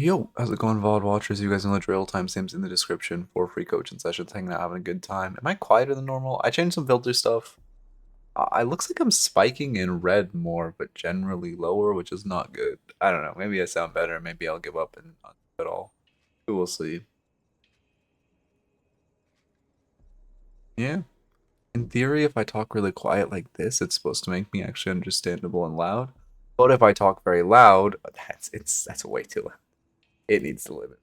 Yo, how's it going, VOD watchers? You guys know the drill. Timestamps in the description for free coaching sessions, hanging out, having a good time. Am I quieter than normal? I changed some filter stuff. I looks like I'm spiking in red more, but generally lower, which is not good. I don't know. Maybe I sound better. Maybe I'll give up and not do it all. We'll see. Yeah. In theory, if I talk really quiet like this, it's supposed to make me actually understandable and loud. But if I talk very loud, that's way too loud. It needs to limit.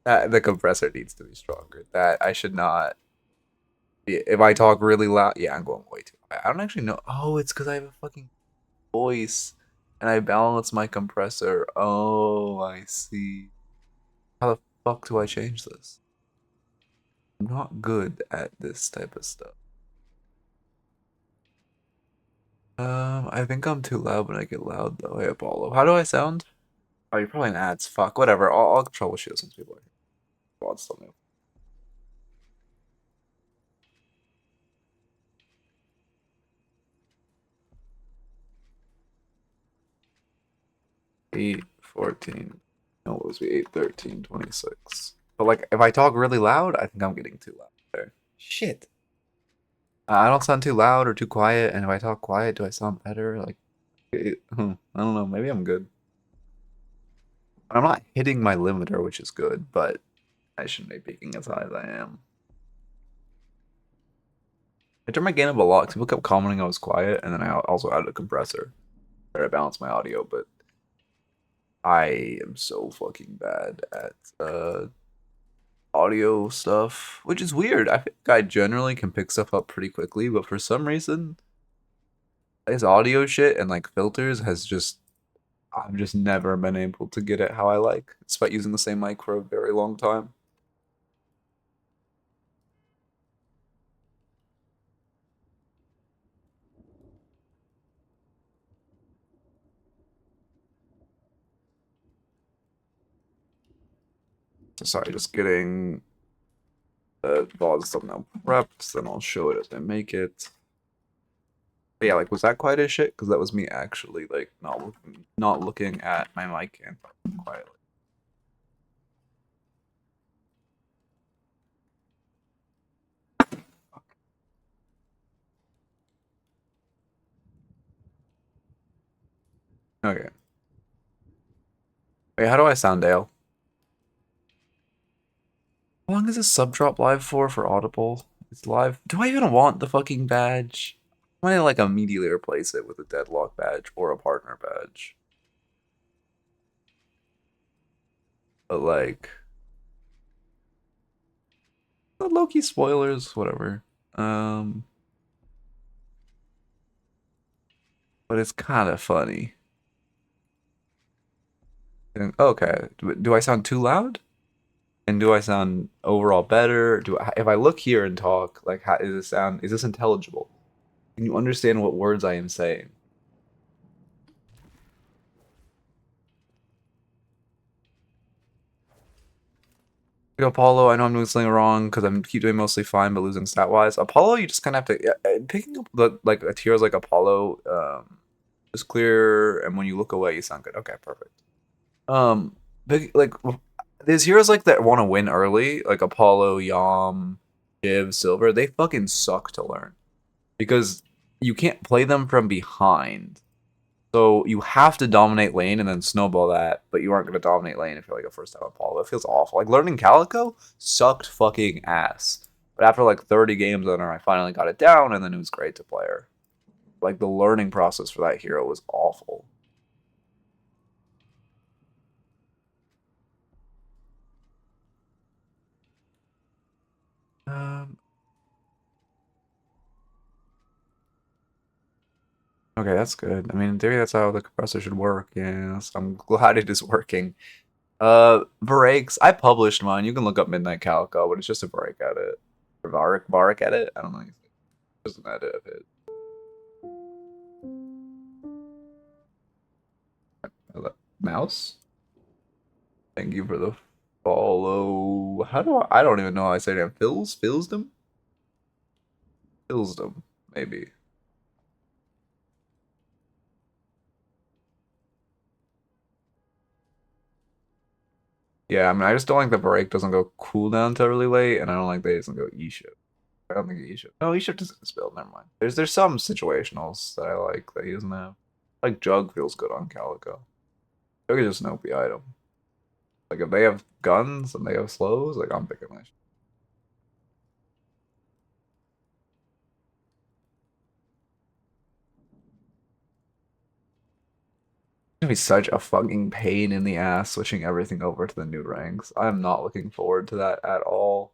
The compressor needs to be stronger. That I should not. If I talk really loud, yeah, I'm going way too high. I don't actually know. Oh, it's because I have a fucking voice and I balance my compressor. Oh, I see. How the fuck do I change this? I'm not good at this type of stuff. I think I'm too loud when I get loud though. Hey, Apollo. How do I sound? Oh, you're probably in ads. Fuck, whatever. I'll troubleshoot since people are here. Well, it's still new. 8:14. No, what was we? 8:13:26. But like, if I talk really loud, I think I'm getting too loud there. Shit. I don't sound too loud or too quiet, and if I talk quiet, do I sound better? Like, I don't know. Maybe I'm good. I'm not hitting my limiter, which is good, but I shouldn't be peaking as high as I am. I turned my gain up a lot. People kept commenting I was quiet, and then I also added a compressor to balance my audio, but I am so fucking bad at audio stuff, which is weird. I think I generally can pick stuff up pretty quickly, but for some reason, this audio shit and like filters has just I've just never been able to get it how I like, despite using the same mic for a very long time. So sorry, just getting Vods thumbnail prepped, then I'll show it as I make it. But yeah, like, was that quiet as shit? Because that was me actually like not looking at my mic and talking quietly. Okay. Wait, how do I sound, Dale? How long is this sub drop live for Audible? It's live. Do I even want the fucking badge? I might like immediately replace it with a Deadlock badge or a partner badge. But like, low-key spoilers, whatever. Um, but it's kind of funny. Okay, do I sound too loud? And do I sound overall better? If I look here and talk, like, how is this sound? Is this intelligible? Can you understand what words I am saying? Apollo, I know I'm doing something wrong because I'm keep doing mostly fine, but losing stat wise. Apollo, you just kind of have to picking up like a tiers like Apollo, is clear, and when you look away, you sound good. Okay, perfect. Like there's heroes like that want to win early, like Apollo, Yam, Shiv, Silver. They fucking suck to learn because you can't play them from behind. So you have to dominate lane and then snowball that, but you aren't going to dominate lane if you're like a first time Apollo. It feels awful. Like learning Calico sucked fucking ass. But after like 30 games on her, I finally got it down and then it was great to play her. Like the learning process for that hero was awful. Um, okay, that's good. I mean, in theory, that's how the compressor should work. Yes, I'm glad it is working. Breaks. I published mine. You can look up Midnight Calico, but it's just a break edit. Or Varric edit? I don't know. Just an edit of it. Mouse? Thank you for the follow. How do I don't even know how I say that. Philsdom? Philsdom, maybe. Yeah, I mean, I just don't like the break doesn't go cooldown until really late, and I don't like that it doesn't go E-shift. I don't think E-shift. No, E-shift is gonna spill. Never mind. There's some situationals that I like that he doesn't have. Like Jug feels good on Calico. Jug is just an OP item. Like if they have guns and they have slows, like I'm picking Lash. It's gonna be such a fucking pain in the ass switching everything over to the new ranks. I'm not looking forward to that at all.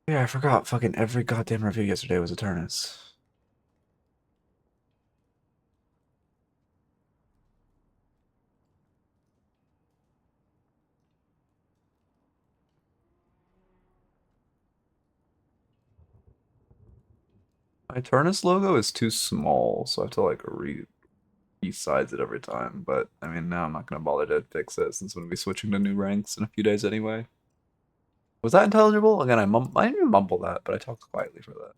Yeah, I forgot. Fucking every goddamn review yesterday was Eternus. My Eternus logo is too small, so I have to like resize it every time. But I mean, now I'm not gonna bother to fix it since I'm gonna be switching to new ranks in a few days anyway. Was that intelligible? Again, I didn't even mumble that, but I talked quietly for that.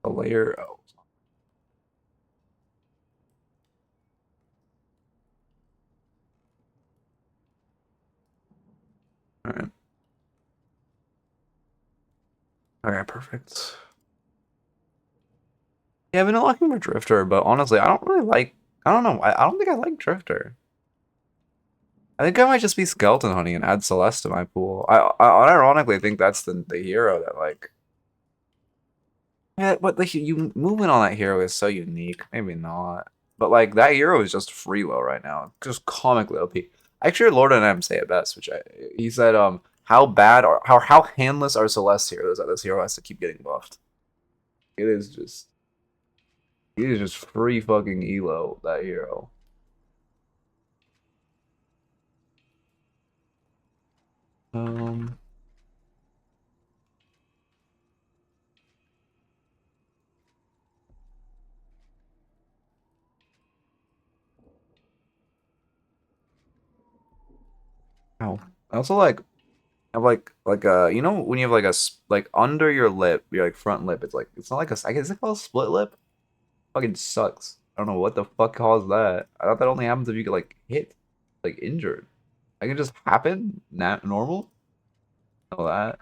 A layer. Oh, all right. All right, perfect. Yeah, I've been looking for Drifter, but honestly, I don't really like. I don't know. I don't think I like Drifter. I think I might just be Skeleton Hunting and add Celeste to my pool. I ironically think that's the hero that like. Yeah, but the you movement on that hero is so unique. Maybe not, but like that hero is just free low right now, just comically OP. Actually, Lord and M say it best, which he said, how bad are how handless are Celeste heroes that this hero has to keep getting buffed. It is just he is just free fucking elo that hero. Um, Ow. I also like have like you know when you have like like under your lip, your like front lip, it's not like a I guess it's called a split lip. Fucking sucks. I don't know what the fuck caused that. I thought that only happens if you get like hit, like injured. That can just happen. Not normal. Know that.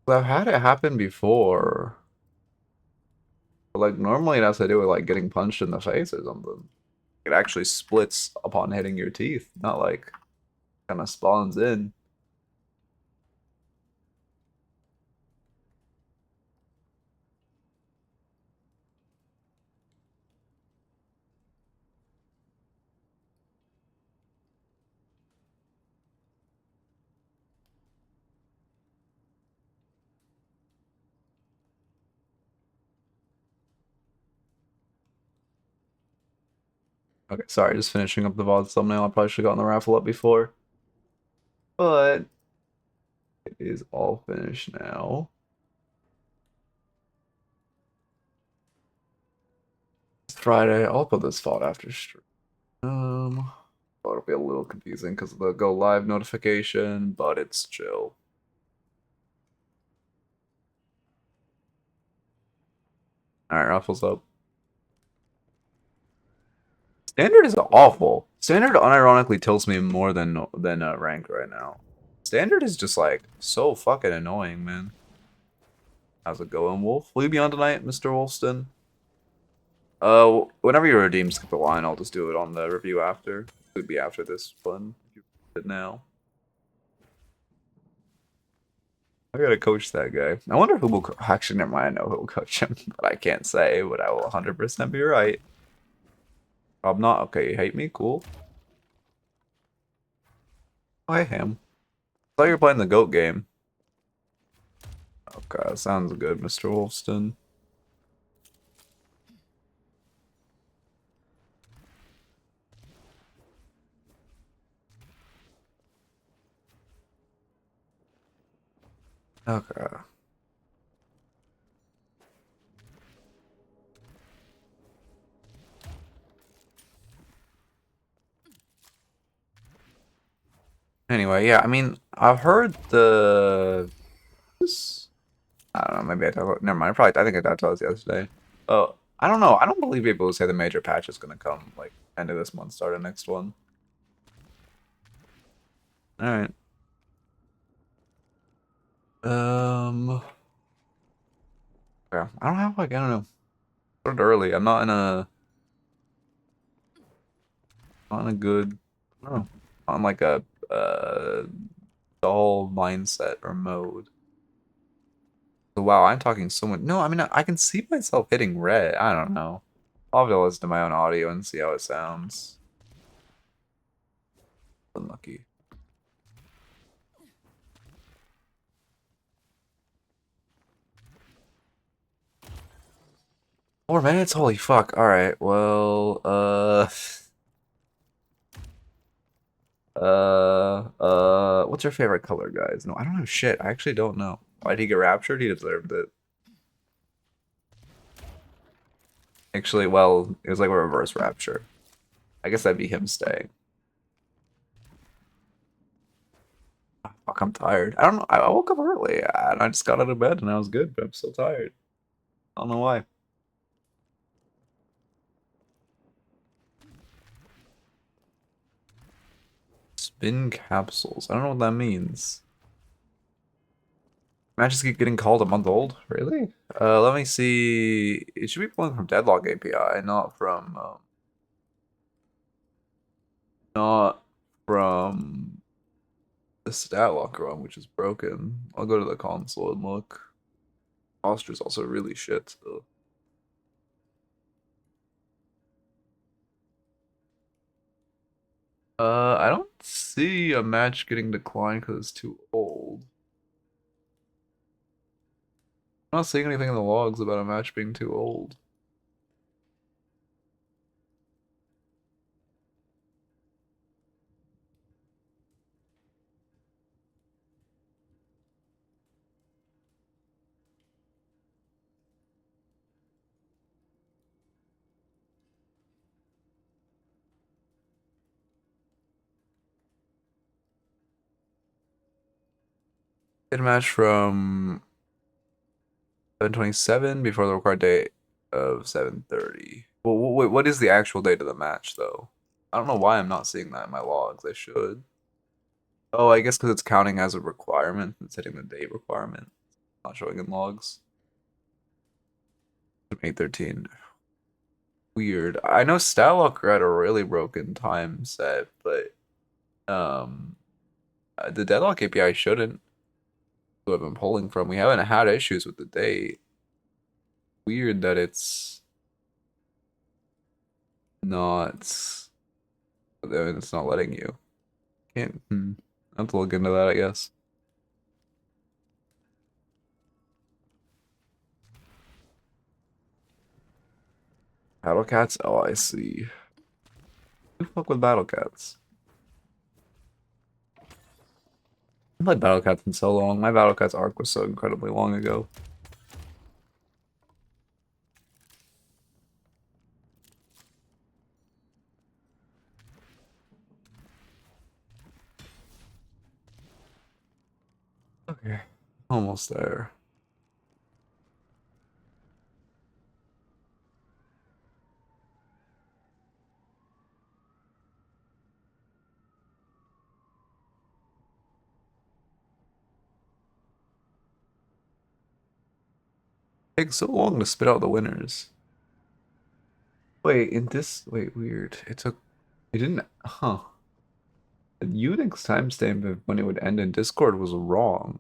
But I've had it happen before. But like normally it has to do with like getting punched in the face or something. It actually splits upon hitting your teeth, not like kind of spawns in. Okay, sorry, just finishing up the Vods thumbnail. I probably should have gotten the raffle up before. But it is all finished now. It's Friday. I'll put this VOD after stream. Oh, it'll be a little confusing because of the go live notification, but it's chill. Alright, Raffles up. Standard is awful. Standard unironically tilts me more than ranked right now. Standard is just like so fucking annoying, man. How's it going, Wolf? Will you be on tonight, Mr. Wolfston? Whenever you redeem skip the line, I'll just do it on the review after. It would be after this one. If you did it now. I gotta coach that guy. I wonder who will actually never mind. I know who will coach him, but I can't say. But I will 100% be right. I'm not okay. You hate me? Cool. Oh, hey, Ham. I thought you were playing the goat game. Okay, sounds good, Mr. Wolfston. Okay. Anyway, yeah, I mean, I've heard the. I don't know. Maybe I talked. Never mind. I think I told us yesterday. Oh, I don't know. I don't believe people who say the major patch is gonna come like end of this month, start of next one. All right. Yeah. I don't have like I don't know. Sort of early. I'm not in a good. I don't know. On like a uh dull mindset or mode. So, wow, I'm talking so much. No, I mean I can see myself hitting red. I don't know. I'll have to listen to my own audio and see how it sounds. Unlucky. 4 minutes? Holy fuck. Alright, well, what's your favorite color, guys? No, I don't know shit. I actually don't know. Why did he get raptured? He deserved it. Actually, well, it was like a reverse rapture. I guess that'd be him staying. Fuck, I'm tired. I don't know. I woke up early and I just got out of bed and I was good, but I'm still tired. I don't know why. Spin capsules. I don't know what that means. Matches keep getting called a month old? Really? Let me see. It should be pulling from Deadlock API, not from the stat locker one, which is broken. I'll go to the console and look. Posture's also really shit still. I don't see a match getting declined because it's too old. I'm not seeing anything in the logs about a match being too old. Hit a match from 7:27 before the required date of 7:30. Well, wait, what is the actual date of the match, though? I don't know why I'm not seeing that in my logs. I should. Oh, I guess because it's counting as a requirement. It's hitting the date requirement. Not showing in logs. 8:13. Weird. I know Statlocker had a really broken time set, but um, the Deadlock API shouldn't. Who I've been pulling from. We haven't had issues with the date. Weird that it's not. It's not letting you. Can't. I have to look into that, I guess. Battle Cats? Oh, I see. Who the fuck with Battle Cats? I played Battle Cats in so long. My Battle Cats arc was so incredibly long ago. Okay. Almost there. Takes so long to spit out the winners. Wait, wait, weird. It didn't, huh. The Unix timestamp of when it would end in Discord was wrong.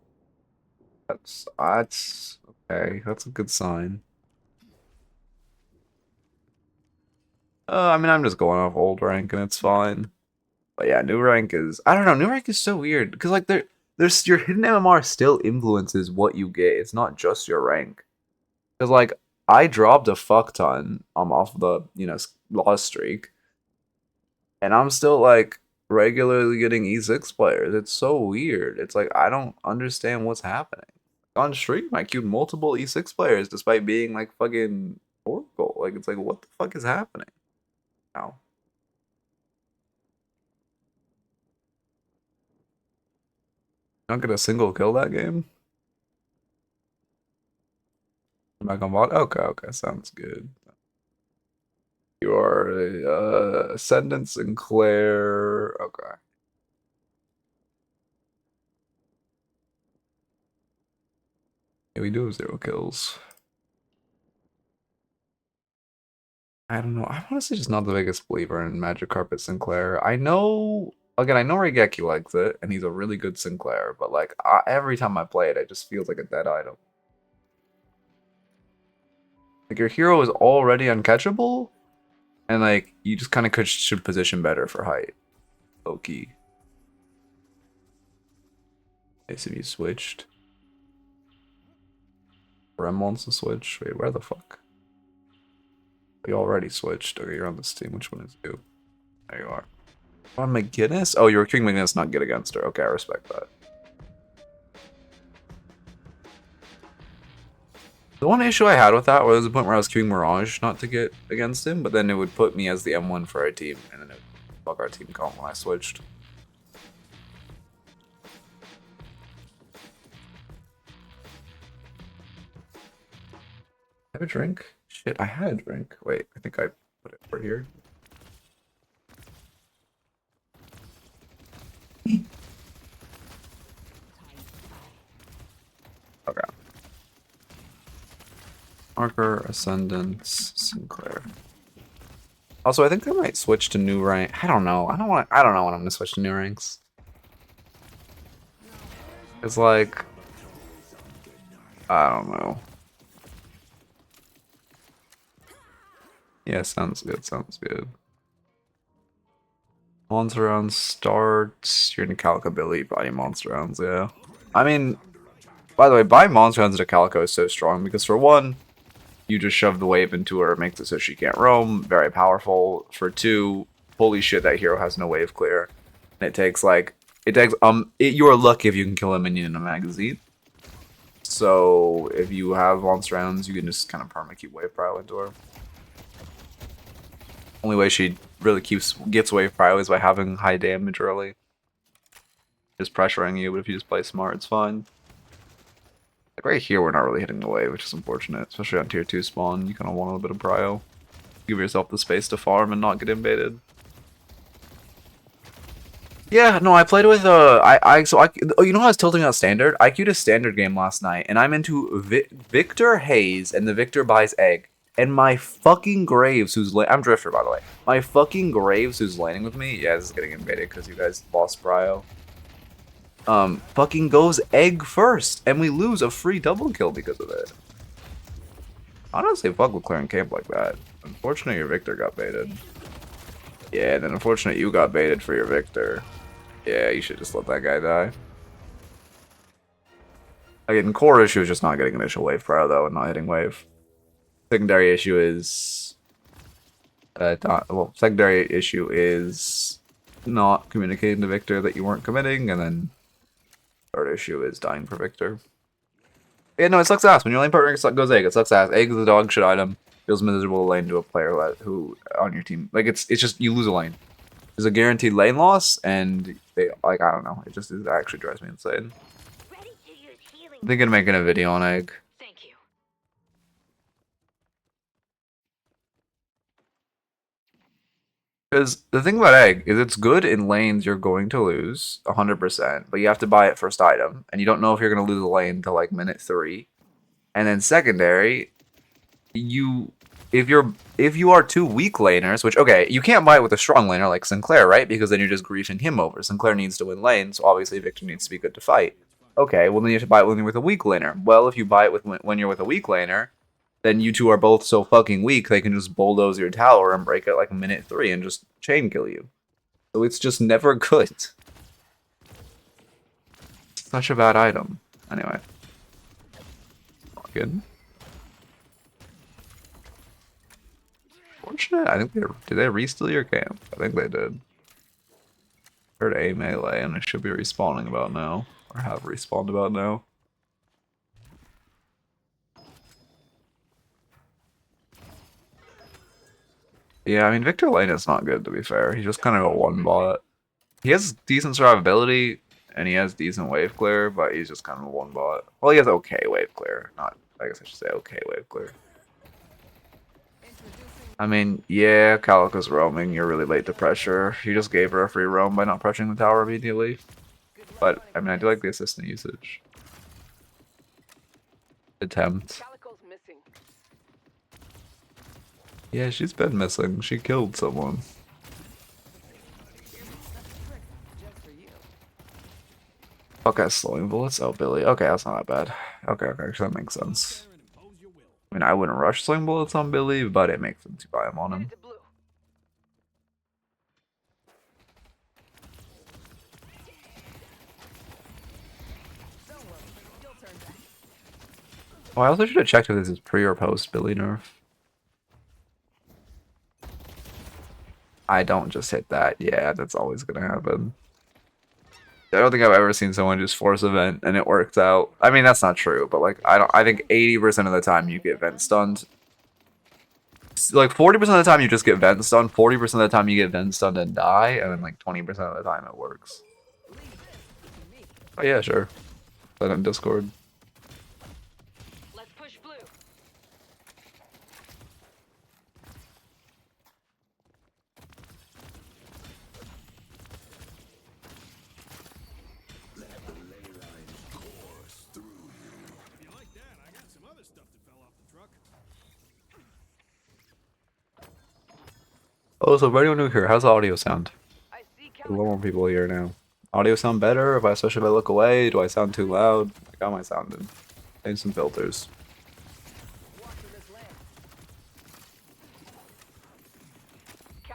That's okay. That's a good sign. I mean, I'm just going off old rank and it's fine. But yeah, new rank is, I don't know, new rank is so weird because like there's your hidden MMR still influences what you get. It's not just your rank. Because like I dropped a fuck ton off the loss streak, and I'm still like regularly getting E6 players. It's so weird. It's like I don't understand what's happening. On stream, I queued multiple E6 players despite being like fucking Oracle. Like it's like what the fuck is happening now? Not get a single kill that game? Back on Vod? Okay, okay, sounds good. You are Ascendant Sinclair. Okay. Yeah, we do have 0 kills. I don't know. I'm honestly just not the biggest believer in Magic Carpet Sinclair. I know, again, I know Regeki likes it, and he's a really good Sinclair, but like every time I play it, it just feels like a dead item. Like your hero is already uncatchable, and like you just kind of should position better for height. Low key. If you switched. Rem wants to switch. Wait, where the fuck? We already switched. Okay, you're on this team. Which one is you? There you are. On McGinnis? Oh, you're King McGinnis, not good against her. Okay, I respect that. The one issue I had with that was the point where I was queuing Mirage not to get against him, but then it would put me as the M1 for our team, and then it would fuck our team comp when I switched. Have a drink? Shit, I had a drink. Wait, I think I put it over here. Okay. Marker, Ascendance, Sinclair. Also, I think I might switch to new rank. I don't know. I don't know when I'm gonna switch to new ranks. It's like I don't know. Yeah, sounds good, sounds good. Monster round starts. You're in a Calico ability, buying monster rounds, yeah. I mean, by the way, buying monster rounds into Calico is so strong because for one, you just shove the wave into her, makes it so she can't roam, very powerful. For two, holy shit, that hero has no wave clear. And you are lucky if you can kill a minion in a magazine. So if you have monster rounds, you can just kind of perma keep wave prio into her. Only way she really gets wave prio is by having high damage early. Just pressuring you, but if you just play smart, it's fine. Like right here, we're not really hitting the wave, which is unfortunate, especially on tier 2 spawn. You kind of want a little bit of prio. Give yourself the space to farm and not get invaded. Yeah, no, I played with oh, you know how I was tilting out standard? I queued a standard game last night, and I'm into Victor Hayes, and the Victor buys egg. And my fucking Graves, I'm Drifter, by the way. My fucking Graves, who's laning with me, yeah, this is getting invaded because you guys lost prio. Fucking goes egg first, and we lose a free double kill because of it. Honestly, fuck with clearing camp like that. Unfortunately, your Victor got baited. Yeah, then unfortunately you got baited for your Victor. Yeah, you should just let that guy die. Again, core issue is just not getting initial wave prio though, and not hitting wave. Secondary issue is secondary issue is not communicating to Victor that you weren't committing, and then third issue is dying for Victor. Yeah, no, it sucks ass. When your lane partner goes egg, it sucks ass. Egg is the dog shit item. Feels miserable to lane to a player who on your team. Like it's just you lose a lane. There's a guaranteed lane loss, and they like I don't know. It actually drives me insane. I'm thinking of making a video on egg. Thank you. Because the thing about egg is it's good in lanes you're going to lose 100%, but you have to buy it first item, and you don't know if you're going to lose a lane till like minute 3. And then secondary, if you are two weak laners, which okay, you can't buy it with a strong laner like Sinclair, right? Because then you're just griefing him over. Sinclair needs to win lane, so obviously Victor needs to be good to fight. Okay, well then you have to buy it when you're with a weak laner. Well, if you buy it when you're with a weak laner, then you two are both so fucking weak they can just bulldoze your tower and break it like minute 3 and just chain kill you. So it's just never good. Such a bad item. Anyway. Not good. Fortunate. I think did they re-steal your camp? I think they did. Heard a melee and it should be respawning about now. Or have respawned about now. Yeah, I mean Victor Lane is not good to be fair. He's just kind of a one bot. He has decent survivability, and he has decent wave clear, but he's just kind of a one bot. Well, he has okay wave clear. Not, I guess I should say okay wave clear. I mean, yeah, Calico's roaming. You're really late to pressure. You just gave her a free roam by not pressuring the tower immediately. But, I mean, I do like the assistant usage. Attempt. Yeah, she's been missing. She killed someone. Okay, slowing bullets. Oh, Billy. Okay, that's not that bad. Okay, that makes sense. I mean, I wouldn't rush swing bullets on Billy, but it makes sense to buy him on him. Oh, I also should have checked if this is pre or post Billy nerf. I don't just hit that. Yeah, that's always gonna happen. I don't think I've ever seen someone just force a vent and it works out. I mean, that's not true, but like I think 80% of the time you get vent stunned. Like 40% of the time you just get vent stunned, 40% of the time you get vent stunned and die, and then like 20% of the time it works. Oh yeah, sure. Put it in Discord. Oh, so for anyone new here, how's the audio sound? A lot more people here now. Audio sound better? Especially if I look away? Do I sound too loud? Like, how am I sounding? Change some filters. I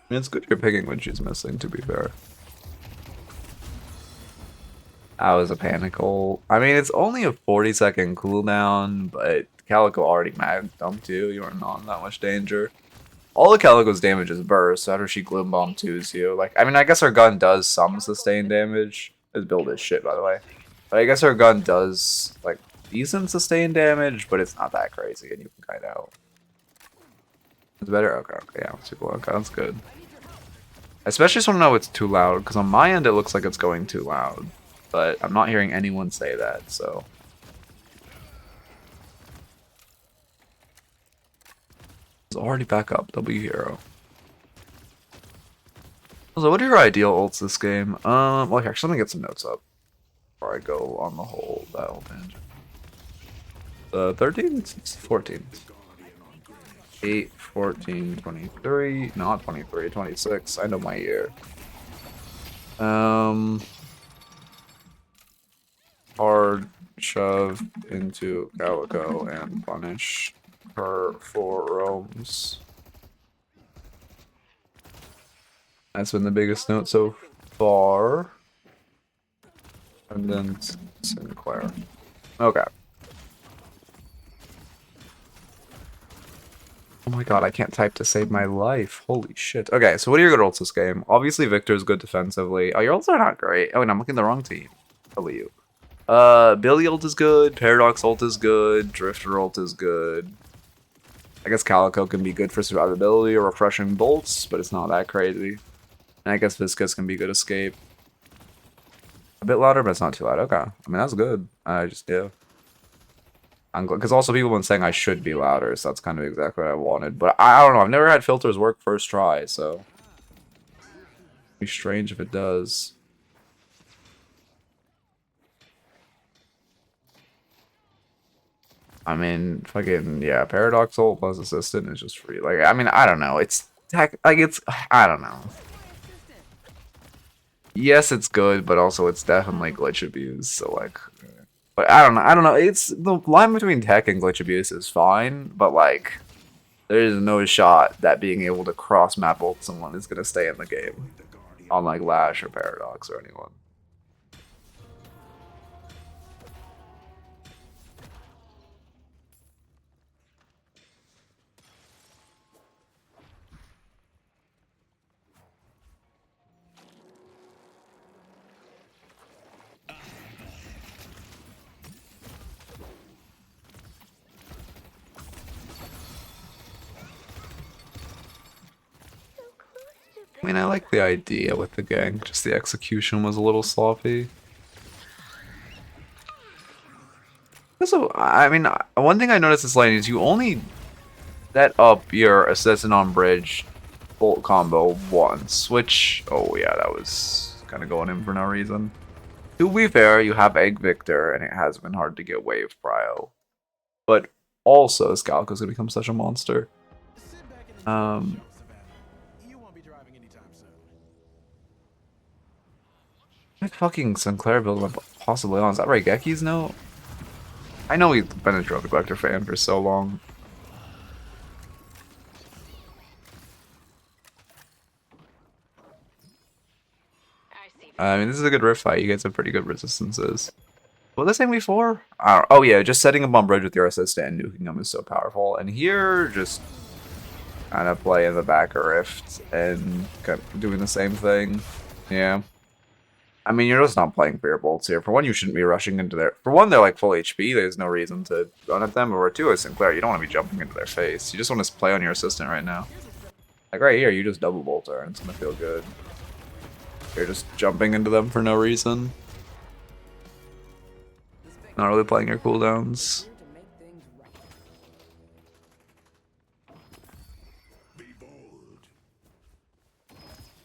mean, it's good you're picking when she's missing, to be fair. That was a panic hole. I mean, it's only a 40-second cooldown, but Calico already mag dumped you. You are not in that much danger. All of Calico's damage is burst after she Gloom Bomb 2s you. Like, I mean, I guess her gun does some sustained damage. His build is shit, by the way. But I guess her gun does, like, decent sustained damage, but it's not that crazy, and you can kite out. It's better? Okay, yeah, okay, that's good. I especially just want to know it's too loud, because on my end it looks like it's going too loud. But I'm not hearing anyone say that, so... It's already back up, W hero. So what are your ideal ults this game? Well, actually, let me get some notes up before I go on the whole tangent. 13? 14. 8, 14, 23, not 23, 26. I know my year. Hard shove into Calico and punish her for roams. That's been the biggest note so far. And then Sinclair. Okay. Oh my god, I can't type to save my life. Holy shit. Okay, so what are your good ults this game? Obviously, Victor's good defensively. Oh, your ults are not great. Oh, and I'm looking at the wrong team. Hello, you. Billy ult is good. Paradox ult is good. Drifter ult is good. I guess Calico can be good for survivability or refreshing bolts, but it's not that crazy. And I guess Viscous can be good escape. A bit louder, but it's not too loud. Okay. I mean, that's good. I just, yeah. Because also people have been saying I should be louder, so that's kind of exactly what I wanted. But I don't know. I've never had filters work first try, so... It'd be strange if it does. I mean, fucking, yeah, Paradox ult plus Assistant is just free. Like, I mean, I don't know. It's, like, it's, I don't know. Yes, it's good, but also it's definitely glitch abuse, so, like... But I don't know, it's, the line between tech and glitch abuse is fine, but, like, there is no shot that being able to cross-map ult someone is gonna stay in the game. On, like, Lash or Paradox or anyone. I mean, I like the idea with the gang, just the execution was a little sloppy. Also, I mean, one thing I noticed this lane is you only set up your Assassin on Bridge bolt combo once, which, oh yeah, that was kind of going in for no reason. To be fair, you have Egg Victor, and it has been hard to get Wave Prio. But also, Calico's gonna become such a monster. Fucking Sinclair build possibly on. Is that right? Geki's note? I know he's been a Drug Collector fan for so long. I mean, this is a good rift fight. You get some pretty good resistances. What was I saying before? Oh yeah, just setting up on bridge with your assistant and nuking them is so powerful. And here, just kind of play in the back of Rift and kind of doing the same thing. Yeah. I mean, you're just not playing for your bolts here. For one, you shouldn't be rushing into their... For one, they're like full HP. There's no reason to run at them. But for two, as Sinclair, you don't want to be jumping into their face. You just want to play on your assistant right now. Like right here, you just double bolt her and it's going to feel good. You're just jumping into them for no reason. Not really playing your cooldowns.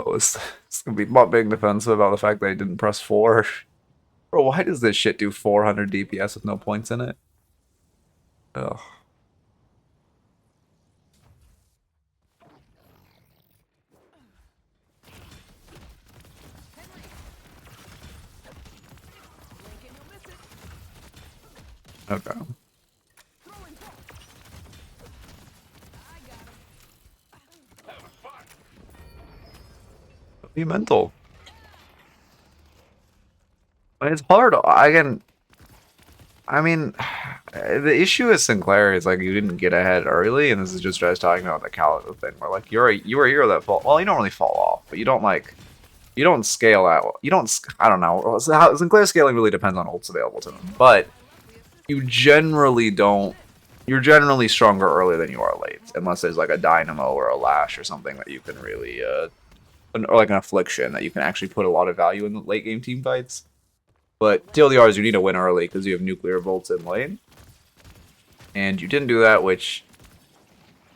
Oh, it's gonna be not being defensive about the fact that I didn't press 4. Bro, why does this shit do 400 DPS with no points in it? Ugh. Okay. Be mental. It's hard. I mean, the issue with Sinclair is like you didn't get ahead early, and this is just what I was talking about the Calico thing, where like you were a hero that fall. Well, you don't really fall off, but you don't scale out. I don't know. Sinclair scaling really depends on ults available to them, but you generally don't. You're generally stronger early than you are late, unless there's like a Dynamo or a Lash or something that you can really, or like an Affliction that you can actually put a lot of value in the late game team fights. But TLDRs, you need to win early because you have nuclear bolts in lane, and you didn't do that, which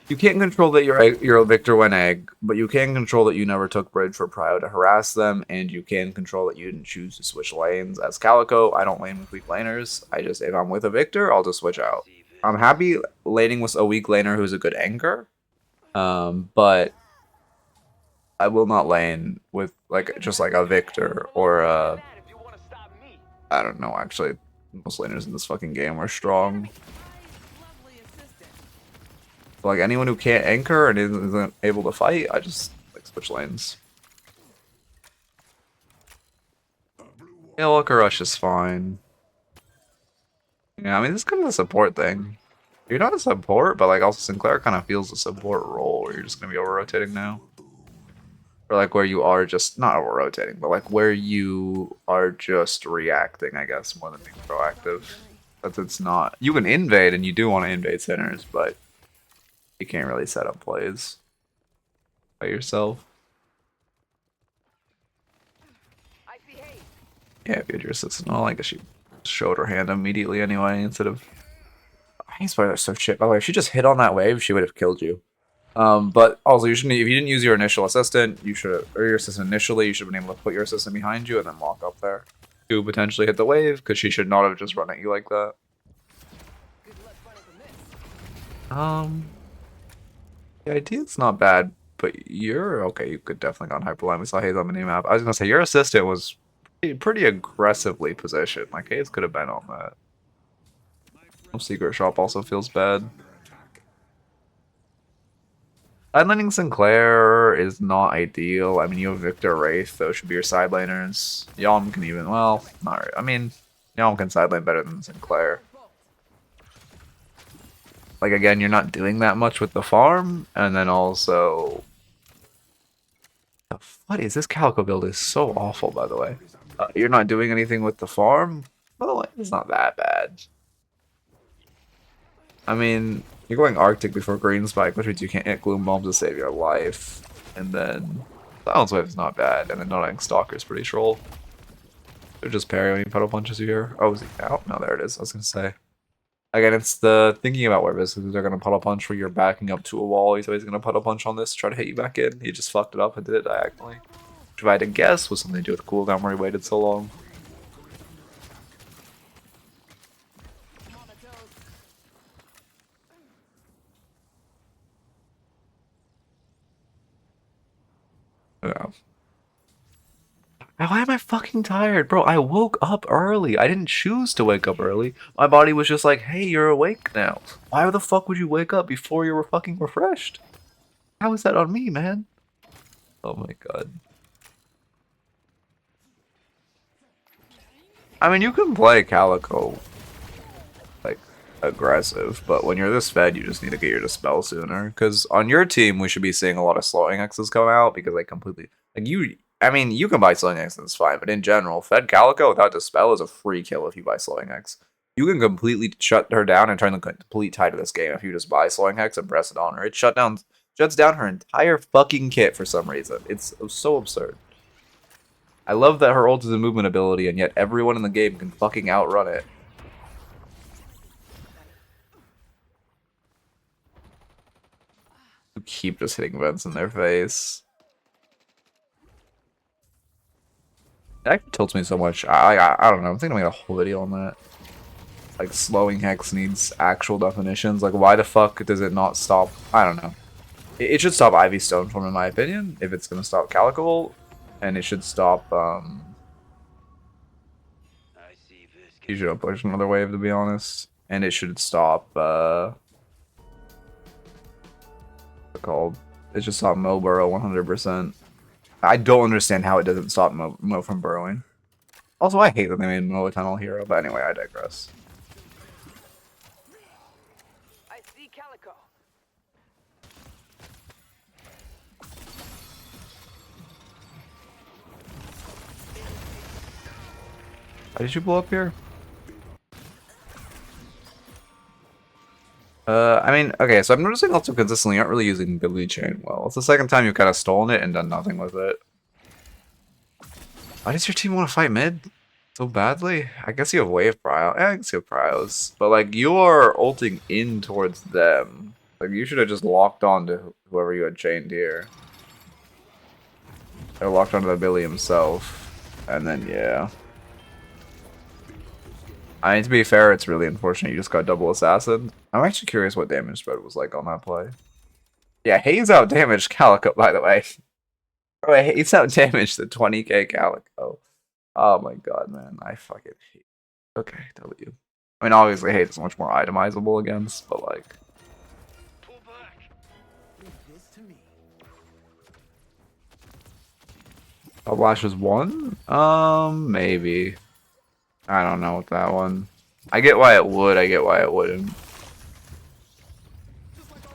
you can't control that you're a Victor when Egg, but you can control that you never took bridge for Prio to harass them, and you can control that you didn't choose to switch lanes. As Calico, I don't lane with weak laners. If I'm with a Victor, I'll just switch out. I'm happy laning with a weak laner who's a good anchor, but I will not lane with just like a Victor or a... I don't know, actually. Most laners in this fucking game are strong. Like, anyone who can't anchor and isn't able to fight, I just, like, switch lanes. Yeah, Looker Rush is fine. Yeah, I mean, this is kind of a support thing. You're not a support, but, like, also Sinclair kind of feels a support role where you're just going to be over-rotating now. Or, like, where you are just, not over-rotating, but, like, where you are just reacting, I guess, more than being proactive. But it's not... You can invade, and you do want to invade centers, but you can't really set up plays by yourself. Yeah, if you had your assistant, well, I guess she showed her hand immediately anyway, instead of... He's probably so shit. By the way, if she just hit on that wave, she would have killed you. But also, if you didn't use your initial assistant, or your assistant initially, you should have been able to put your assistant behind you and then walk up there to potentially hit the wave, because she should not have just run at you like that. The idea's not bad, but you're okay. You could definitely go on Hyperline. We saw Hayes on the new map. I was gonna say your assistant was pretty aggressively positioned. Like Hayes could have been on that. Secret shop also feels bad. Sidelaning Sinclair is not ideal. I mean, you have Victor Wraith, those should be your side laners. Yalm can even, well, not right. I mean, Yalm can side lane better than Sinclair. Like, again, you're not doing that much with the farm, and then also... What is this Calico build is so awful, by the way. You're not doing anything with the farm? Well, it's not that bad. I mean, you're going Arctic before Green Spike, which means you can't hit Gloom Bombs to save your life. And then Silence Wave is not bad, and then Nutting Stalker is pretty troll. They're just parrying Puddle Punches you here. Oh, is he out? No, there it is. I was gonna say. Again, it's the thinking about where basically they're gonna Puddle Punch where you're backing up to a wall. He's always gonna Puddle Punch on this to try to hit you back in. He just fucked it up and did it diagonally. Which if I had to guess was something to do with the cooldown where he waited so long. Yeah. Why am I fucking tired? Bro, I woke up early. I didn't choose to wake up early. My body was just like, hey, you're awake now. Why the fuck would you wake up before you were fucking refreshed? How is that on me, man? Oh my god. I mean, you can play Calico, like, aggressive, but when you're this fed, you just need to get your Dispel sooner. Because on your team, we should be seeing a lot of slowing X's come out, because they completely... Like, I mean, you can buy slowing X and it's fine, but in general, fed Calico without Dispel is a free kill if you buy slowing X. You can completely shut her down and turn the complete tide of this game if you just buy slowing X and press it on her. It shuts down her entire fucking kit for some reason. It's so absurd. I love that her ult is a movement ability, and yet everyone in the game can fucking outrun it. You keep just hitting vents in their face. That tilts me so much. I don't know. I'm thinking I'm gonna make a whole video on that. Like, slowing Hex needs actual definitions. Like, why the fuck does it not stop? I don't know. It should stop Ivy Stoneform, in my opinion, if it's gonna stop Calico. And it should stop, you should push another wave, to be honest. And it should stop, what's it called? It should stop Mo Burrow 100%. I don't understand how it doesn't stop Mo from burrowing. Also, I hate that they made Mo a tunnel hero, but anyway, I digress. I see Calico. Why did you blow up here? I mean, okay, so I'm noticing also consistently you aren't really using Billy Chain well. It's the second time you've kind of stolen it and done nothing with it. Why does your team want to fight mid so badly? I guess you have wave prio. Yeah, I guess you have prios. But, like, you are ulting in towards them. Like, you should have just locked on to whoever you had chained here. Or locked onto the Billy himself. And then, yeah. I mean, to be fair, it's really unfortunate you just got double assassin. I'm actually curious what damage spread was like on that play. Yeah, Haze out damaged Calico, by the way. Bro, Haze out damaged the 20k Calico. Oh my god, man. I fucking hate. Okay, W. I mean, obviously, Haze is much more itemizable against, but like. Lash is 1? Maybe. I don't know with that one. I get why it would, I get why it wouldn't.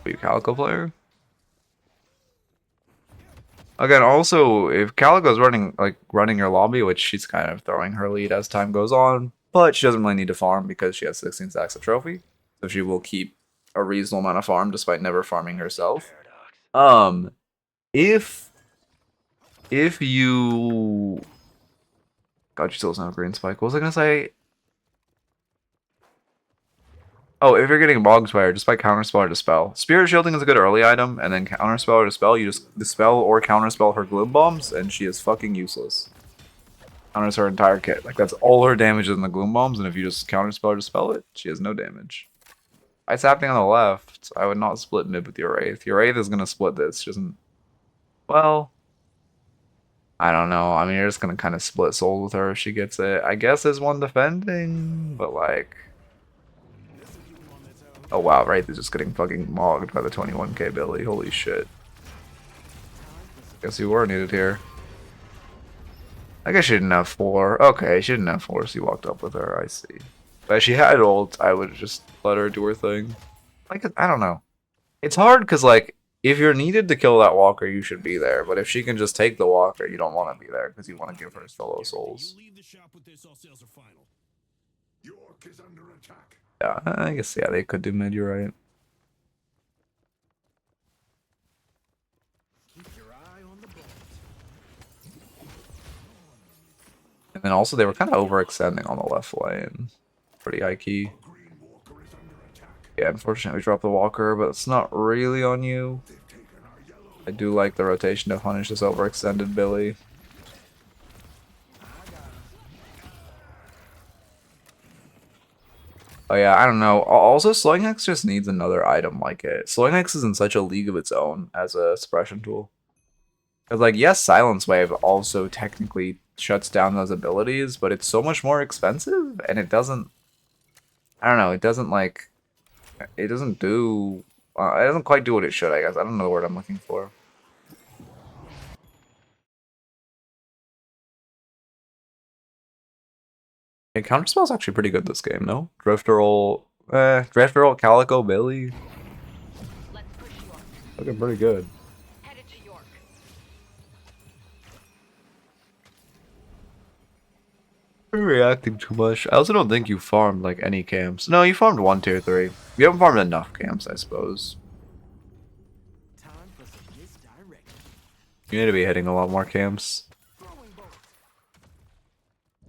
Are you Calico player? Again, also, if Calico's running your lobby, which she's kind of throwing her lead as time goes on, but she doesn't really need to farm because she has 16 stacks of trophy. So she will keep a reasonable amount of farm despite never farming herself. If you... God, she still doesn't have green spike. What was I gonna say? Oh, if you're getting Bogspire, just by Counterspell or Dispel. Spirit Shielding is a good early item, and then Counterspell or Dispel, you just Dispel or Counterspell her Gloom Bombs, and she is fucking useless. Counters her entire kit. Like, that's all her damage is in the Gloom Bombs, and if you just Counterspell or Dispel it, she has no damage. Ice happening on the left. I would not split mid with your Wraith. Your Wraith is gonna split this. She doesn't... Well... I don't know. I mean, you're just gonna kind of split souls with her if she gets it. I guess there's one defending, but like... Oh wow, Wraith is just getting fucking mogged by the 21k Billy. Holy shit. Guess you were needed here. I guess she didn't have 4. Okay, she didn't have 4, so you walked up with her. I see. But if she had ult, I would just let her do her thing. Like, I don't know. It's hard because, like, if you're needed to kill that walker, you should be there. But if she can just take the walker, you don't want to be there because you want to give her solo souls. Yeah, I guess, yeah, they could do mid, you're right. And then also they were kind of overextending on the left lane. Pretty high key. Yeah, unfortunately we dropped the walker, but it's not really on you. I do like the rotation to punish this overextended Billy. Oh yeah, I don't know. Also, Slowing Hex just needs another item like it. Slowing Hex is in such a league of its own as a suppression tool. Because, like, yes, Silence Wave also technically shuts down those abilities, but it's so much more expensive, and it doesn't... I don't know, it doesn't, like... It doesn't do... it doesn't quite do what it should, I guess. I don't know the word I'm looking for. Yeah, Counterspell's actually pretty good this game, no? Drifter Calico, Billy. Looking pretty good. You're reacting too much. I also don't think you farmed like any camps. No, you farmed 1 tier 3. You haven't farmed enough camps, I suppose. You need to be hitting a lot more camps.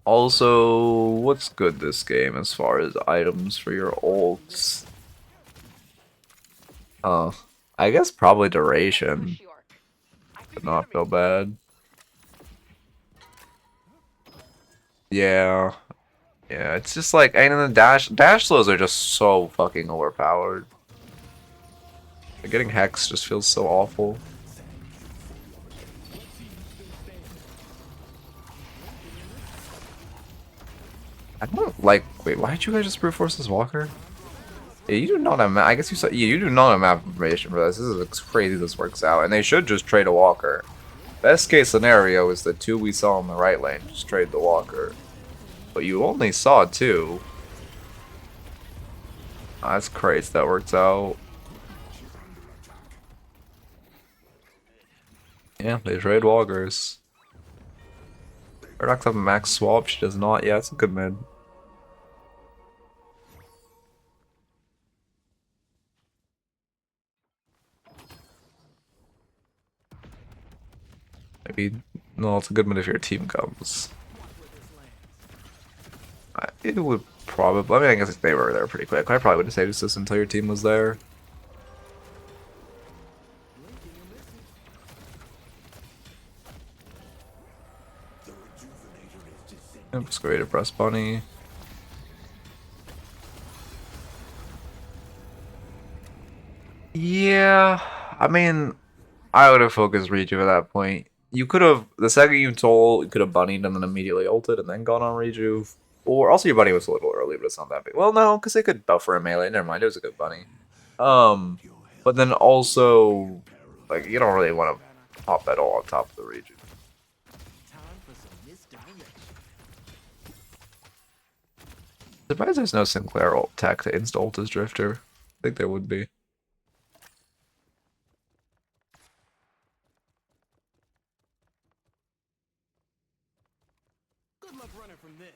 Also, what's good this game as far as items for your ults? I guess probably duration. But not feel bad. Yeah. Yeah, it's just like, and then the dash slows are just so fucking overpowered. Getting Hex just feels so awful. I don't like, wait, why did you guys just brute force this walker? Yeah, you do not have I guess you saw, yeah, you do not have map information for this. This is crazy this works out, and they should just trade a walker. Best case scenario is the 2 we saw in the right lane, just trade the walker. But you only saw 2. That's crazy that works out. Yeah, they trade walkers. Paradox have a max swap, she does not. Yeah, it's a good mid. Maybe, no, it's a good mid if your team comes. It would probably, I mean, I guess if they were there pretty quick. I probably would have saved this until your team was there. Yep, just go to press bunny. Yeah, I mean, I would have focused Riju at that point. You could have, the second you told, you could have bunnied and then immediately ulted and then gone on Riju. Or also your bunny was a little early, but it's not that big. Well, no, because they could buffer a melee. Never mind, it was a good bunny. But then also, like, you don't really want to pop that all on top of the Riju. Surprised there's no Sinclair ult tech to insta-ult as Drifter. I think there would be. Good luck running from this.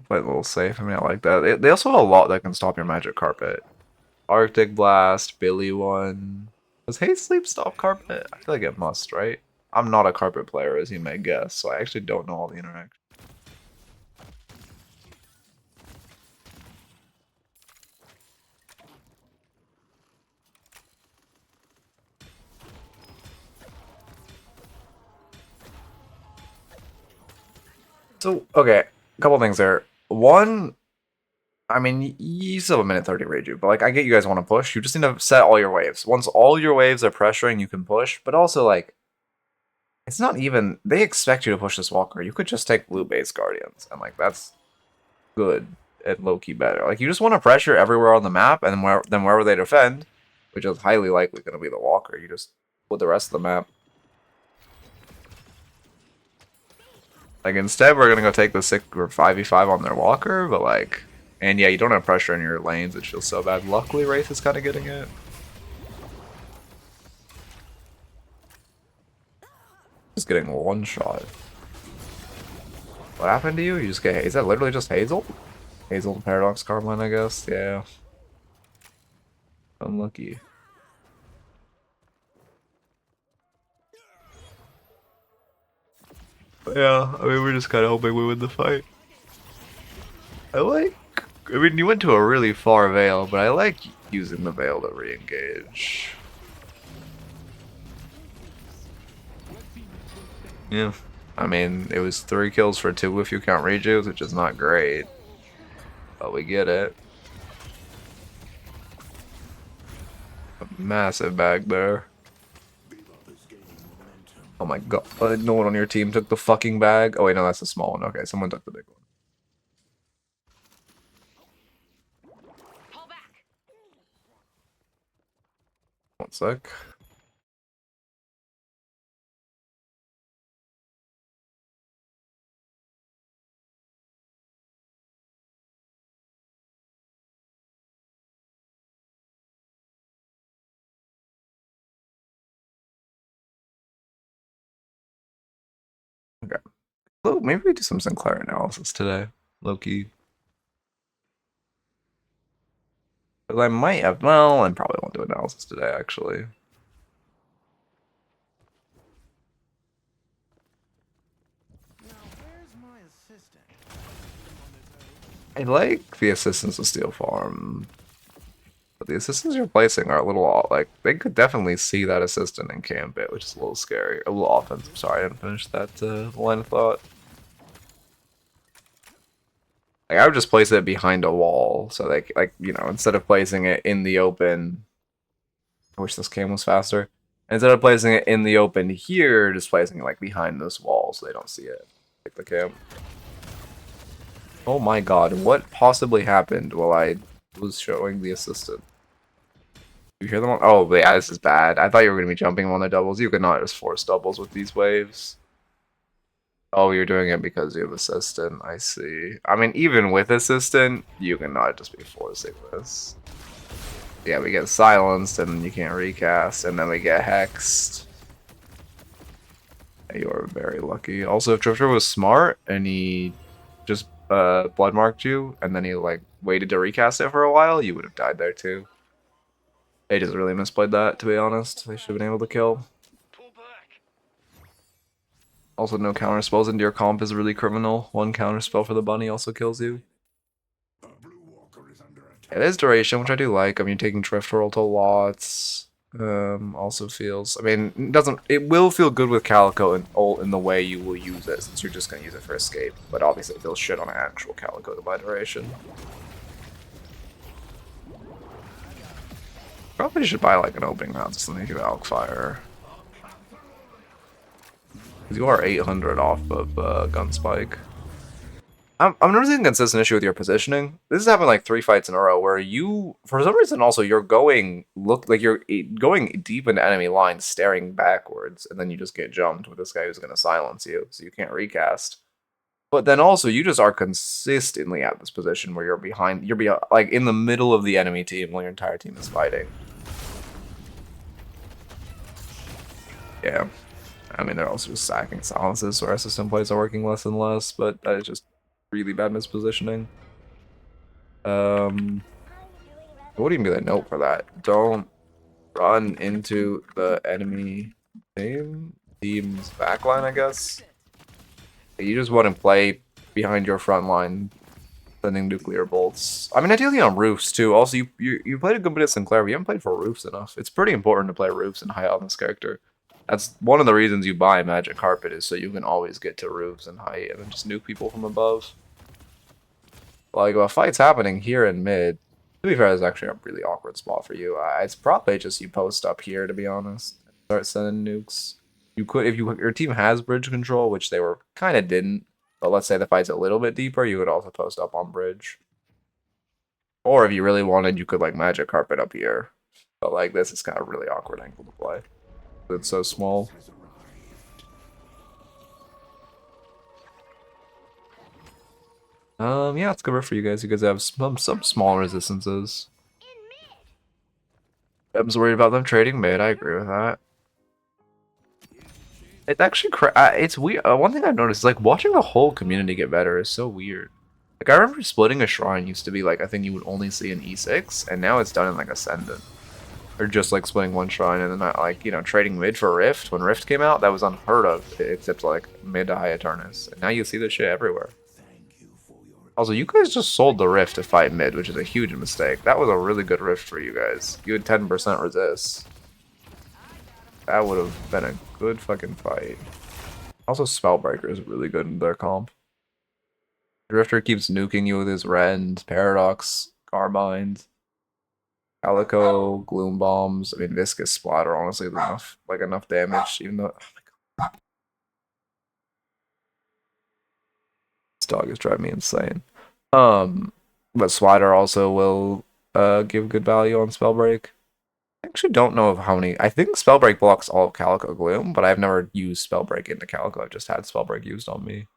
Play a little safe. I mean, I like that. They also have a lot that can stop your magic carpet. Arctic Blast, Billy one. Does Haste Sleep stop carpet? I feel like it must, right? I'm not a carpet player, as you may guess, so I actually don't know all the interactions. So, okay, a couple things there. One, I mean, you still have a minute 30 Reiju, but like, I get you guys want to push. You just need to set all your waves. Once all your waves are pressuring, you can push, but also, like, it's not even, they expect you to push this walker. You could just take blue base guardians, and like, that's good at low-key better. Like, you just want to pressure everywhere on the map, and then wherever they defend, which is highly likely going to be the walker, you just put the rest of the map. Like, instead, we're going to go take the 6 or 5v5 on their walker, but like, and yeah, you don't have pressure in your lanes, it feels so bad. Luckily, Wraith is kind of getting it. Just getting one shot. What happened to you? You just get, is that literally just Hazel? Hazel and Paradox Carmine, I guess, yeah. Unlucky. But yeah, I mean, we're just kind of hoping we win the fight. I mean, you went to a really far veil, but I like using the veil to re-engage. Yeah. I mean, it was 3 kills for 2 if you count rejuves, which is not great. But we get it. A massive bag there. Oh my god. No one on your team took the fucking bag. Oh wait, no, that's the small one. Okay, someone took the big one. Pull back. 1 sec. Okay. Well, maybe we do some Sinclair analysis today. Low-key. Because I might have, well, I probably won't do analysis today, actually. I like the assistants to steal farm. But the assistants you're placing are a little, like, they could definitely see that assistant and camp it, which is a little scary. A little offensive. Sorry, I didn't finish that line of thought. Like, I would just place it behind a wall, so they, like, you know, instead of placing it in the open. I wish this cam was faster. Instead of placing it in the open here, just placing it, like, behind this wall so they don't see it. Like the cam. Oh my god, what possibly happened while I was showing the assistant? You hear them on? Oh, yeah, this is bad. I thought you were going to be jumping on the doubles. You could not just force doubles with these waves. Oh, you're doing it because you have assistant. I see. I mean, even with assistant, you cannot just be forcing this. Yeah, we get silenced and you can't recast, and then we get hexed. You are very lucky. Also, if Drifter was smart and he just blood marked you, and then he like waited to recast it for a while, you would have died there too. They just really misplayed that, to be honest. They should have been able to kill. Also, no counter spells into your comp is really criminal. 1 counter spell for the bunny also kills you. It is duration, which I do like. I mean, taking Drift Whirl to lots also feels. I mean, it will feel good with Calico and ult in the way you will use it, since you're just gonna use it for escape. But obviously, it feels shit on actual Calico to buy duration. Probably should buy like an opening round just to make it Alk Fire. You are 800 off of Gunspike. I'm noticing a consistent issue with your positioning. This has happened like 3 fights in a row where you, for some reason, also you're going deep into enemy lines, staring backwards, and then you just get jumped with this guy who's gonna silence you, so you can't recast. But then also you just are consistently at this position where you're like in the middle of the enemy team while your entire team is fighting. Yeah. I mean, they're also just sacking silences, so our assistant plays are working less and less, but that is just really bad mispositioning. What would even be the note for that? Don't run into the enemy team's backline, I guess. You just want to play behind your front line, sending nuclear bolts. I mean, ideally on roofs too. Also, you played a good bit of Sinclair, but you haven't played for roofs enough. It's pretty important to play roofs and high on this character. That's one of the reasons you buy Magic Carpet, is so you can always get to roofs and height and then just nuke people from above. Like, while fight's happening here in mid, to be fair, it's actually a really awkward spot for you. It's probably just you post up here, to be honest, and start sending nukes. You could, if your team has bridge control, which they were kind of didn't, but let's say the fight's a little bit deeper, you could also post up on bridge. Or if you really wanted, you could like Magic Carpet up here. But like this is kind of really awkward angle to play. It's so small. Yeah, it's good for you guys. You guys have some small resistances. I'm just worried about them trading mid. I agree with that. It's actually it's weird. One thing I've noticed is like watching the whole community get better is so weird. Like I remember splitting a shrine used to be like a thing you would only see in E6, and now it's done in like Ascendant. Or just like splitting one shrine and then not like, you know, trading mid for Rift. When Rift came out, that was unheard of, except like mid to high Eternus. And now you see this shit everywhere. Also, you guys just sold the Rift to fight mid, which is a huge mistake. That was a really good Rift for you guys. You had 10% resist. That would have been a good fucking fight. Also, Spellbreaker is really good in their comp. Drifter keeps nuking you with his Rend, Paradox, Carbines, Calico, Gloom Bombs. I mean, Viscous Splatter, honestly, is enough, like, enough damage, even though... Oh my God. This dog is driving me insane. But Slider also will give good value on Spellbreak. I actually don't know of how many. I think Spellbreak blocks all of Calico Gloom, but I've never used Spellbreak into Calico. I've just had Spellbreak used on me.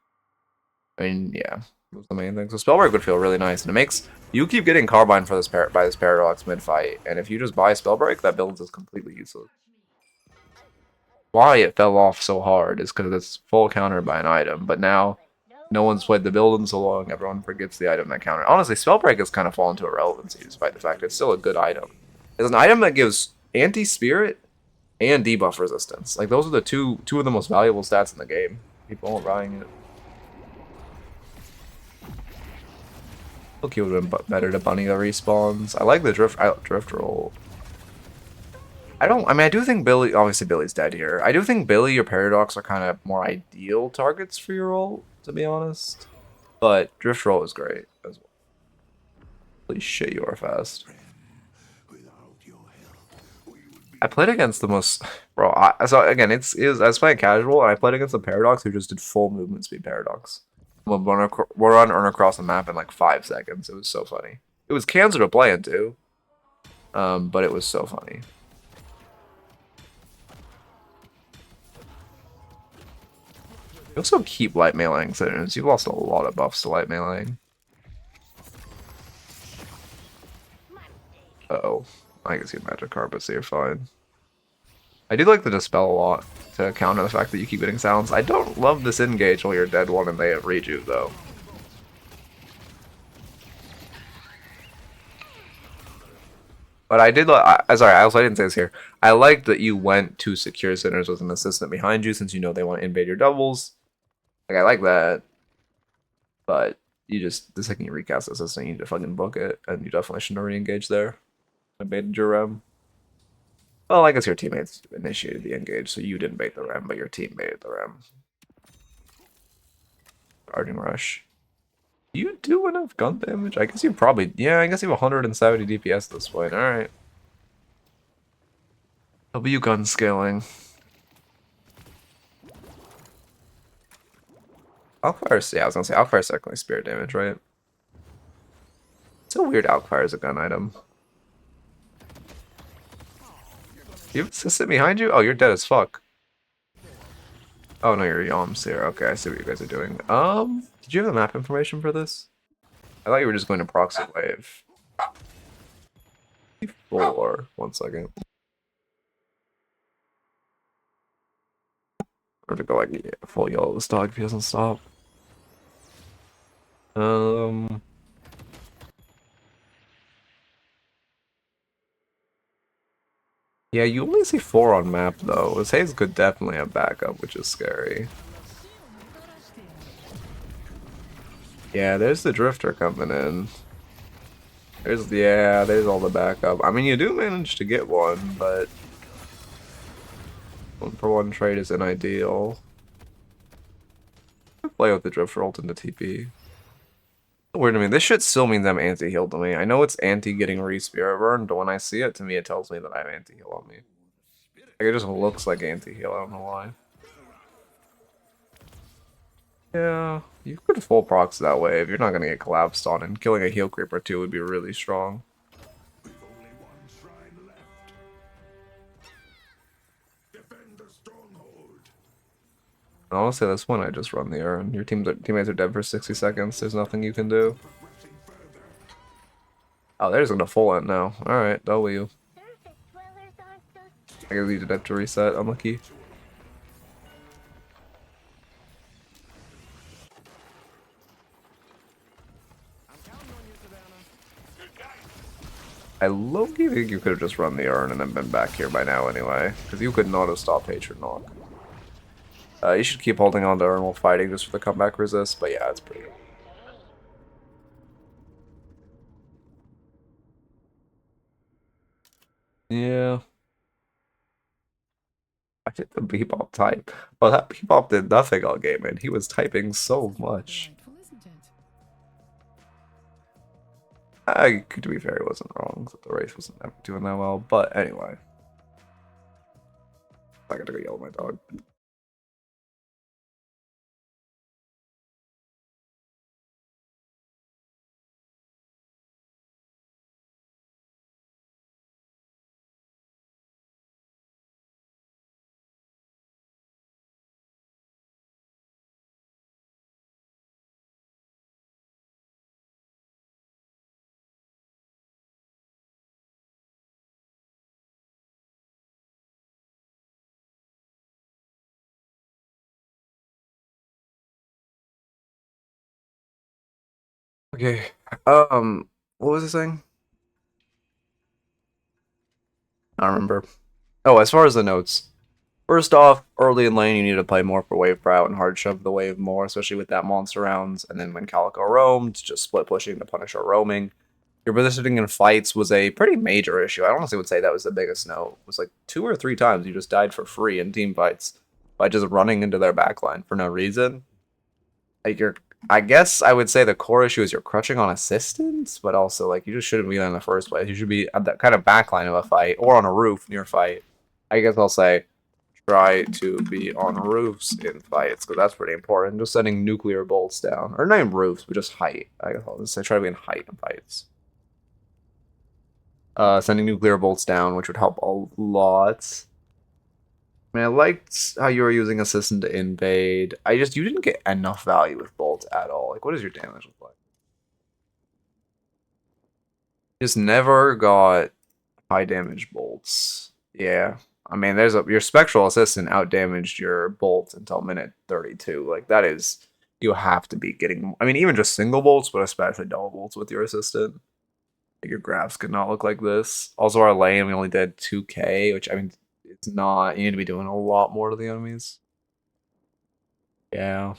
I mean, yeah, was the main thing. So Spellbreak would feel really nice, and it makes you keep getting Carbine for this by this Paradox mid fight, and if you just buy Spellbreak, that build is completely useless. Why it fell off so hard is because it's full countered by an item, but now no one's played the build in so long, everyone forgets the item that counter. Honestly, Spellbreak has kind of fallen to irrelevancy despite the fact it's still a good item. It's an item that gives anti-spirit and debuff resistance. Like those are the two of the most valuable stats in the game. People aren't buying it. Okay, would have been better to bunny the respawns. I like the drift roll. I mean, I do think Billy, obviously Billy's dead here. I do think Billy or Paradox are kind of more ideal targets for your role, to be honest. But drift roll is great as well. Holy shit, you are fast. I played against the most, bro. So again, I was playing casual, and I played against a Paradox who just did full movement speed Paradox. We'll run across the map in like 5 seconds. It was so funny. It was cancer to play into, but it was so funny. You also keep light meleeing Sinners. You've lost a lot of buffs to light meleeing. Uh-oh. I guess you have magic carpet, so you're fine. I do like the dispel a lot to counter the fact that you keep getting silence. I don't love this engage while you're dead one and they have rejuve though. But I did sorry, I didn't say this here. I liked that you went to secure Sinners with an assistant behind you since you know they want to invade your doubles. Like I like that. But you just the second you recast the assistant, you need to fucking book it, and you definitely shouldn't have re-engaged there. I baited your rem. Well, I guess your teammates initiated the engage, so you didn't bait the rem, but your team baited the rem. Guarding rush. You do enough gun damage? I guess you probably... Yeah, I guess you have 170 DPS at this point. Alright. W gun scaling. Alkfire's... Yeah, I was gonna say, Alkfire's technically spirit damage, right? It's so weird Alkfire is a gun item. You have assistant behind you? Oh, you're dead as fuck. Oh, no, you're Yoms here. Okay, I see what you guys are doing. Did you have the map information for this? I thought you were just going to proxy wave. 4. 1 second. Or to go like full yellow this dog if he doesn't stop. Yeah, you only see 4 on map though. His Haze could definitely have backup, which is scary. Yeah, there's the Drifter coming in. There's all the backup. I mean, you do manage to get one, but 1-for-1 trade isn't ideal. Play with the Drifter ult into TP. Weird to me. This shit still means I'm anti-heal to me. I know it's anti getting re-spirit burn, but when I see it, to me it tells me that I have anti-heal on me. Like, it just looks like anti-heal, I don't know why. Yeah, you could full procs that way if you're not gonna get collapsed on, and killing a heal creeper too would be really strong. Honestly, at this point, I just run the urn. Your teammates are dead for 60 seconds. There's nothing you can do. Oh, they're just gonna full end now. Alright, W. I guess you did have to reset. Unlucky. I low-key think you could have just run the urn and then been back here by now anyway, because you could not have stopped Hatred Knock. You should keep holding on to urn while fighting just for the comeback resist, but yeah, it's pretty good. Yeah. I did the Bebop type. Well, that Bebop did nothing all game, and he was typing so much. To be fair, he wasn't wrong. The race wasn't ever doing that well, but anyway. I gotta go yell at my dog. Okay. What was I saying? I don't remember. Oh, as far as the notes. First off, early in lane, you need to play more for wave prout and hard shove the wave more, especially with that monster rounds. And then when Calico roamed, just split pushing to punish our roaming. Your positioning in fights was a pretty major issue. I honestly would say that was the biggest note. It was like 2 or 3 times you just died for free in team fights by just running into their backline for no reason. Like I guess I would say the core issue is you're crutching on assistance, but also like you just shouldn't be there in the first place. You should be at that kind of backline of a fight or on a roof near fight. I guess I'll say try to be on roofs in fights because that's pretty important. Just sending nuclear bolts down, or not even roofs, but just height. I guess I'll just say try to be in height in fights. Sending nuclear bolts down, which would help a lot. I mean, I liked how you were using assistant to invade. You didn't get enough value with bolts at all. Like, what does your damage look like? Just never got high damage bolts. Yeah. I mean, your spectral assistant outdamaged your bolt until minute 32. Like that is you have to be getting. I mean, even just single bolts, but especially double bolts with your assistant. Like, your graphs could not look like this. Also, our lane we only did 2k, which I mean, it's not. You need to be doing a lot more to the enemies. Yeah.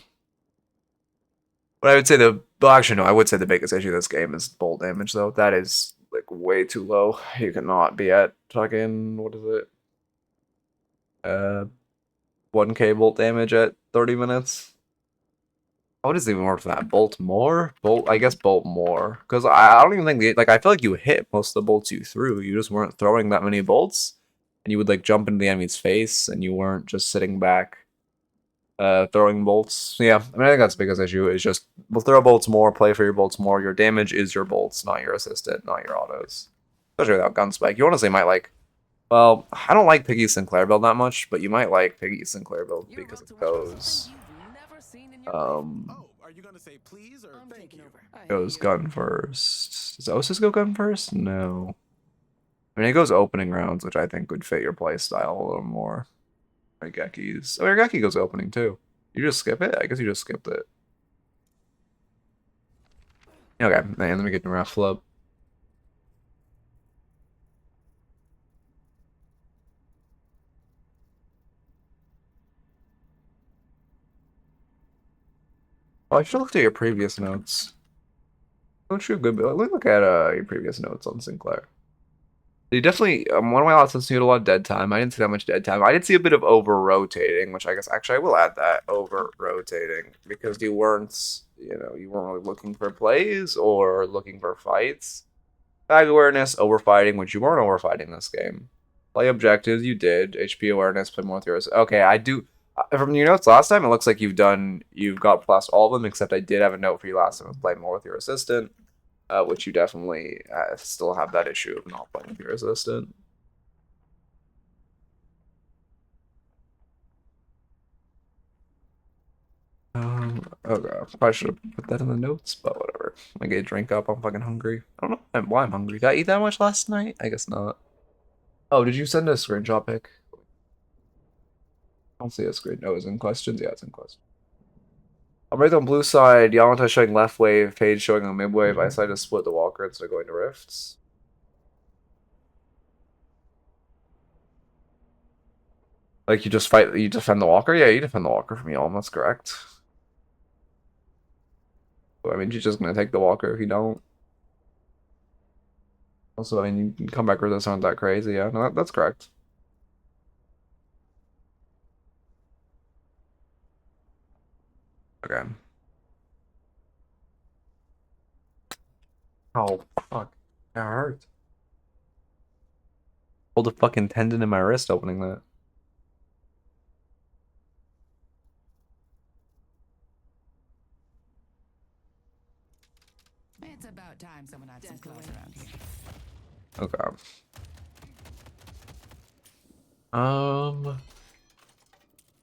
But I would say well, actually, no, I would say the biggest issue of this game is bolt damage, though. That is, like, way too low. You cannot be at fucking, what is it? Uh, 1k bolt damage at 30 minutes. What is even worth that? Bolt more? Bolt, I guess bolt more. Because I don't even think, like, I feel like you hit most of the bolts you threw. You just weren't throwing that many bolts. And you would, like, jump into the enemy's face, and you weren't just sitting back throwing bolts. Yeah, I mean, I think that's the biggest issue. Is just we'll throw bolts more, play for your bolts more. Your damage is your bolts, not your assistant, not your autos. Especially without gun spike. You honestly might like. Well, I don't like Piggy Sinclair build that much, but you might like Piggy Sinclair build because it goes gun first. Does Osis go gun first? No. I mean, it goes opening rounds, which I think would fit your play style a little more. Geki's. Oh, your Geki goes opening too. You just skip it? I guess you just skipped it. Okay, man, let me get the raffle up. Oh, I should look at your previous notes. Don't you good? Let me look at your previous notes on Sinclair. You definitely one of my last listeners, you had a lot of dead time. I didn't see that much dead time. I did see a bit of over rotating, which I guess actually I will add that over rotating because you weren't really looking for plays or looking for fights. Bag awareness, over fighting, which you weren't over fighting this game. Play objectives, you did. HP awareness, play more with yours. Okay, I do. From your notes last time, it looks like you've got plus all of them, except I did have a note for you last time of play more with your assistant. Which you definitely still have that issue of not playing with your assistant. Okay, I should have put that in the notes, but whatever. I get a drink up. I'm fucking hungry. I don't know why I'm hungry. Did I eat that much last night? I guess not. Oh, did you send a screenshot pic? I don't see a screen. Oh, it's in questions? Yeah, it's in questions. I'm right on blue side. Yamato showing left wave, Page showing on mid wave. I decided to split the walker instead of going to rifts. Like you just fight, you defend the walker? Yeah, you defend the walker from Yulm, that's correct. I mean, you're just gonna take the walker if you don't. Also, I mean, you can come back with this aren't that crazy. Yeah, no, that's correct. Okay. Oh, fuck. That hurt. Hold a fucking tendon in my wrist opening that. It's about time someone had some clothes around here. Okay.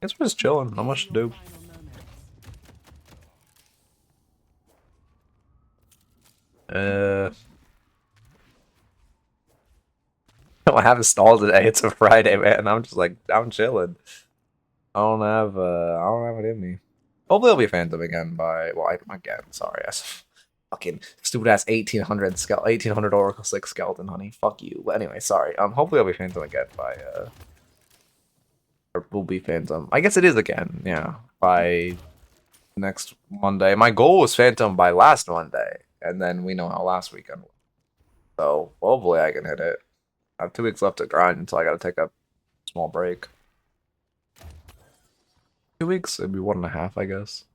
Guess we're just chilling. Not much to do. I don't have a stall today. It's a Friday, man. I'm just like, I'm chilling. I don't have it in me. Hopefully I'll be Phantom again by, well, again, sorry. Fucking stupid ass 1800 Oracle 6 skeleton, honey. Fuck you. But anyway, sorry. Hopefully I'll be Phantom again by, or will be Phantom. I guess it is again, yeah. By next Monday. My goal was Phantom by last Monday, and then we know how last weekend was. So hopefully I can hit it. I have 2 weeks left to grind until I gotta take a small break. 2 weeks? It'd be 1.5, I guess.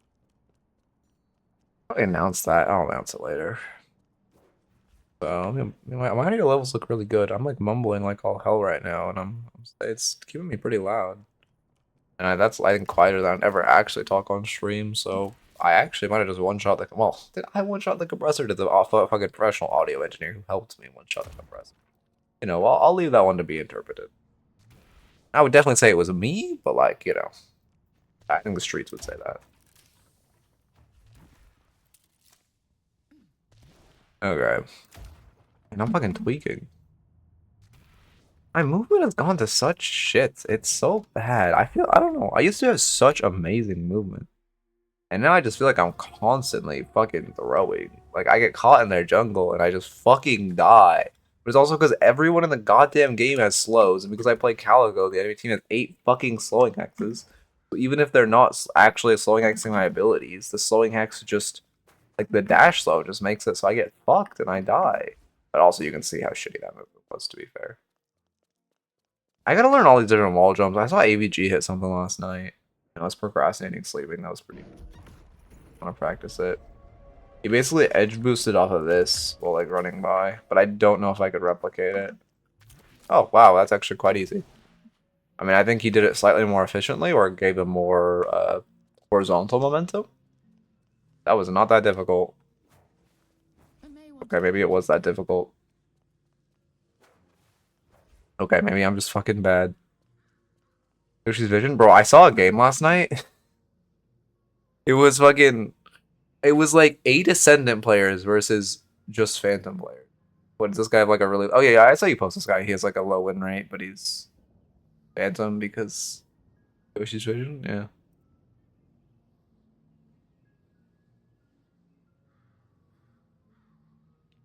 I announce that. I'll announce it later. So I mean, my audio levels look really good. I'm like mumbling like all hell right now, and it's keeping me pretty loud. And that's I think quieter than I'd ever actually talk on stream. So I actually might have just one-shot the did I one-shot the compressor? Did the fucking professional audio engineer who helped me one-shot the compressor? You know, I'll leave that one to be interpreted. I would definitely say it was me, but like, you know, I think the streets would say that. Okay. And I'm fucking tweaking. My movement has gone to such shit. It's so bad. I don't know. I used to have such amazing movement. And now I just feel like I'm constantly fucking throwing. Like, I get caught in their jungle and I just fucking die. But it's also because everyone in the goddamn game has slows. And because I play Calico, the enemy team has 8 fucking slowing hexes. So even if they're not actually slowing hexing my abilities, the slowing hex just, like, the dash slow just makes it so I get fucked and I die. But also you can see how shitty that movement was, to be fair. I gotta learn all these different wall jumps. I saw AVG hit something last night. And I was procrastinating sleeping. That was pretty good. I want to practice it. He basically edge boosted off of this while like running by, but I don't know if I could replicate it. Oh, wow, that's actually quite easy. I mean, I think he did it slightly more efficiently or gave him more horizontal momentum. That was not that difficult. Okay, maybe it was that difficult. Okay, maybe I'm just fucking bad. Yoshi's Vision? Bro, I saw a game last night. It was fucking... It was like 8 Ascendant players versus just Phantom players. What does this guy have like a really... Oh yeah, I saw you post this guy. He has like a low win rate, but he's Phantom because Yoshi's Vision? Yeah.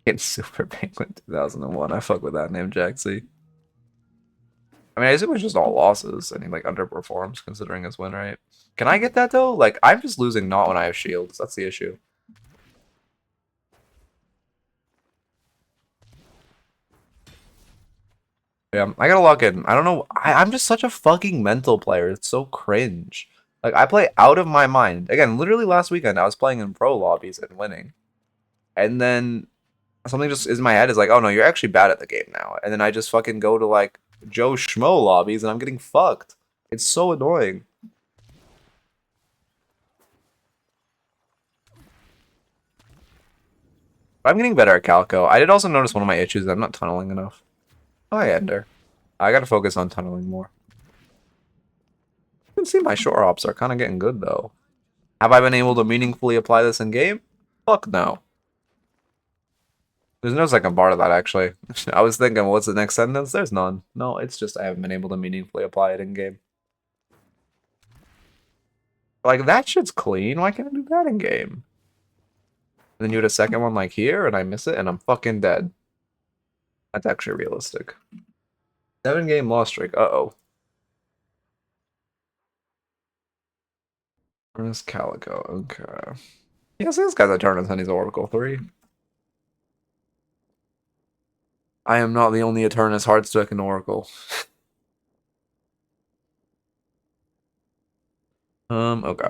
Getting Super Penguin 2001. I fuck with that name, Jaxie. I mean, I assume it's just all losses and he like underperforms considering his win rate. Can I get that though? Like, I'm just losing not when I have shields. That's the issue. Yeah, I gotta log in. I don't know. I'm just such a fucking mental player. It's so cringe. Like, I play out of my mind. Again, literally last weekend, I was playing in pro lobbies and winning. And then something just is in my head is like, oh no, you're actually bad at the game now. And then I just fucking go to like Joe Schmo lobbies and I'm getting fucked. It's so annoying. I'm getting better at Calico. I did also notice one of my issues that I'm not tunneling enough. Oh, hey, Ender. I gotta focus on tunneling more. You can see my shore ops are kind of getting good, though. Have I been able to meaningfully apply this in game? Fuck no. There's no second part of that, actually. I was thinking, what's the next sentence? There's none. No, it's just I haven't been able to meaningfully apply it in game. Like, that shit's clean. Why can't I do that in game? And then you had a second one like here, and I miss it, and I'm fucking dead. That's actually realistic. 7-game loss streak. Uh-oh. Eternus Calico. Okay. Yeah, so this guy's Eternus and he's Oracle 3. I am not the only Eternus Heartstick in Oracle. Okay.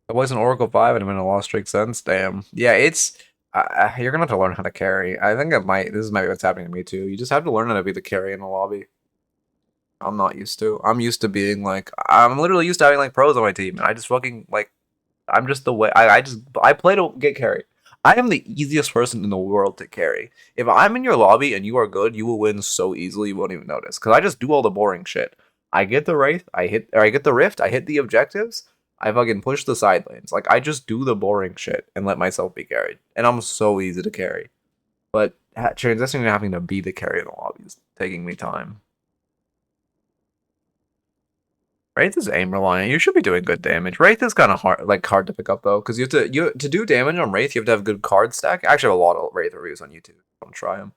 I was an Oracle 5 and I'm in a lost streak since. Damn. Yeah, it's you're gonna have to learn how to carry. I think this might be what's happening to me too. You just have to learn how to be the carry in a lobby. I'm not used to. I'm used to being like I'm literally used to having like pros on my team and I just fucking like I'm just the way I play to get carried. I am the easiest person in the world to carry. If I'm in your lobby and you are good, you will win so easily you won't even notice. Cause I just do all the boring shit. I get the wraith, I get the rift, I hit the objectives, I fucking push the side lanes. Like I just do the boring shit and let myself be carried. And I'm so easy to carry. But transitioning to having to be the carry in the lobby is taking me time. Wraith is aim reliant. You should be doing good damage. Wraith is kind of hard to pick up though, because to do damage on Wraith, you have to have good card stack. I actually have a lot of Wraith reviews on YouTube. Don't try them.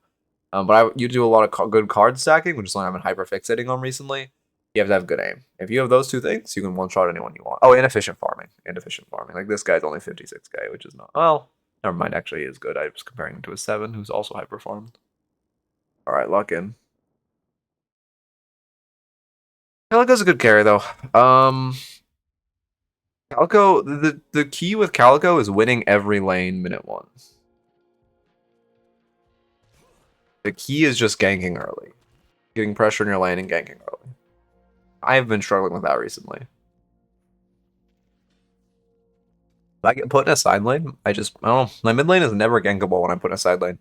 But you do a lot of good card stacking, which is something I've been hyper fixating on recently. You have to have good aim. If you have those two things, you can one shot anyone you want. Oh, inefficient farming. Inefficient farming. Like this guy's only 56k, which is not. Well, never mind. Actually, he is good. I was comparing him to a 7, who's also hyper farmed. All right, lock in. Calico's a good carry though. Calico, the key with Calico is winning every lane minute 1. The key is just ganking early. Getting pressure in your lane and ganking early. I've been struggling with that recently. If I get put in a side lane, I don't know. My mid lane is never gankable when I put in a side lane.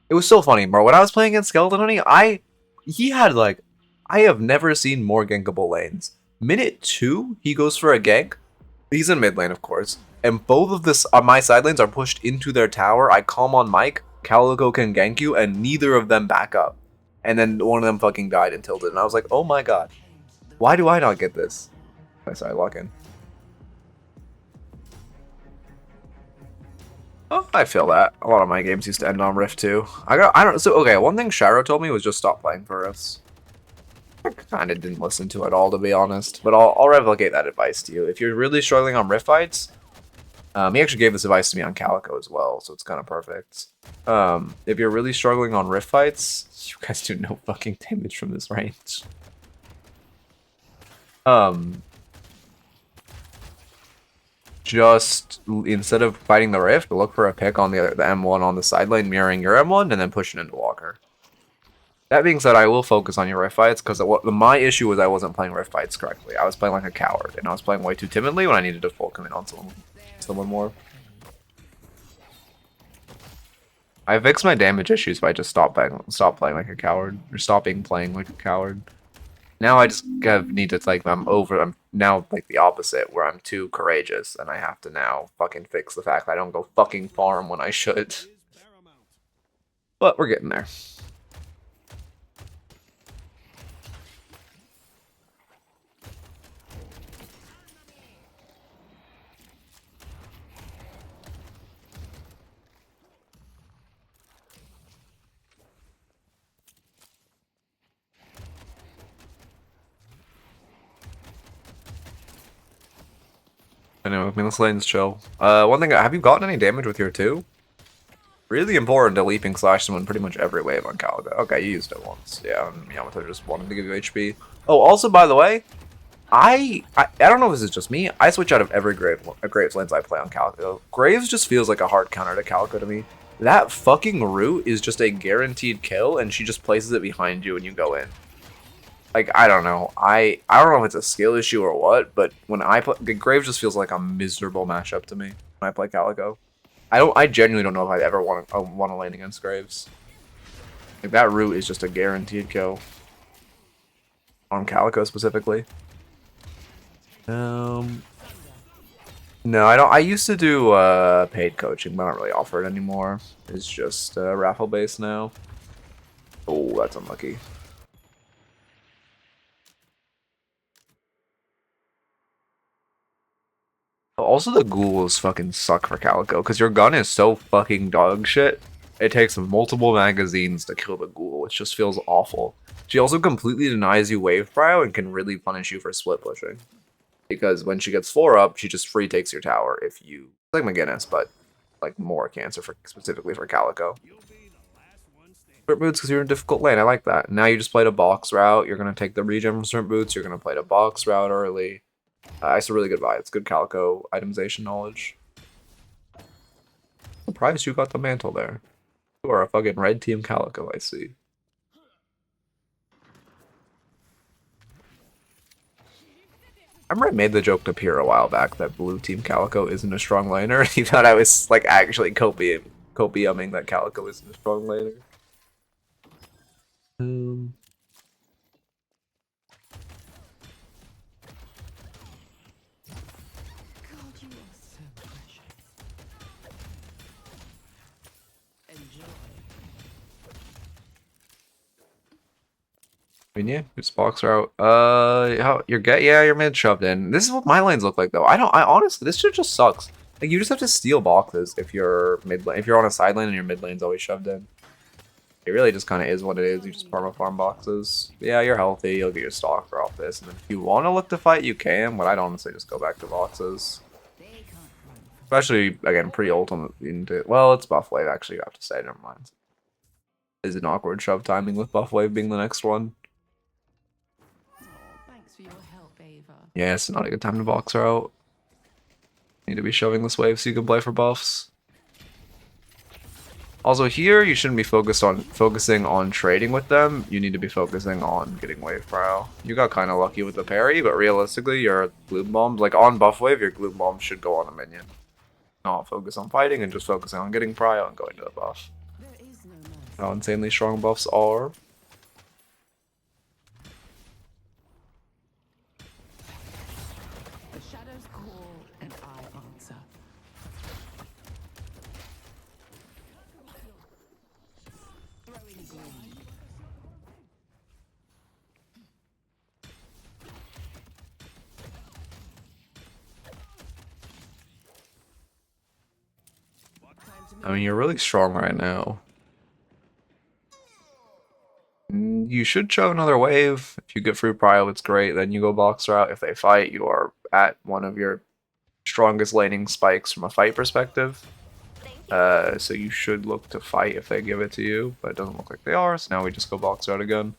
It was so funny, bro. When I was playing against Skeleton Honey, he had like, I have never seen more gankable lanes. Minute 2, he goes for a gank. He's in mid lane, of course. And both of my side lanes are pushed into their tower. I calm on Mike. Calico can gank you, and neither of them back up. And then one of them fucking died and tilted. And I was like, oh my god. Why do I not get this? Oh, sorry, lock in. Oh, I feel that. A lot of my games used to end on Rift too. Okay, one thing Shiro told me was just stop playing for Rifts. I kind of didn't listen to it all, to be honest. But I'll replicate that advice to you. If you're really struggling on Rift fights, he actually gave this advice to me on Calico as well, so it's kind of perfect. If you're really struggling on Rift fights, you guys do no fucking damage from this range. Just instead of fighting the Rift, look for a pick on the M1 on the side lane mirroring your M1 and then push it into Walker. That being said, I will focus on your Rift fights because my issue was I wasn't playing Rift fights correctly. I was playing like a coward and I was playing way too timidly when I needed to full commit on someone more. I fixed my damage issues by just stop playing like a coward or stopping playing like a coward. Now I just need to I'm now like the opposite where I'm too courageous and I have to now fucking fix the fact that I don't go fucking farm when I should. But we're getting there. Anyway, I mean, this lane's chill. One thing, have you gotten any damage with your 2? Really important to leaping slash someone pretty much every wave on Calico. Okay, you used it once. Yeah, Yamato just wanted to give you HP. Oh, also, by the way, I don't know if this is just me. I switch out of every Graves lanes I play on Calico. Graves just feels like a hard counter to Calico to me. That fucking root is just a guaranteed kill, and she just places it behind you and you go in. Like, I don't know. I don't know if it's a skill issue or what, but when I play, Graves just feels like a miserable matchup to me when I play Calico. I genuinely don't know if I'd ever want to lane against Graves. Like, that root is just a guaranteed kill. On Calico specifically. No, I don't. I used to do paid coaching, but I don't really offer it anymore. It's just raffle based now. Oh, that's unlucky. Also, the ghouls fucking suck for Calico, because your gun is so fucking dog shit. It takes multiple magazines to kill the ghoul which just feels awful. She also completely denies you wave prio and can really punish you for split pushing. Because when she gets 4 up, she just free takes your tower if you... Like McGinnis, but like more cancer for specifically for Calico. Sprint boots because you're in a difficult lane. I like that. Now you just played a box route. You're going to take the regen from sprint boots. You're going to play a box route early. It's a really good vibe. It's good Calico itemization knowledge. Surprised you got the mantle there. You are a fucking red team Calico, I see. I remember I made the joke to Pierre a while back that blue team Calico isn't a strong laner. He thought I was like actually copiuming that Calico isn't a strong laner. I mean, yeah, just box route. You're mid shoved in. This is what my lanes look like though. I honestly, this shit just sucks. Like you just have to steal boxes if you're mid lane. If you're on a side lane and your mid lane's always shoved in. It really just kind of is what it is. You just farm boxes. Yeah, you're healthy. You'll get your stalker off this, and then if you want to look to fight, you can. But I'd honestly just go back to boxes. Especially again pre-ultimate into well, it's buff wave. Actually, you have to say. Never mind. Is an awkward shove timing with buff wave being the next one. Yeah, it's not a good time to box her out. Need to be shoving this wave so you can play for buffs. Also here, you shouldn't be focusing on trading with them. You need to be focusing on getting wave prio. You got kind of lucky with the parry, but realistically, your gloom bombs, like on buff wave, your gloom bombs should go on a minion. Not focus on fighting and just focusing on getting prio and going to the buff. How insanely strong buffs are. I mean, you're really strong right now. You should shove another wave. If you get free prio, it's great. Then you go box route. If they fight, you are at one of your strongest laning spikes from a fight perspective. So you should look to fight if they give it to you, but it doesn't look like they are, so now we just go box route again.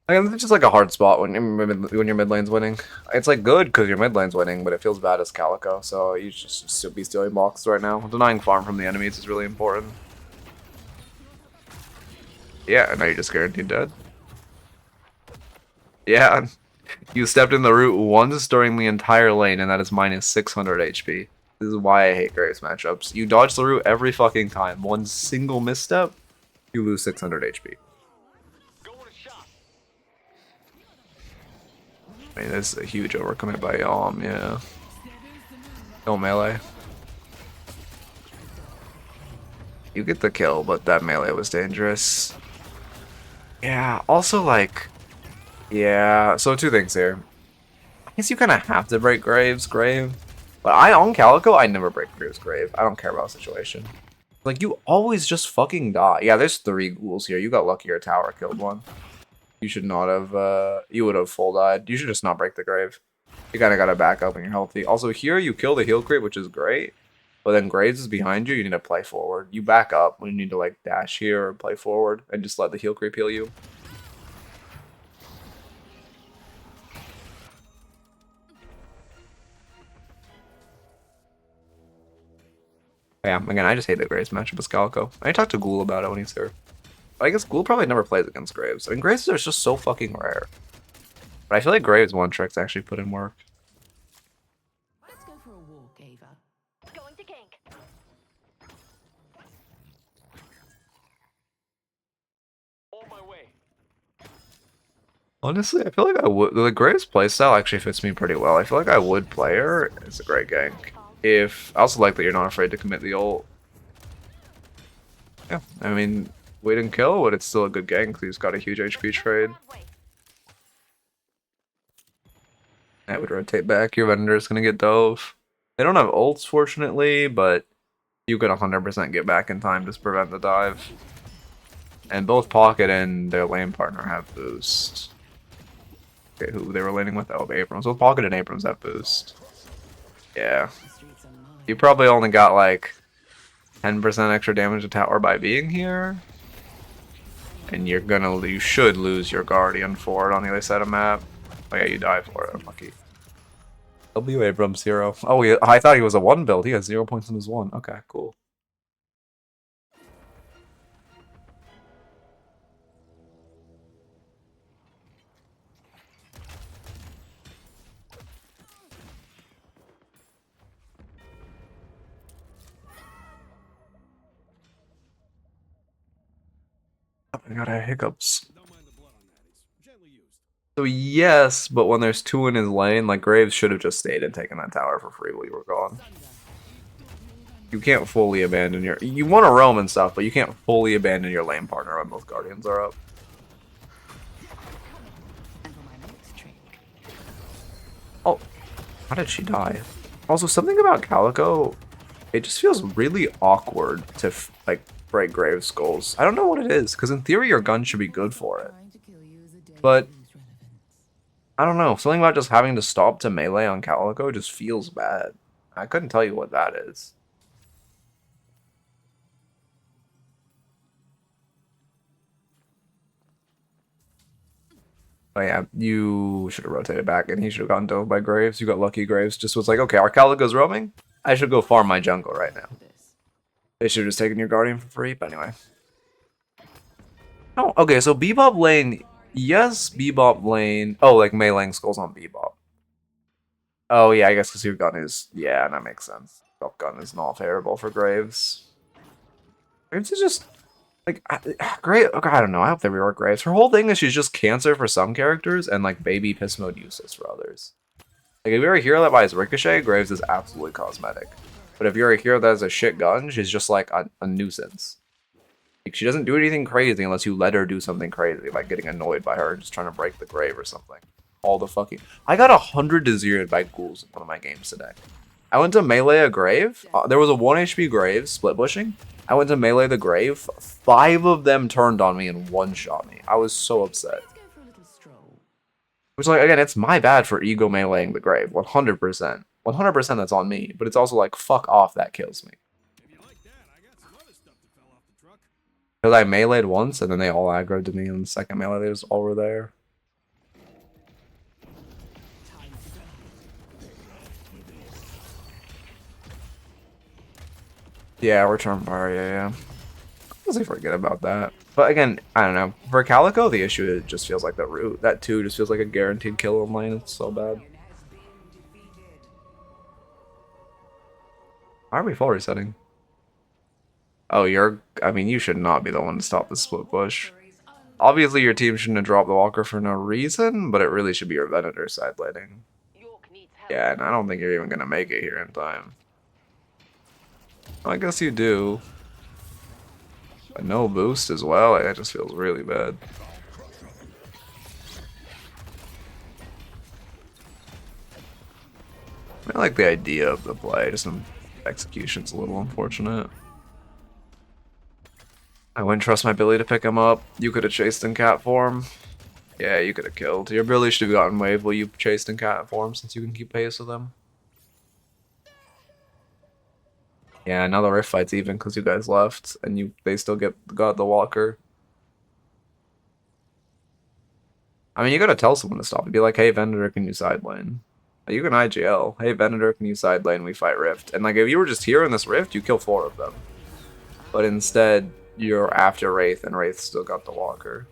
It's just like a hard spot when your mid lane's winning. It's like good because your mid lane's winning, but it feels bad as Calico, so you should still be stealing boxes right now. Denying farm from the enemies is really important. Yeah, and now you're just guaranteed dead. Yeah, you stepped in the root once during the entire lane, and that is minus 600 HP. This is why I hate Graves matchups. You dodge the root every fucking time. One single misstep, you lose 600 HP. I mean, this is a huge overcommit by yeah. No melee. You get the kill, but that melee was dangerous. Yeah, also like... Yeah, so two things here. I guess you kind of have to break Graves' grave. But on Calico, I never break Graves' grave. I don't care about the situation. Like, you always just fucking die. Yeah, there's 3 ghouls here. You got lucky your tower killed one. You should not have, you would have full died. You should just not break the grave. You kind of got to back up when you're healthy. Also, here you kill the heal creep, which is great. But then Graves is behind you, you need to play forward. You back up when you need to, like, dash here or play forward and just let the heal creep heal you. Yeah, again, I just hate the Graves matchup with Calico. I talked to Ghoul about it when he's here. I guess Ghoul probably never plays against Graves. I mean, Graves are just so fucking rare. But I feel like Graves one tricks actually put in work. Let's go for a walk, Ava. Going to gank. On my way. Honestly, I feel like I would. The Graves playstyle actually fits me pretty well. I feel like I would play her. It's a great gank. I also like that you're not afraid to commit the ult. Yeah, I mean, we didn't kill, but it's still a good gank because he's got a huge HP trade. I would rotate back. Your vendor's gonna get dove. They don't have ults, fortunately, but you can 100% get back in time to prevent the dive. And both Pocket and their lane partner have boost. Okay, who they were laning with? Oh, Abrams. Both Pocket and Abrams have boost. Yeah. The streets are mine. You probably only got like 10% extra damage to tower by being here. And you should lose your Guardian for it on the other side of map. Oh yeah, you die for it. Unlucky. W Abrams 0. Oh, I thought he was a 1 build. He has 0 points in his 1. Okay, cool. Oh my god, I have hiccups. So yes, but when there's 2 in his lane, like Graves should have just stayed and taken that tower for free while you were gone. You can't fully abandon your... You want to roam and stuff, but you can't fully abandon your lane partner when both Guardians are up. And for my next trick. Oh, how did she die? Also, something about Calico, it just feels really awkward to like break Graves' skulls. I don't know what it is, because in theory your gun should be good for it. Trying to kill you is a day But- to lose relevance. I don't know, something about just having to stop to melee on Calico just feels bad. I couldn't tell you what that is. Oh yeah, you should have rotated back and he should have gotten dove by Graves. You got lucky. Graves just was like, okay, our Calico's roaming. I should go farm my jungle right now. This. They should have just taken your Guardian for free, but anyway. Oh, okay, so Bebop lane. Yes, Bebop lane. Oh, like meleeing skulls on Bebop. Oh, yeah, I guess because your gun is. Yeah, that makes sense. Bebop gun is not favorable for Graves. Graves is just. Like, great. Okay, I don't know. I hope they rework Graves. Her whole thing is she's just cancer for some characters and like baby piss mode useless for others. Like, if you're a hero that buys Ricochet, Graves is absolutely cosmetic. But if you're a hero that has a shit gun, she's just like a nuisance. Like, she doesn't do anything crazy unless you let her do something crazy, like getting annoyed by her and just trying to break the grave or something. All the fucking... I got 100 to 0 by ghouls in one of my games today. I went to melee a grave. There was a 1 HP grave split bushing. I went to melee the grave. 5 of them turned on me and one-shot me. I was so upset. Let's go for a little stroll. Which, like, again, it's my bad for ego meleeing the grave. 100%. 100% that's on me. But it's also like, fuck off, that kills me. Because I meleeed once, and then they all aggroed to me on the second melee. They just all were there. Yeah, return bar, yeah. Honestly, forget about that. But again, I don't know. For Calico, the issue it just feels like the root. That 2 just feels like a guaranteed kill in lane. It's so bad. Why are we full resetting? Oh, I mean, you should not be the one to stop the split push. Obviously, your team shouldn't have dropped the walker for no reason, but it really should be your Venator side laning. York needs help. Yeah, and I don't think you're even gonna make it here in time. I guess you do. But no boost as well, it just feels really bad. I like the idea of the play, just some execution's a little unfortunate. I wouldn't trust my ability to pick him up. You could have chased in cat form. Yeah, you could have killed. Your ability should have gotten wave while you chased in cat form since you can keep pace with them. Yeah, now the rift fight's even because you guys left and they still got the walker. I mean, you gotta tell someone to stop. You'd be like, hey, Venator, can you side lane? You can IGL. Hey, Venator, can you side lane? We fight rift. And like, if you were just here in this rift, you kill 4 of them. But instead, you're after Wraith, and Wraith still got the walker.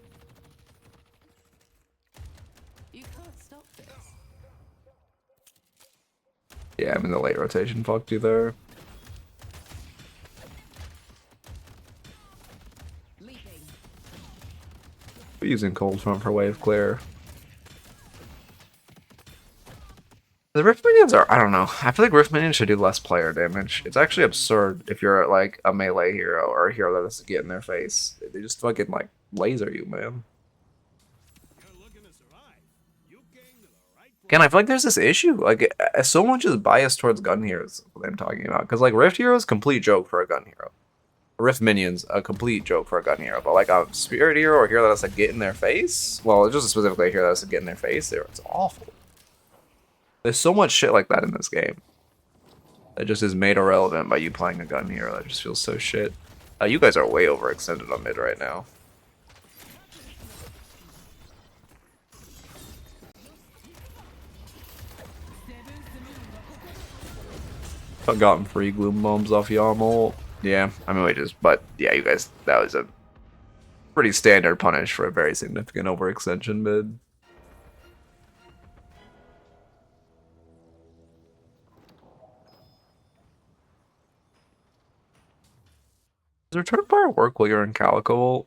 You can't stop this. Yeah, I mean, the late rotation fucked you there. Leaping. We're using Cold Front for wave clear. The Rift Minions are, I don't know. I feel like Rift Minions should do less player damage. It's actually absurd if you're like a melee hero or a hero that has to get in their face. They just fucking like laser you, man. Again, I feel like there's this issue. Like, so much is biased towards gun heroes, what I'm talking about. Because like Rift Hero is a complete joke for a gun hero. Rift minions, a complete joke for a gun hero, but like a spirit hero or hero that has to get in their face, well, just specifically a hero that has to get in their face, it's awful. There's so much shit like that in this game that just is made irrelevant by you playing a gun hero. That just feels so shit. You guys are way overextended on mid right now. I've gotten free gloom bombs off Yaml. Yeah, I mean, but yeah, you guys, that was a pretty standard punish for a very significant overextension mid. Does Return Fire work while you're in Calico?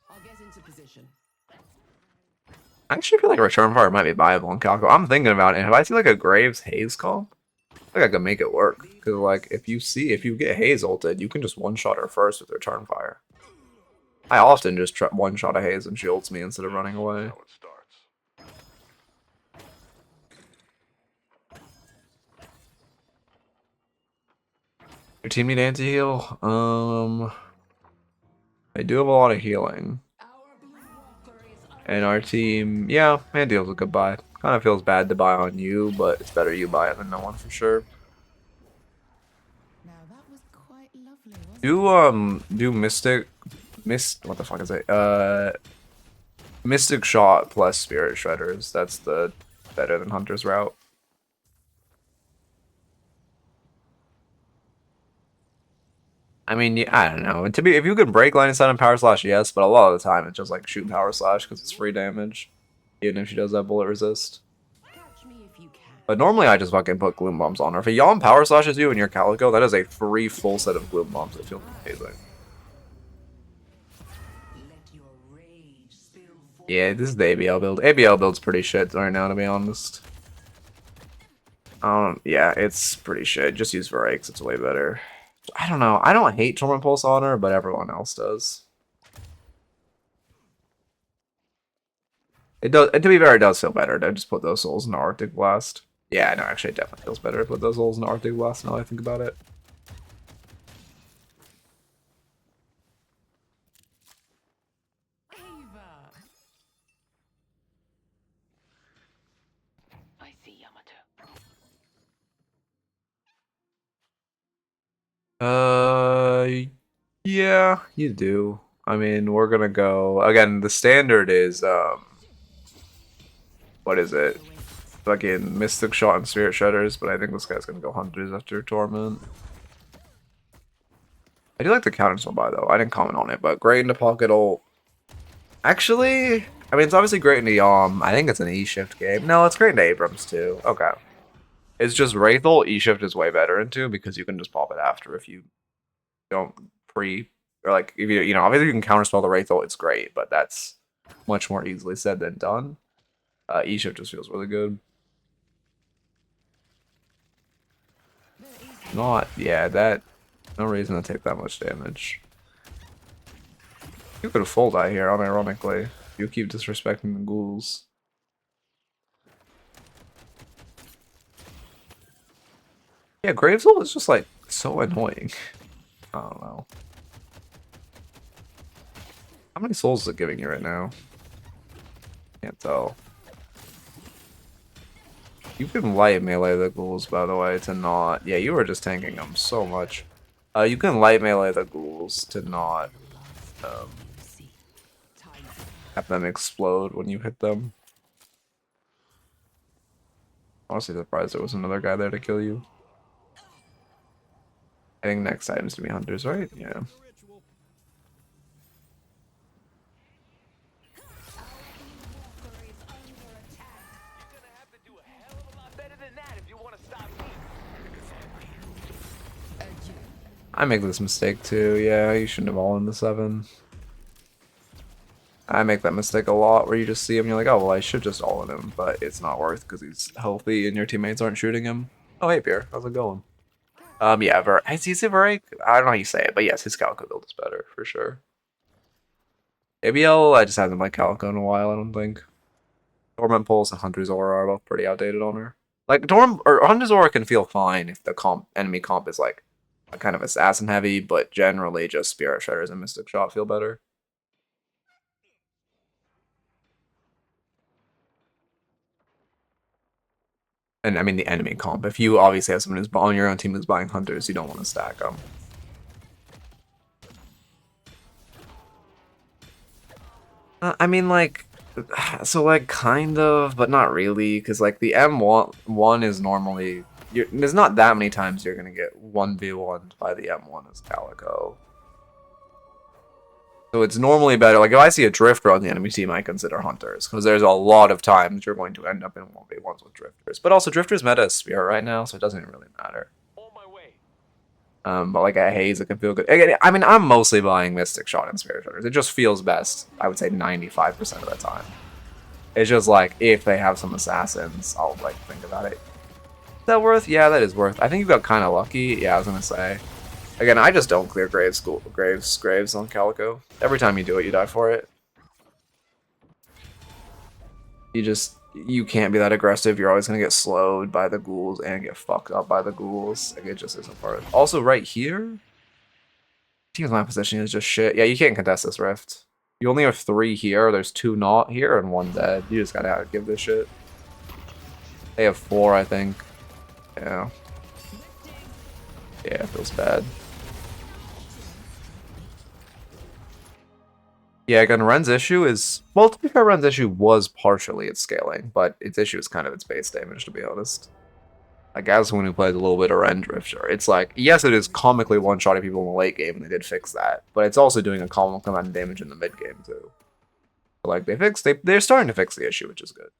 I'll get into position. I actually feel like Return Fire might be viable in Calico. I'm thinking about it, and if I see like a Graves Haze comp, I think I could make it work. Because like if you get Haze ulted, you can just one-shot her first with Return Fire. I often just one-shot a Haze and she ults me instead of running away. Your team need anti-heal? I do have a lot of healing. And our team, yeah, anti-heal's a good buy. Kind of feels bad to buy on you, but it's better you buy it than no one for sure. Now that was quite lovely, wasn't Do what the fuck is it? Mystic Shot plus Spirit Shredders. That's the better than Hunter's route. I mean, yeah, I don't know. If you can break line of sight and power slash, yes, but a lot of the time it's just like shoot power slash because it's free damage, even if she does have bullet resist. Catch me if you can. But normally I just fucking put gloom bombs on her. If a Yam power slashes you in your Calico, that is a free full set of gloom bombs. It feels amazing. Let your rage spill forth. Yeah, this is the ABL build. ABL build's pretty shit right now, to be honest. Yeah, it's pretty shit. Just use Varix, it's way better. I don't know. I don't hate Torment Pulse on her, but everyone else does. It does. And to be fair, it does feel better to just put those souls in Arctic Blast. Yeah, no, actually, it definitely feels better to put those souls in Arctic Blast now that I think about it. Ava. I see Yamato. Yeah, you do. I mean, we're gonna go again. The standard is what is it? Fucking Mystic Shot and Spirit Shredders, but I think this guy's gonna go Hunters after Torment. I do like the counter spell by though. I didn't comment on it, but great into pocket ult. Actually, I mean it's obviously great into Yom. I think it's an E-Shift game. No, it's great into Abrams too. Okay. It's just Wraith ult, E-Shift is way better into because you can just pop it after if you don't or like if you know obviously you can counterspell the Wraith ult, it's great, but that's much more easily said than done. E-Shift just feels really good. That no reason to take that much damage. You could have full die here, unironically. You keep disrespecting the ghouls. Yeah, Graves ult is just like so annoying. I don't know. How many souls is it giving you right now? Can't tell. You can light melee the ghouls, by the way, to not... Yeah, you were just tanking them so much. You can light melee the ghouls to not have them explode when you hit them. Honestly surprised there was another guy there to kill you. I think next item's gonna be Hunters, right? Yeah. I make this mistake too. Yeah, you shouldn't have all in the 7. I make that mistake a lot where you just see him and you're like, oh, well, I should just all in him, but it's not worth because he's healthy and your teammates aren't shooting him. Oh, hey, Pierre. How's it going? Yeah, is he Varric? I don't know how you say it, but yes, his Calico build is better, for sure. ABL, I just haven't played Calico in a while, I don't think. Torment Pulse and Hunter's Aura are both pretty outdated on her. Like Dorm or Hunter's Aura can feel fine if the enemy comp is like a kind of assassin heavy, but generally just Spirit Shredders and Mystic Shot feel better. And I mean the enemy comp. If you obviously have someone who's on your own team who's buying Hunters, you don't want to stack them. I mean, like, so like kind of, but not really, because like the M1 is normally there's not that many times you're gonna get 1v1 by the M1 as Calico. So it's normally better. Like if I see a Drifter on the enemy team, I consider Hunters, because there's a lot of times you're going to end up in 1v1s with Drifters. But also Drifters meta is Spirit right now, so it doesn't really matter. On my way. But like a Haze, it can feel good. Again, I mean, I'm mostly buying Mystic Shot and Spirit Shredders. It just feels best, I would say 95% of the time. It's just like, if they have some Assassins, I'll like think about it. Is that worth? Yeah, that is worth. I think you got kind of lucky. Yeah, I was going to say. Again, I just don't clear Graves on Calico. Every time you do it, you die for it. You can't be that aggressive. You're always going to get slowed by the ghouls and get fucked up by the ghouls. Like, it just isn't part of it. Also, right here, team's my position is just shit. Yeah, you can't contest this rift. You only have 3 here. There's 2 not here and 1 dead. You just gotta give this shit. They have 4, I think. Yeah. Yeah, it feels bad. Yeah, again, Ren's issue is... Well, to be fair, Ren's issue was partially its scaling, but its issue is kind of its base damage, to be honest. Like, as someone who plays a little bit of Ren Drifter, it's like, yes, it is comically one-shotting people in the late game, and they did fix that, but it's also doing a comical amount of damage in the mid game, too. But, like, they're starting to fix the issue, which is good.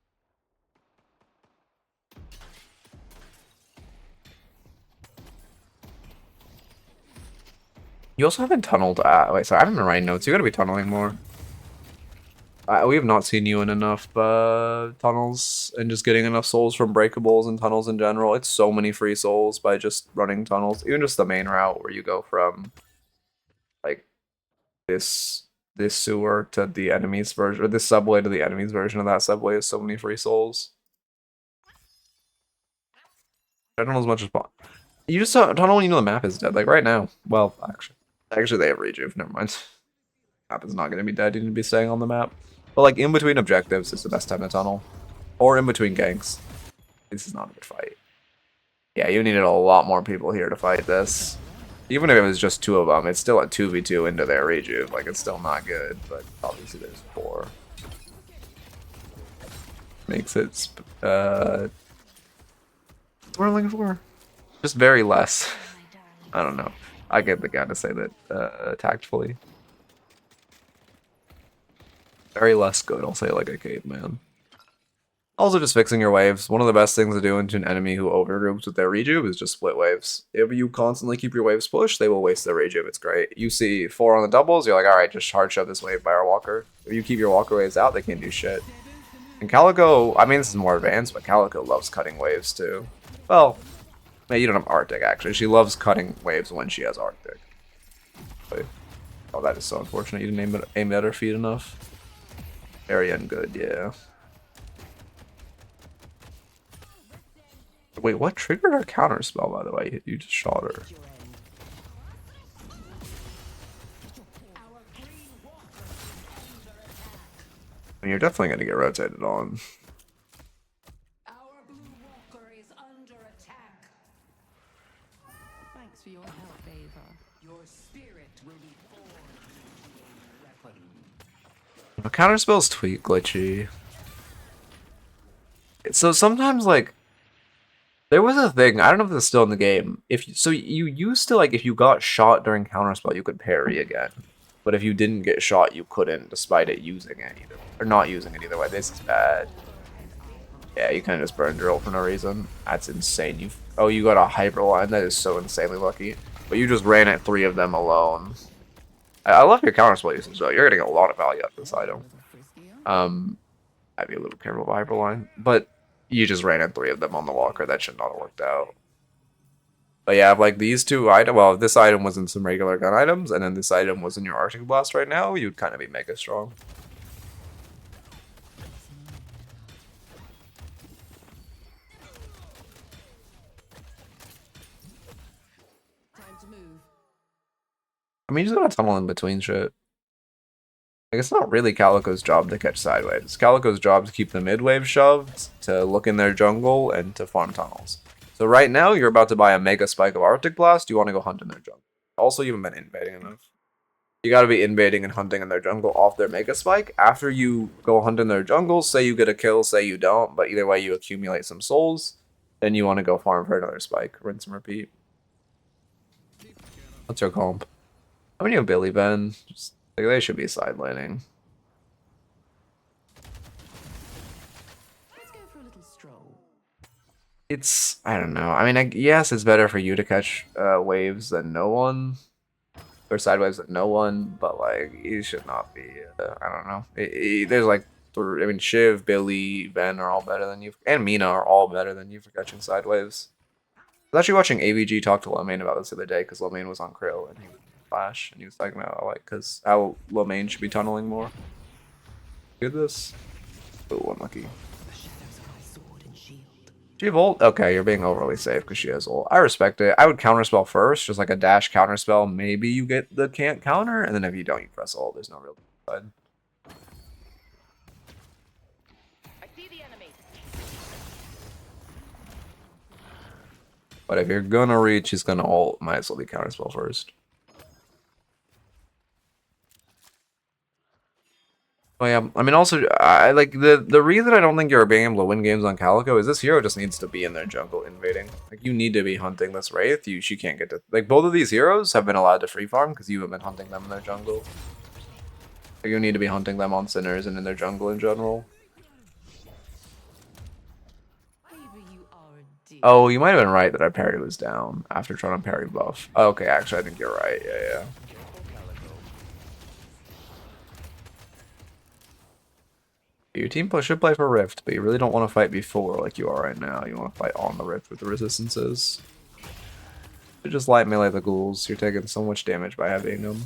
You also haven't tunneled. Wait, sorry, I haven't been writing notes. You gotta be tunneling more. We have not seen you in enough tunnels and just getting enough souls from breakables and tunnels in general. It's so many free souls by just running tunnels. Even just the main route where you go from like this sewer to the enemy's version, or this subway to the enemy's version of that subway is so many free souls. I don't know as much as possible. You just tunnel when you know the map is dead. Like right now. Well, actually they have rejuve. Never mind. Map is not going to be dead. You need to be staying on the map. But like in between objectives is the best time to tunnel, or in between ganks. This is not a good fight. Yeah, you needed a lot more people here to fight this. Even if it was just 2 of them, it's still a 2v2 into their rejuve. Like it's still not good, but obviously there's 4. Makes it what am I looking for? Just very less. I don't know. I get the guy to say that tactfully. Very less good, I'll say, like a caveman. Also, just fixing your waves. One of the best things to do into an enemy who overgroups with their rejuve is just split waves. If you constantly keep your waves pushed, they will waste their rejuve. It's great. You see 4 on the doubles, you're like, alright, just hard shove this wave by our walker. If you keep your walker waves out, they can't do shit. And Calico, I mean, this is more advanced, but Calico loves cutting waves too. Well, you don't have Arctic, actually. She loves cutting waves when she has Arctic. Oh, that is so unfortunate. You didn't aim at her feet enough. Very ungood, yeah. Wait, what triggered her counter spell, by the way? You just shot her. And you're definitely going to get rotated on. Our blue walker is under attack. Thanks for your help, Ava. Your spirit will be forged into a weapon. The counter spell's tweet glitchy. So sometimes, like, there was a thing, I don't know if it's still in the game. You used to, like, if you got shot during counterspell, you could parry again. But if you didn't get shot, you couldn't, despite it using it either. Or not using it either way. This is bad. Yeah, you kind of just burned your ult for no reason. That's insane. Oh, you got a hyperline. That is so insanely lucky. But you just ran at 3 of them alone. I love your counterspell usage, though. You're getting a lot of value out of this item. I'd be a little careful with hyperline. But you just ran at 3 of them on the walker. That should not have worked out. But yeah, if like these 2 items, well, if this item was in some regular gun items, and then this item was in your Arctic Blast right now, you'd kind of be mega strong. move. I mean, you just gotta tunnel in between shit. Like, it's not really Calico's job to catch sideways. It's Calico's job to keep the mid wave shoved, to look in their jungle, and to farm tunnels. So right now, you're about to buy a mega spike of Arctic Blast. You want to go hunt in their jungle. Also, you haven't been invading enough. You gotta be invading and hunting in their jungle off their mega spike. After you go hunt in their jungle, say you get a kill, say you don't, but either way, you accumulate some souls. Then you want to go farm for another spike. Rinse and repeat. What's your comp? How many of Billy Ben? Just, like, they should be side laning. Let's go for a little stroll. It's, I don't know. I mean, yes, it's better for you to catch waves than no one. Or sideways than no one, but like, you should not be, I don't know. There's like, I mean, Shiv, Billy, Ben are all better than you. And Mina are all better than you for catching sideways. I was actually watching AVG talk to Lomain about this the other day because Lomain was on Krill and he was Lash, and he was talking about like how Lomain should be tunneling more. Look at this. Oh, unlucky. The shadows are my sword and shield. She have ult? Okay, you're being overly safe because she has ult. I respect it. I would counterspell first, just like a dash counterspell. Maybe you get the can't counter, and then if you don't, you press ult. There's no real side. I see the enemy. But if you're gonna reach, he's gonna ult. Might as well be counterspell first. Oh yeah, I mean also, I like the reason I don't think you're being able to win games on Calico is this hero just needs to be in their jungle invading. Like you need to be hunting this Wraith. She can't get to, like, both of these heroes have been allowed to free farm because you have been hunting them in their jungle. Like, you need to be hunting them on Sinners and in their jungle in general. Favor, you are a dear. Oh, you might have been right that our parry was down after trying to parry buff. Oh, okay, actually I think you're right. Yeah. Your team should play for Rift, but you really don't want to fight before like you are right now. You want to fight on the Rift with the resistances. You just light melee the ghouls. You're taking so much damage by having them.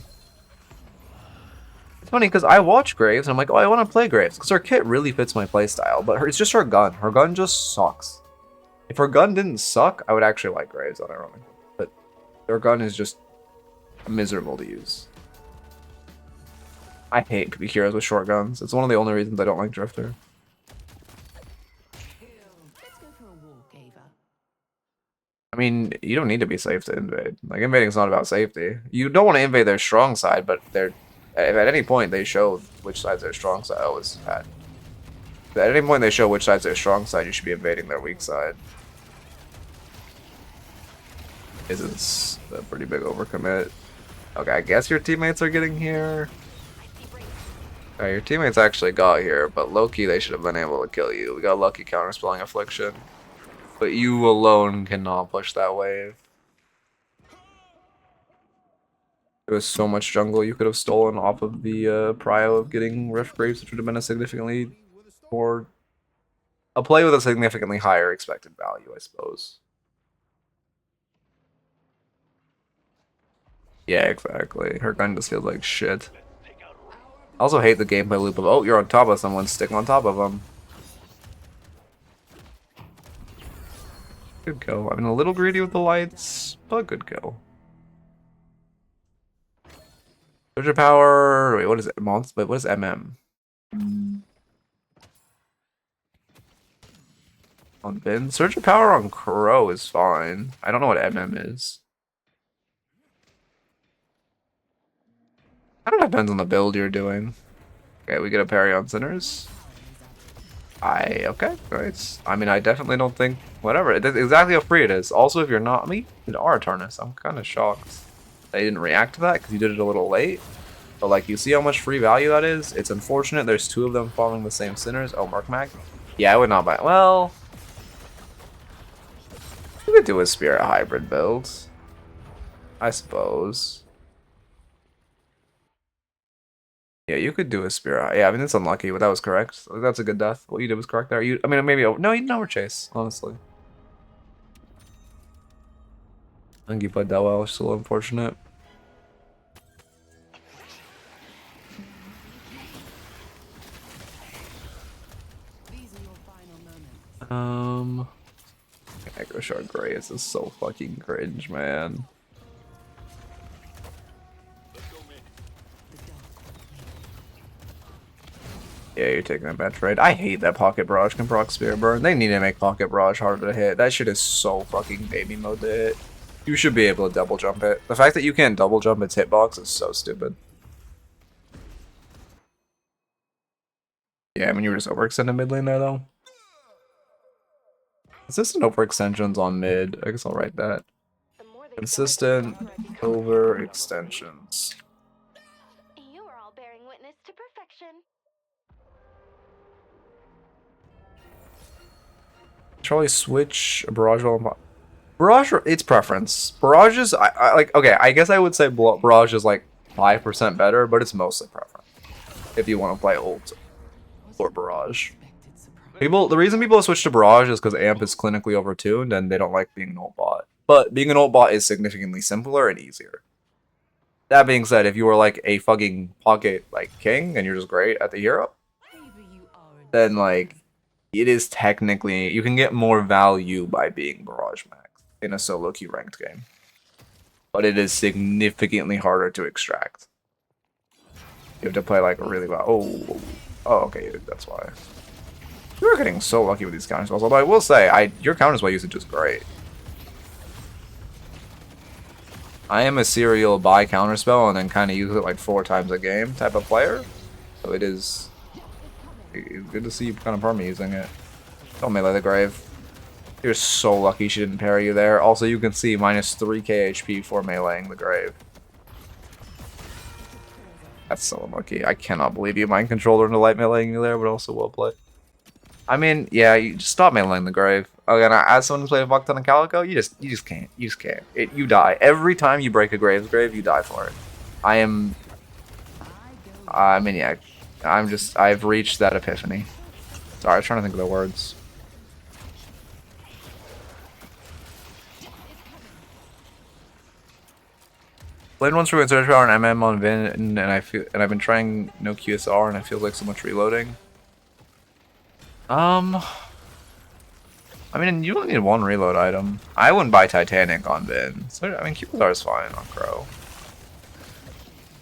It's funny because I watch Graves and I'm like, oh, I want to play Graves because her kit really fits my playstyle, but it's just her gun. Her gun just sucks. If her gun didn't suck, I would actually like Graves, unironically. But her gun is just miserable to use. I hate heroes with short guns. It's one of the only reasons I don't like Drifter. Let's go for a walk, Ava. I mean, you don't need to be safe to invade. Like, invading is not about safety. You don't want to invade their strong side, but if at any point they show which side's their strong side. Oh, it's bad. If at any point they show which side's their strong side, you should be invading their weak side. This is a pretty big overcommit. Okay, I guess your teammates are getting here. Alright, your teammates actually got here, but low-key they should have been able to kill you. We got lucky counterspelling Affliction. But you alone cannot push that wave. There was so much jungle you could have stolen off of the prio of getting Rift Graves, which would have been a significantly more... a play with a significantly higher expected value, I suppose. Yeah, exactly. Her gun just feels like shit. I also hate the gameplay loop of, oh, you're on top of someone, stick on top of them. Good kill. I mean, a little greedy with the lights, but good kill. Surge power. Wait, what is it? Monster. Wait, what is MM? On Ben? Surge power on Crow is fine. I don't know what MM is. I don't know, depends on the build you're doing. Okay, we get a parry on Sinners. Okay, nice. I mean, I definitely don't think, whatever. It's exactly how free it is. Also, if you're not, I mean, you are Eternus. I'm kind of shocked they didn't react to that because you did it a little late. But, like, you see how much free value that is? It's unfortunate there's two of them following the same Sinners. Oh, Merkmag? Yeah, I would not buy it. Well, you could do a Spirit hybrid build, I suppose. Yeah, you could do a Spirit. Yeah, I mean, it's unlucky, but that was correct. That's a good death. What you did was correct there. I mean, maybe... No, you didn't overchase, honestly. I think you played that well. It's still unfortunate. These are your final moments. Echo Shard Gray is just so fucking cringe, man. Yeah, you're taking a bad trade. I hate that Pocket Barrage can proc Spirit Burn. They need to make Pocket Barrage harder to hit. That shit is so fucking baby mode to hit. You should be able to double jump it. The fact that you can't double jump its hitbox is so stupid. Yeah, I mean, you were just overextended mid lane there, though. Consistent overextensions on mid. I guess I'll write that. The more they Consistent overextensions. You are all bearing witness to perfection. Probably switch a Barrage while Barrage, it's preference. Barrage is, I like, okay, I guess I would say Barrage is like 5% better, but it's mostly preference. If you want to play ult or Barrage. The reason people switch to Barrage is because AMP is clinically overtuned and they don't like being an ult bot. But being an ult bot is significantly simpler and easier. That being said, if you are like a fucking pocket like king and you're just great at the hero, then like it is technically, you can get more value by being Barrage max in a solo queue ranked game. But it is significantly harder to extract. You have to play like really well. Oh, okay, that's why. You're getting so lucky with these counter spells. Although I will say, your counter spell usage is great. I am a serial buy counter spell and then kind of use it like 4 times a game type of player. So it's good to see you kind of perma using it. Don't melee the grave. You're so lucky she didn't parry you there. Also, you can see minus 3k HP for meleeing the grave. That's so unlucky. I cannot believe you mind controller into light meleeing you there, but also well played. I mean, yeah, you just stop meleeing the grave. Again, as someone who's played a fuck ton of Calico, you just can't. You just can't. You die. Every time you break a Grave's grave, you die for it. I mean, yeah, I've reached that epiphany. Sorry, I was trying to think of the words. Played once for Surge Power and MM on Vin, and I've been trying no QSR, and it feels like so much reloading. I mean, you only need 1 reload item. I wouldn't buy Titanic on Vin. So, I mean, QSR is fine on Crow.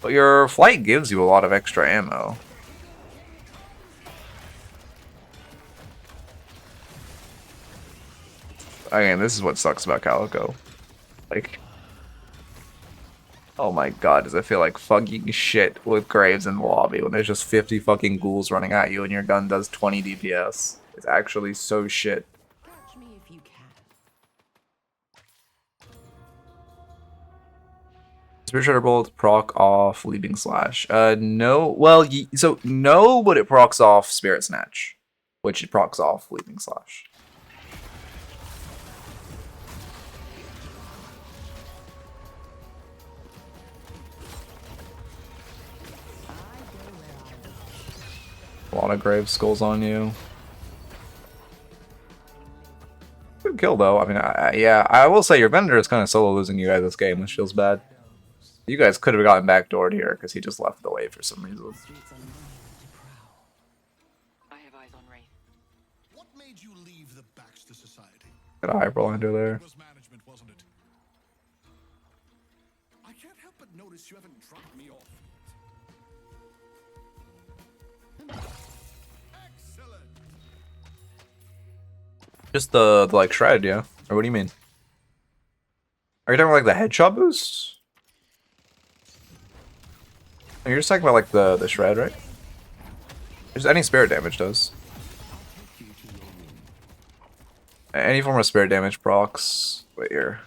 But your flight gives you a lot of extra ammo. Again, this is what sucks about Calico. Like, oh my god, does it feel like fucking shit with Graves in the lobby when there's just 50 fucking ghouls running at you and your gun does 20 DPS. It's actually so shit. Catch me if you can. Spirit Shredder Bolt proc off Leaping Slash. No. Well, so no, but it procs off Spirit Snatch, which it procs off Leaping Slash. A lot of grave skulls on you. Good kill though. I mean, yeah, I will say your vendor is kind of solo losing you guys this game, which feels bad. You guys could have gotten backdoored here because he just left the wave for some reason. I have eyes on Wraith. What made you leave the Baxter Society? Got a hyperlander there. It was management, wasn't it? I can't help but notice you haven't dropped me off. Excellent. Just the like shred, yeah. Or what do you mean? Are you talking about like the headshot boost? Oh, you're just talking about like the shred, right? Just any spirit damage does. Any form of spirit damage procs. Wait here.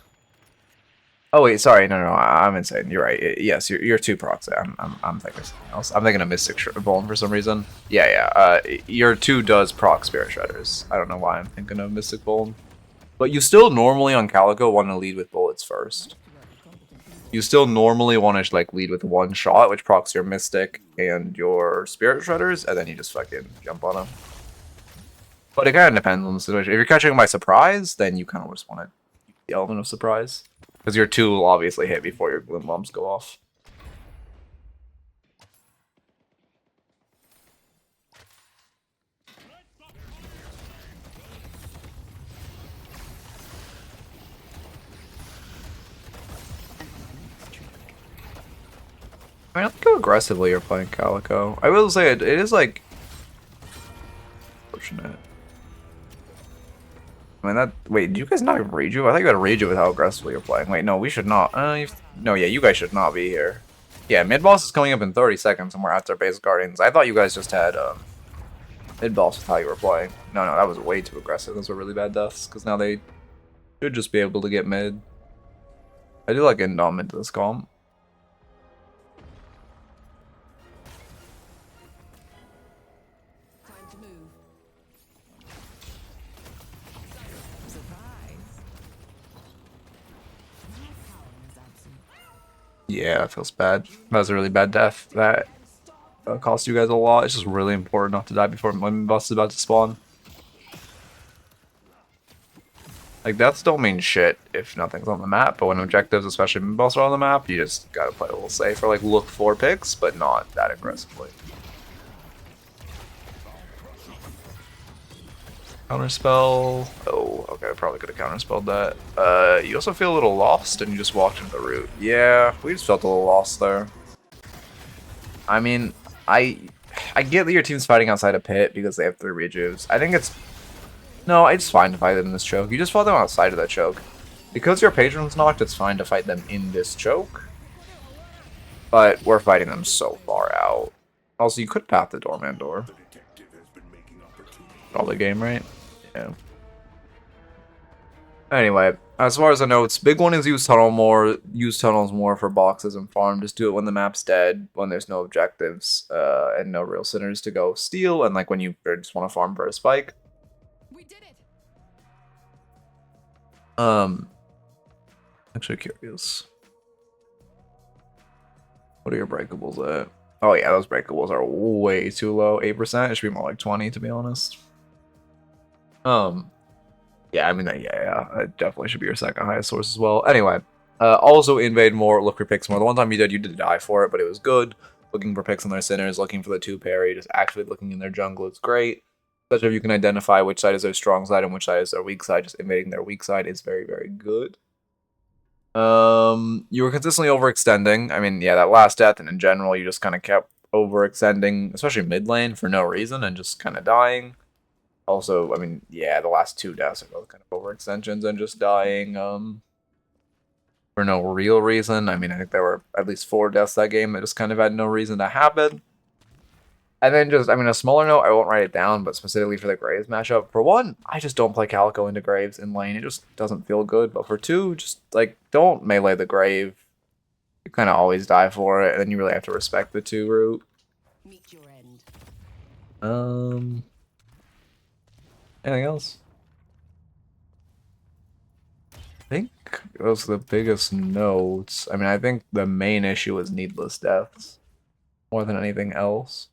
Oh wait, sorry, no, I'm insane. You're right. Yes, you're 2 procs. I'm thinking something else. I'm thinking of Mystic Bone for some reason. Yeah. Your 2 does proc Spirit Shredders. I don't know why I'm thinking of Mystic Bone. But you still normally on Calico want to lead with bullets first. You still normally want to like lead with 1 shot, which procs your Mystic and your Spirit Shredders, and then you just fucking jump on them. But it kind of depends on the situation. If you're catching them by surprise, then you kind of just want to keep the element of surprise. Because your 2 will obviously hit before your gloom bombs go off. I mean, I think how aggressively you're playing Calico. I will say it is like unfortunate. I mean, that. Wait, did you guys not have Reju? I think you had Reju with how aggressively you're playing. Wait, no, we should not. No, yeah, you guys should not be here. Yeah, mid boss is coming up in 30 seconds and we're at their base guardians. I thought you guys just had mid boss with how you were playing. No, that was way too aggressive. Those were really bad deaths because now they should just be able to get mid. I do like Indom into this comp. Time to move. Surprise. My power is absent. Yeah, that feels bad. That was a really bad death. That cost you guys a lot. It's just really important not to die before mid boss is about to spawn. Like, deaths don't mean shit if nothing's on the map, but when objectives, especially mid-boss, are on the map, you just gotta play a little safe, or like look for picks, but not that aggressively. Counterspell. Oh, okay, I probably could have counterspelled that. You also feel a little lost, and you just walked into the route. Yeah, we just felt a little lost there. I mean, I get that your team's fighting outside a pit because they have 3 rejuves. I think it's... No, it's fine to fight them in this choke. You just fought them outside of that choke. Because your patron's knocked, it's fine to fight them in this choke. But we're fighting them so far out. Also, you could path the doorman door. All the game, right? Yeah. Anyway, as far as the notes, big one is use tunnels more for boxes and farm. Just do it when the map's dead, when there's no objectives, and no real sinners to go steal, and like when you just want to farm for a spike. We did it. Actually curious. What are your breakables at? Oh yeah, those breakables are way too low. 8%. It should be more like 20 to be honest. Yeah, I mean yeah, it definitely should be your second highest source as well. Anyway, also invade more, look for picks more. The one time you did die for it, but it was good. Looking for picks on their sinners, looking for the 2 parry, just actually looking in their jungle, it's great. Especially if you can identify which side is their strong side and which side is their weak side, just invading their weak side is very, very good. You were consistently overextending. I mean, yeah, that last death, and in general, you just kind of kept overextending, especially mid lane, for no reason, and just kind of dying. Also, I mean, yeah, the last 2 deaths are both kind of overextensions and just dying, for no real reason. I mean, I think there were at least 4 deaths that game that just kind of had no reason to happen. And then just, I mean, a smaller note, I won't write it down, but specifically for the Graves matchup, for 1, I just don't play Calico into Graves in lane. It just doesn't feel good. But for 2, just, like, don't melee the Grave. You kind of always die for it, and then you really have to respect the 2 route. Meet your end. Anything else? I think those are the biggest notes. I mean, I think the main issue is needless deaths more than anything else.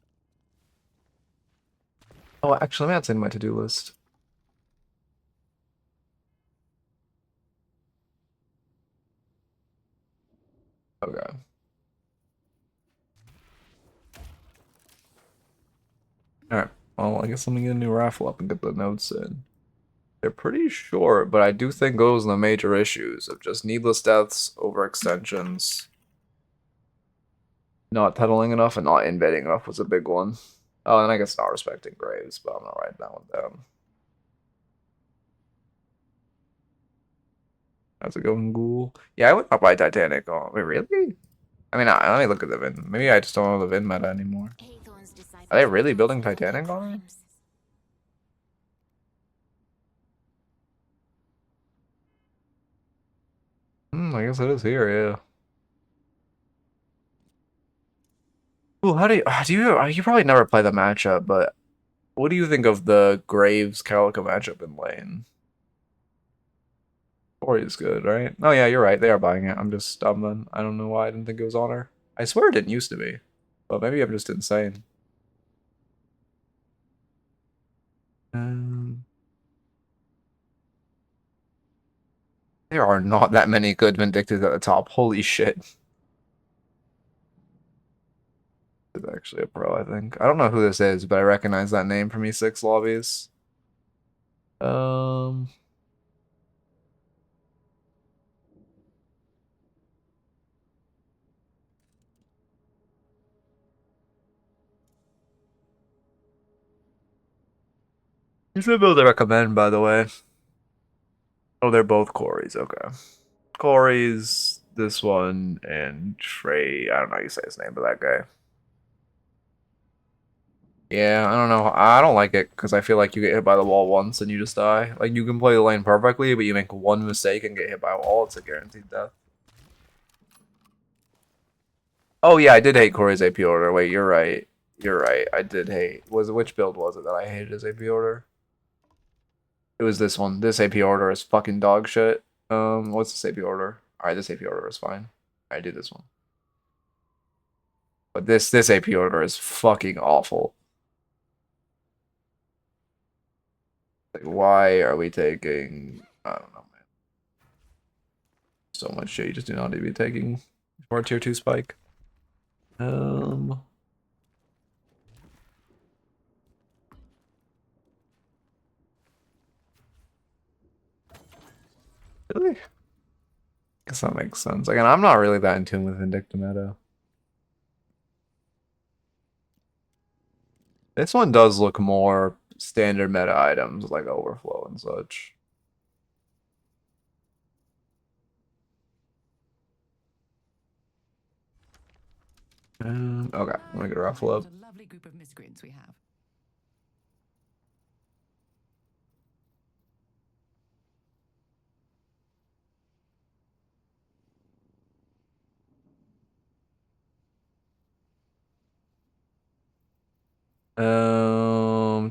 Oh, actually, that's in my to-do list. Okay. Alright. Well, I guess let me get a new raffle up and get the notes in. They're pretty short, but I do think those are the major issues of just needless deaths, overextensions, not tunneling enough, and not invading enough was a big one. Oh, and I guess not respecting Graves, but I'm not writing that one down. How's it going, Ghoul? Yeah, I would not buy Titanic. Oh, wait, really? I mean, let me look at the Vin. Maybe I just don't know the Vin meta anymore. Are they really building Titanic on it? I guess it is here, yeah. Ooh, how do you probably never play the matchup, but what do you think of the Graves Calico matchup in lane? Ori is good, right? Oh yeah, you're right. They are buying it. I'm just dumb then. I don't know why I didn't think it was Honor. I swear it didn't used to be. But maybe I'm just insane. There are not that many good Vindictives at the top. Holy shit. It's actually a pro, I think. I don't know who this is, but I recognize that name from E6 lobbies. He's a build I recommend, by the way. Oh, they're both Corey's. Okay. Corey's, this one, and Trey. I don't know how you say his name, but that guy. Yeah, I don't know. I don't like it because I feel like you get hit by the wall once and you just die. Like, you can play the lane perfectly, but you make one mistake and get hit by a wall, it's a guaranteed death. Oh, yeah, I did hate Corey's AP order. Wait, you're right. You're right. I did hate. Which build was it that I hated his AP order? It was this one. This AP order is fucking dog shit. What's this AP order? Alright, this AP order is fine. I do this one. But this AP order is fucking awful. Like, why are we taking? I don't know, man. So much shit you just do not need to be taking for a tier 2 spike. Really? Guess that makes sense. Again, I'm not really that in tune with Vindicta meta. This one does look more standard meta items like overflow and such. Okay, I'm gonna get a raffle up. What a lovely group of miscreants we have.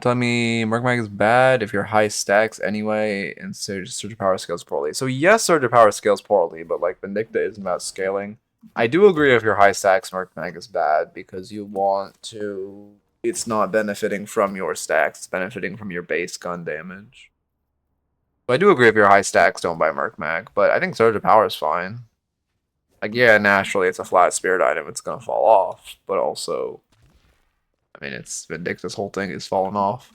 Tell me Merkmag is bad if you're high stacks anyway, and Surge of Power scales poorly. So yes, Surge of Power scales poorly, but like Vindicta isn't about scaling. I do agree if you're high stacks, Merkmag is bad because you want to. It's not benefiting from your stacks; it's benefiting from your base gun damage. So I do agree if you're high stacks, don't buy Merkmag, but I think Surge of Power is fine. Like yeah, naturally it's a flat spirit item; it's gonna fall off, but also. I mean, it's Vindicta's whole thing is falling off.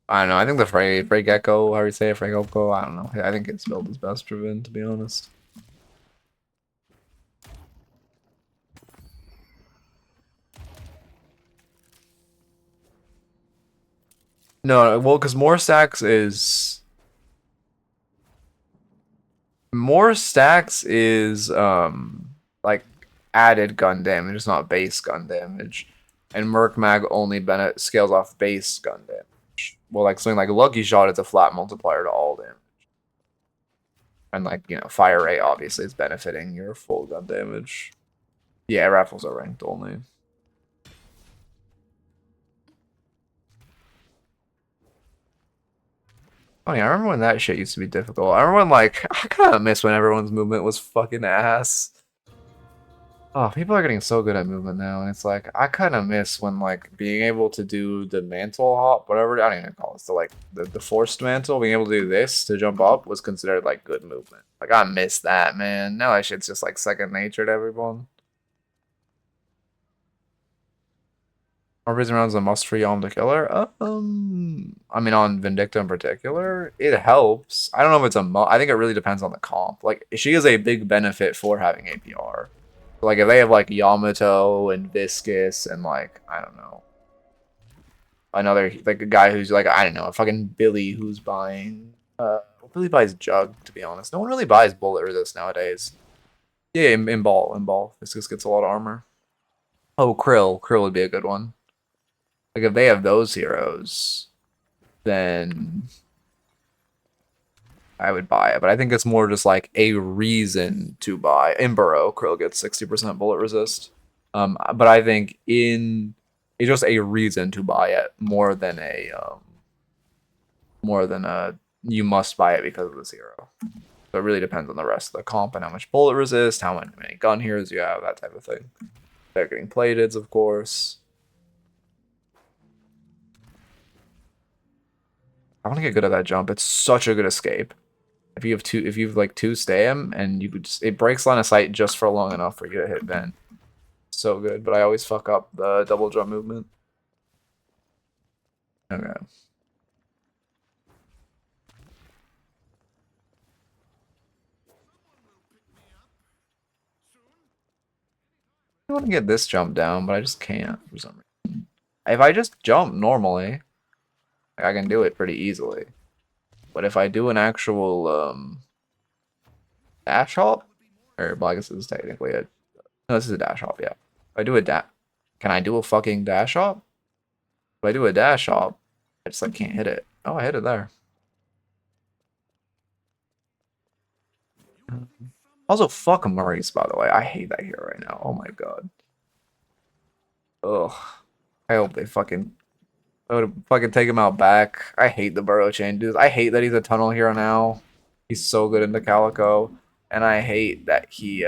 I don't know. I think the Frey Gecko, how do you say it, Frey Gecko? I don't know. I think its build is best driven, to be honest. No, well, because more stacks is like added gun damage, it's not base gun damage, and Merkmag only scales off base gun damage. Well, like something like Lucky Shot, it's a flat multiplier to all damage. And like, you know, fire rate obviously is benefiting your full gun damage. Yeah, raffles are ranked only. Funny, I remember when that shit used to be difficult. I remember when like I kind of miss when everyone's movement was fucking ass. Oh, people are getting so good at movement now, and it's like I kind of miss when like being able to do the mantle hop, whatever I don't even call it, so like the forced mantle, being able to do this to jump up was considered like good movement. Like I miss that, man. Now that shit's just like second nature to everyone. Orbiting rounds a must for Yom the Killer. I mean on Vindicta in particular, it helps. I don't know if it's I think it really depends on the comp. Like she is a big benefit for having APR. Like if they have like Yamato and Viscus and like I don't know another like a guy who's like I don't know a fucking Billy who's buying Billy buys Jug, to be honest. No one really buys bullet resist nowadays. Yeah, in ball. Viscus gets a lot of armor. Oh, Krill would be a good one. Like if they have those heroes, then I would buy it. But I think it's more just like a reason to buy. In Burrow, Krill gets 60% bullet resist. But I think it's just a reason to buy it more than a you must buy it because of this hero. So it really depends on the rest of the comp and how much bullet resist, how many gun heroes you have, that type of thing. They're getting plated, of course. I want to get good at that jump. It's such a good escape. If you have like two stam and you could just, it breaks line of sight just for long enough for you to hit Ben. So good, but I always fuck up the double jump movement. Okay. I want to get this jump down, but I just can't for some reason. If I just jump normally, I can do it pretty easily. But if I do an actual dash hop, or well, I guess this is technically a no, this is a dash hop. Yeah, if I do a dash, can I do a fucking dash hop? If I do a dash hop, I just like can't hit it. Oh, I hit it there. Also, fuck Maurice, by the way. I hate that hero right now. Oh my god. Ugh. I hope they fucking I would fucking take him out back. I hate the burrow chain dudes. I hate that he's a tunnel hero now. He's so good in the Calico. And I hate that he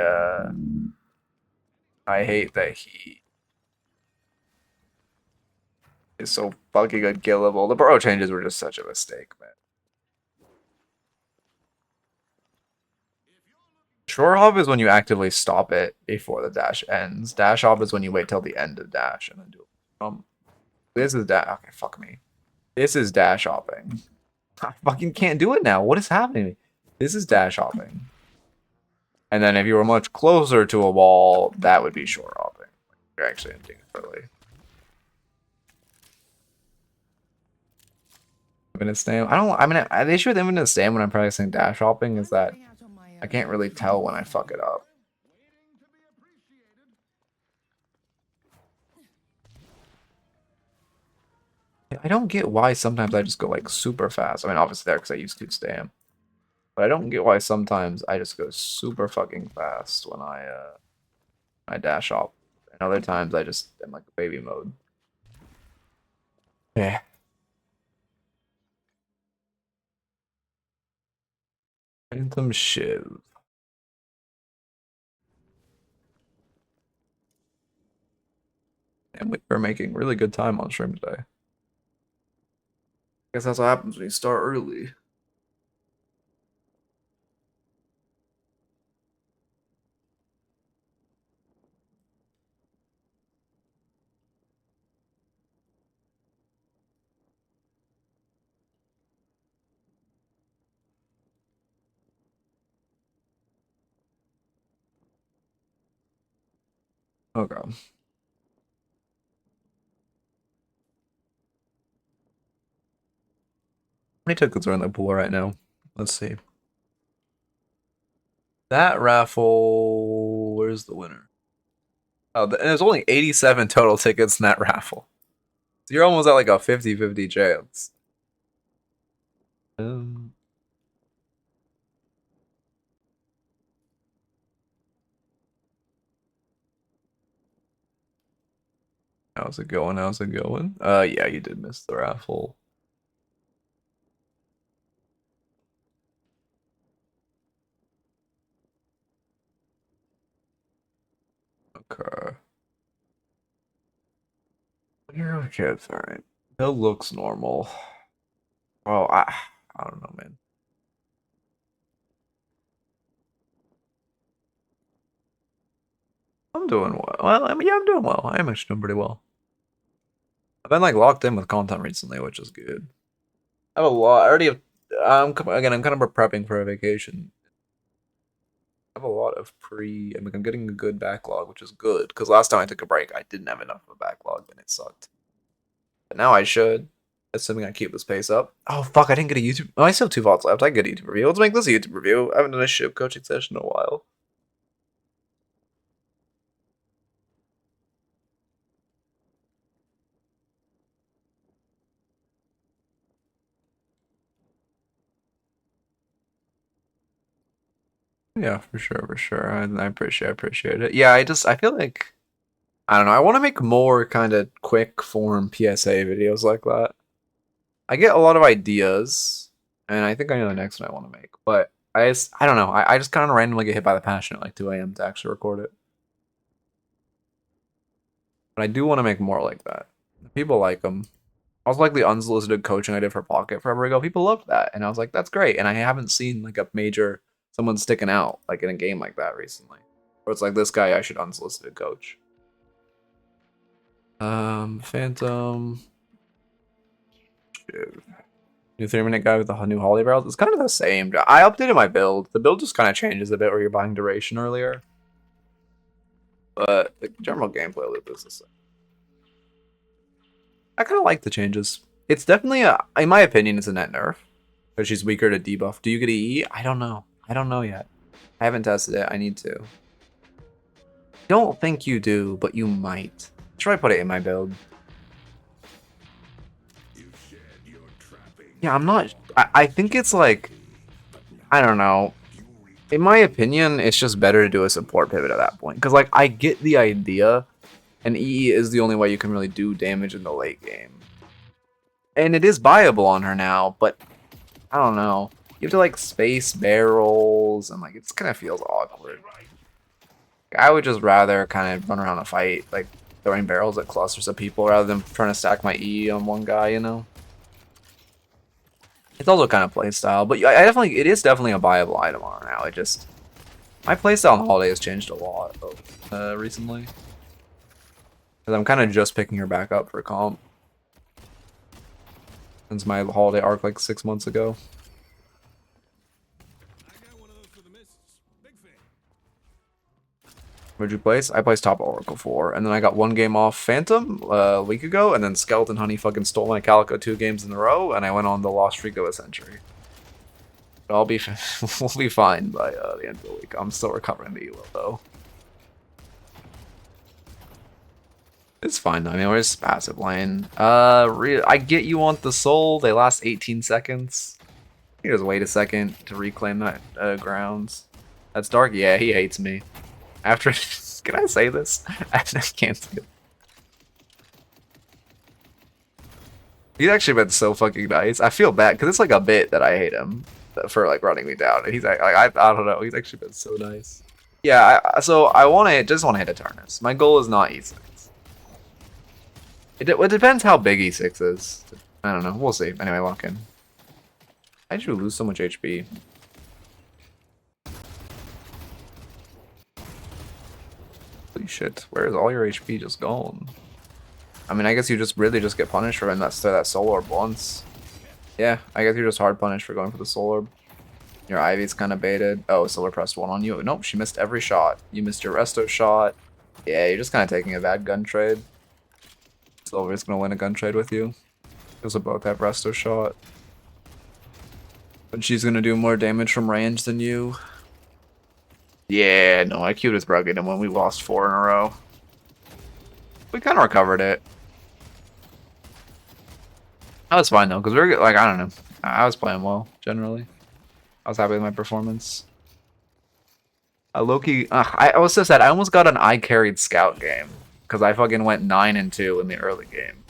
is so fucking unkillable. The burrow changes were just such a mistake, man. Shore hop is when you actively stop it before the dash ends. Dash hop is when you wait till the end of dash and then do it. This is dash. Okay, fuck me. This is dash hopping. I fucking can't do it now. What is happening? This is dash hopping. And then if you were much closer to a wall, that would be shore hopping. You're actually ending it early. Infinite stam. The issue with infinite stam when I'm practicing dash hopping is that I can't really tell when I fuck it up. I don't get why sometimes I just go like super fast. I mean, obviously there because I use 2 stam. But I don't get why sometimes I just go super fucking fast when I dash hop. And other times I just am like baby mode. Yeah. Phantom Shiv. And we're making really good time on stream today. Guess that's what happens when you start early. Okay. How many tickets are in the pool right now? Let's see. That raffle. Where's the winner? Oh, there's only 87 total tickets in that raffle. So you're almost at like a 50-50 chance. How's it going? How's it going? Yeah, you did miss the raffle. Okay. You're okay, it's alright. It looks normal. Oh, I don't know, man. I'm doing well. Well, I mean, yeah, I'm doing well. I am actually doing pretty well. I've been like locked in with content recently, which is good. I have a lot. I already have. I'm kind of prepping for a vacation. I have a lot of I mean, I'm getting a good backlog, which is good. Because last time I took a break, I didn't have enough of a backlog, and it sucked. But now I should, assuming I keep this pace up. Oh fuck! I didn't get a YouTube. Oh, I still have 2 vods left. I get a YouTube review. Let's make this a YouTube review. I haven't done a Shiv coaching session in a while. Yeah, for sure, for sure. I appreciate it. Yeah, I feel like I don't know. I want to make more kind of quick form PSA videos like that. I get a lot of ideas, and I think I know the next one I want to make. But I don't know. I just kind of randomly get hit by the passion at like 2 a.m. to actually record it. But I do want to make more like that. People like them. I was like the unsolicited coaching I did for Pocket forever ago. People loved that, and I was like, that's great. And I haven't seen like a major someone sticking out like in a game like that recently, where it's like this guy I should unsolicited coach. Phantom. New 3-minute guy with the new Holy Barrels. It's kind of the same. I updated my build. The build just kind of changes a bit where you're buying duration earlier. But the general gameplay loop is the same. I kind of like the changes. It's definitely in my opinion, it's a net nerf. Because she's weaker to debuff. Do you get EE? I don't know. I don't know yet. I haven't tested it. I need to. Don't think you do, but you might. Should I put it in my build? Yeah, I'm not. I think it's like, I don't know. In my opinion, it's just better to do a support pivot at that point. Because, like, I get the idea, and EE is the only way you can really do damage in the late game. And it is viable on her now, but I don't know. You have to, like, space barrels, and, like, it kind of feels awkward. I would just rather kind of run around a fight, like, throwing barrels at clusters of people rather than trying to stack my E on one guy, you know? It's also kind of playstyle, but it is definitely a viable item on her now. It just, my playstyle on Holiday has changed a lot recently. Because I'm kind of just picking her back up for comp. Since my Holiday arc like 6 months ago. Where'd you place? I placed top Oracle 4, and then I got 1 game off Phantom a week ago, and then Skeleton Honey fucking stole my Calico 2 games in a row, and I went on the lost streak of a century. But I'll be we'll be fine by the end of the week. I'm still recovering the elo though. It's fine though. I mean, we're just passive lane. I get you want the soul. They last 18 seconds. You just wait a second to reclaim that grounds. That's Dark. Yeah, he hates me. After, can I say this? I can't say it. He's actually been so fucking nice. I feel bad because it's like a bit that I hate him for like running me down, and he's like I don't know. He's actually been so nice. Yeah, so I want to just want to hit Eternus. My goal is not E6. It depends how big E6 is. I don't know. We'll see. Anyway, lock in. Why did you lose so much HP? Holy shit, where is all your HP just gone? I mean, I guess you just really just get punished for that soul orb once. Yeah, I guess you're just hard punished for going for the soul orb. Your Ivy's kind of baited. Oh, Solar pressed 1 on you. Nope, she missed every shot. You missed your resto shot. Yeah, you're just kind of taking a bad gun trade. Silver's gonna win a gun trade with you. Because we both have resto shot. But she's gonna do more damage from range than you. Yeah, no, I queued with Rugged, and when we lost 4 in a row. We kind of recovered it. That was fine, though, because we were, like, I don't know. I was playing well, generally. I was happy with my performance. Loki, I was so sad. I almost got an I carried scout game, because I fucking went 9-2 in the early game.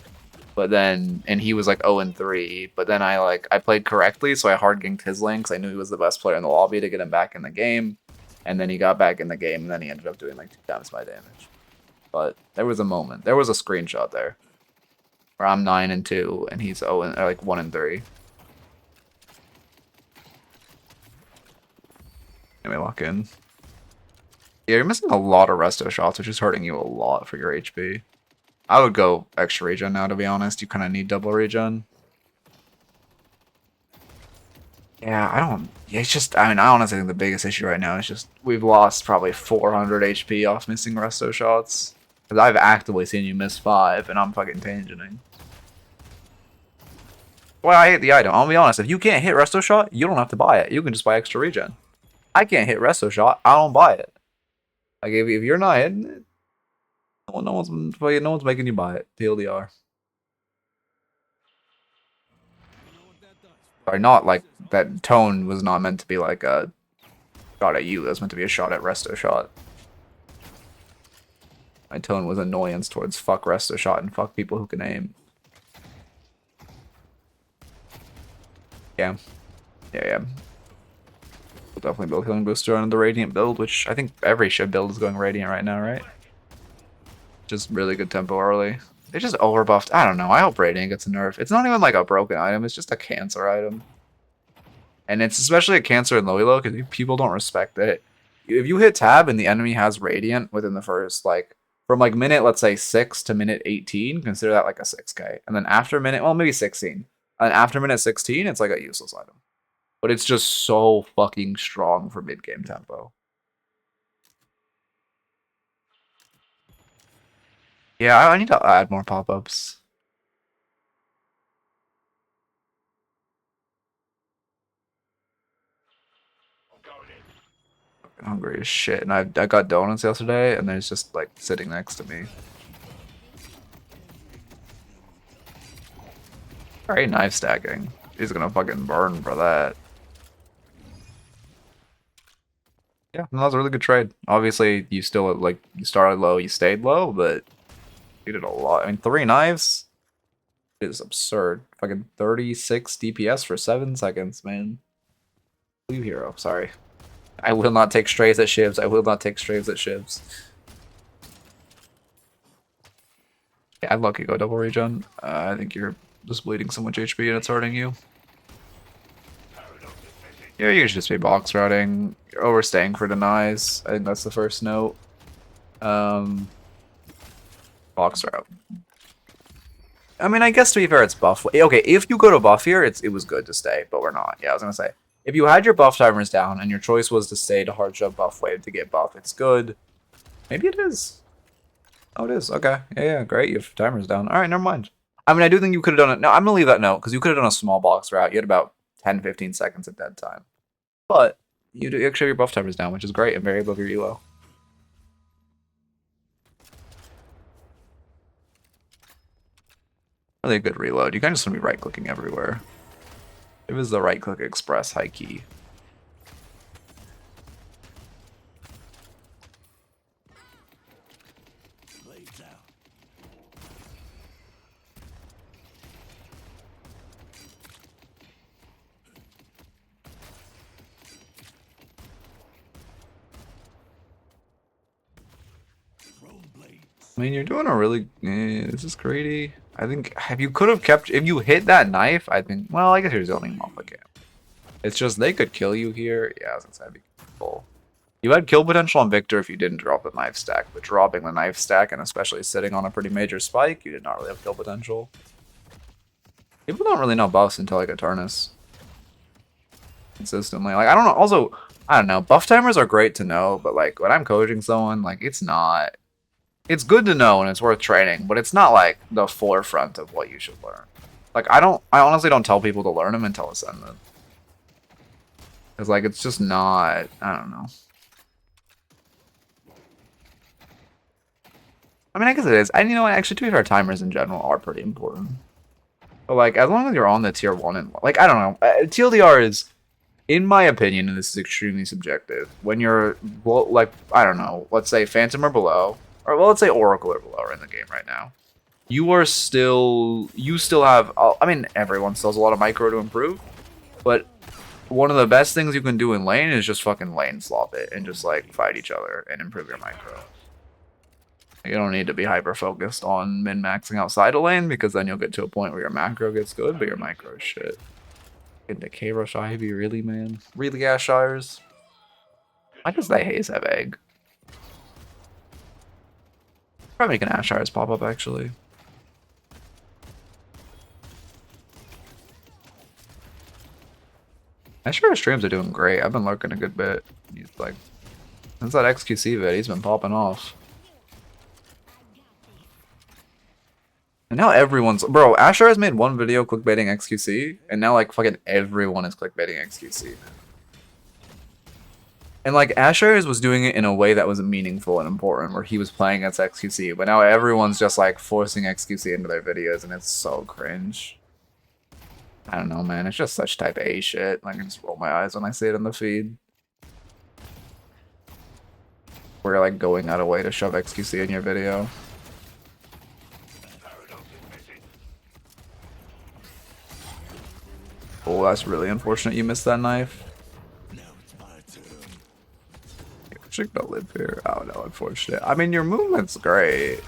But then, and he was like 0-3, but then I played correctly, so I hard ganked his lane, because I knew he was the best player in the lobby to get him back in the game. And then he got back in the game, and then he ended up doing like 2 times my damage. But there was a moment. There was a screenshot there. Where I'm 9-2, and he's 1-3. Anyway, lock in. Yeah, you're missing a lot of resto shots, which is hurting you a lot for your HP. I would go extra regen now, to be honest. You kind of need double regen. Yeah, it's just, I mean, I honestly think the biggest issue right now is just we've lost probably 400 HP off missing resto shots. Because I've actively seen you miss 5, and I'm fucking tangenting. Well, I hate the item. I'll be honest, if you can't hit resto shot, you don't have to buy it. You can just buy extra regen. I can't hit resto shot, I don't buy it. Like, if you're not hitting it, no one's making you buy it. TLDR. Sorry, not like that tone was not meant to be like a shot at you. It was meant to be a shot at resto shot. My tone was annoyance towards fuck resto shot and fuck people who can aim. Yeah. Yeah. We'll definitely build Healing Booster on the Radiant build, which I think every Shiv build is going Radiant right now, right? Just really good tempo early. They just overbuffed. I don't know. I hope Radiant gets a nerf. It's not even like a broken item. It's just a cancer item. And it's especially a cancer in low elo because people don't respect it. If you hit tab and the enemy has Radiant within the first, like, from like minute, let's say 6 to minute 18, consider that like a 6k. And then after minute, well, maybe 16. And after minute 16, it's like a useless item. But it's just so fucking strong for mid-game tempo. Yeah, I need to add more pop-ups. Hungry as shit, and I got donuts yesterday, and there's just like sitting next to me. Alright, knife stacking. He's gonna fucking burn for that. Yeah, no, that was a really good trade. Obviously, you still like you started low, you stayed low, but you did a lot. I mean, 3 knives is absurd. Fucking 36 DPS for 7 seconds, man. Blue hero, sorry. I will not take strays at Shivs. I will not take strays at Shivs. Yeah, I'd lucky go double regen. I think you're just bleeding so much HP and it's hurting you. Yeah, you should just be box routing. You're overstaying for denies. I think that's the first note. Box route. I mean, I guess to be fair, it's buff. Okay, if you go to buff here, it was good to stay, but we're not. Yeah, I was gonna say. If you had your buff timers down and your choice was to stay to hard jump buff wave to get buff, it's good. Maybe it is. Oh, it is. Okay. Yeah, great. You have timers down. All right, never mind. I mean, I do think you could have done it. No, I'm going to leave that note because you could have done a small box route. You had about 10, 15 seconds at dead time. But you actually have your buff timers down, which is great and very above your elo. Really good reload. You kind of just want to be right-clicking everywhere. It was the right-click express high key. I mean, you're doing a really... this is greedy. I think if you could have kept... If you hit that knife, I think... Well, I guess you're zoning off again. It's just they could kill you here. Yeah, I was gonna say, be careful. You had kill potential on Victor if you didn't drop the knife stack, but dropping the knife stack and especially sitting on a pretty major spike, you did not really have kill potential. People don't really know buffs until like Eternus. Consistently. Like, I don't know. Also, I don't know. Buff timers are great to know, but like when I'm coaching someone, like it's not... It's good to know and it's worth training, but it's not like the forefront of what you should learn. Like I honestly don't tell people to learn them until Ascendant. Cause like it's just not, I don't know. I mean, I guess it is. And you know what, actually to be fair, timers in general are pretty important. But like, as long as you're on the tier 1 and like, I don't know. TLDR is, in my opinion, and this is extremely subjective, when you're, well, like, I don't know, let's say Phantom or below, or well, let's say Oracle or below are in the game right now. You still have, I mean, everyone still has a lot of micro to improve, but one of the best things you can do in lane is just fucking lane slop it and just like fight each other and improve your micro. You don't need to be hyper focused on min-maxing outside of lane because then you'll get to a point where your macro gets good, but your micro is shit. Into K-Rush Ivy, really, man? Really, Ashires? Why does the Haze have egg? Probably make an Ashires pop up actually. Ashires streams are doing great. I've been lurking a good bit. He's like, since that XQC vid, he's been popping off. And now everyone's... Bro, Asher has made one video clickbaiting XQC, and now, like, fucking everyone is clickbaiting XQC. And, like, Asher was doing it in a way that was meaningful and important, where he was playing against XQC, but now everyone's just, like, forcing XQC into their videos, and it's so cringe. I don't know, man. It's just such type A shit. Like, I just roll my eyes when I see it in the feed. We're, like, going out of way to shove XQC in your video. Oh, that's really unfortunate you missed that knife. Should not live here. Oh no, unfortunate. I mean, your movement's great.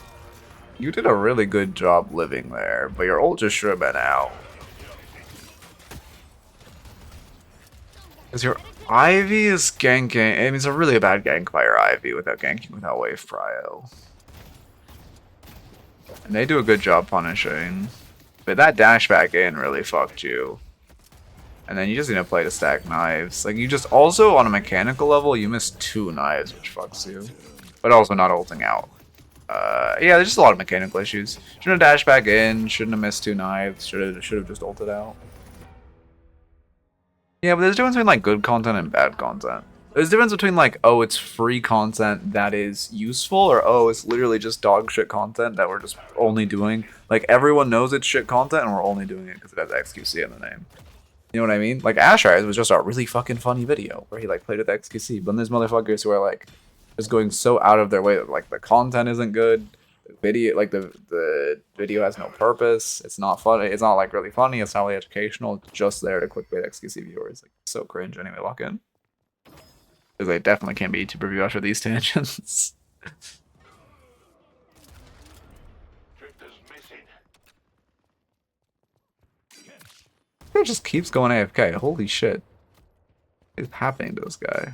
You did a really good job living there, but your ult just should have been out. Because your Ivy is ganking. I mean, it's a really bad gank by your Ivy without ganking without wave prio. And they do a good job punishing. But that dash back in really fucked you. And then you just need to play to stack knives. Like, you just also, on a mechanical level, you missed 2 knives, which fucks you. But also not ulting out. Yeah, there's just a lot of mechanical issues. Shouldn't have dashed back in. Shouldn't have missed 2 knives. Should have just ulted out. Yeah, but there's a difference between like good content and bad content. There's a difference between like, oh, it's free content that is useful, or oh, it's literally just dog shit content that we're just only doing. Like everyone knows it's shit content, and we're only doing it because it has XQC in the name. You know what I mean? Like Ash Eyes was just a really fucking funny video where he like played with XQC. But then there's motherfuckers who are like just going so out of their way that like the content isn't good. The video like the video has no purpose. It's not funny. It's not like really funny. It's not really educational. It's just there to clickbait XQC viewers. Like so cringe. Anyway, lock in. Because I definitely can't be YouTube review after these tangents. It just keeps going AFK. Holy shit. What is happening to this guy?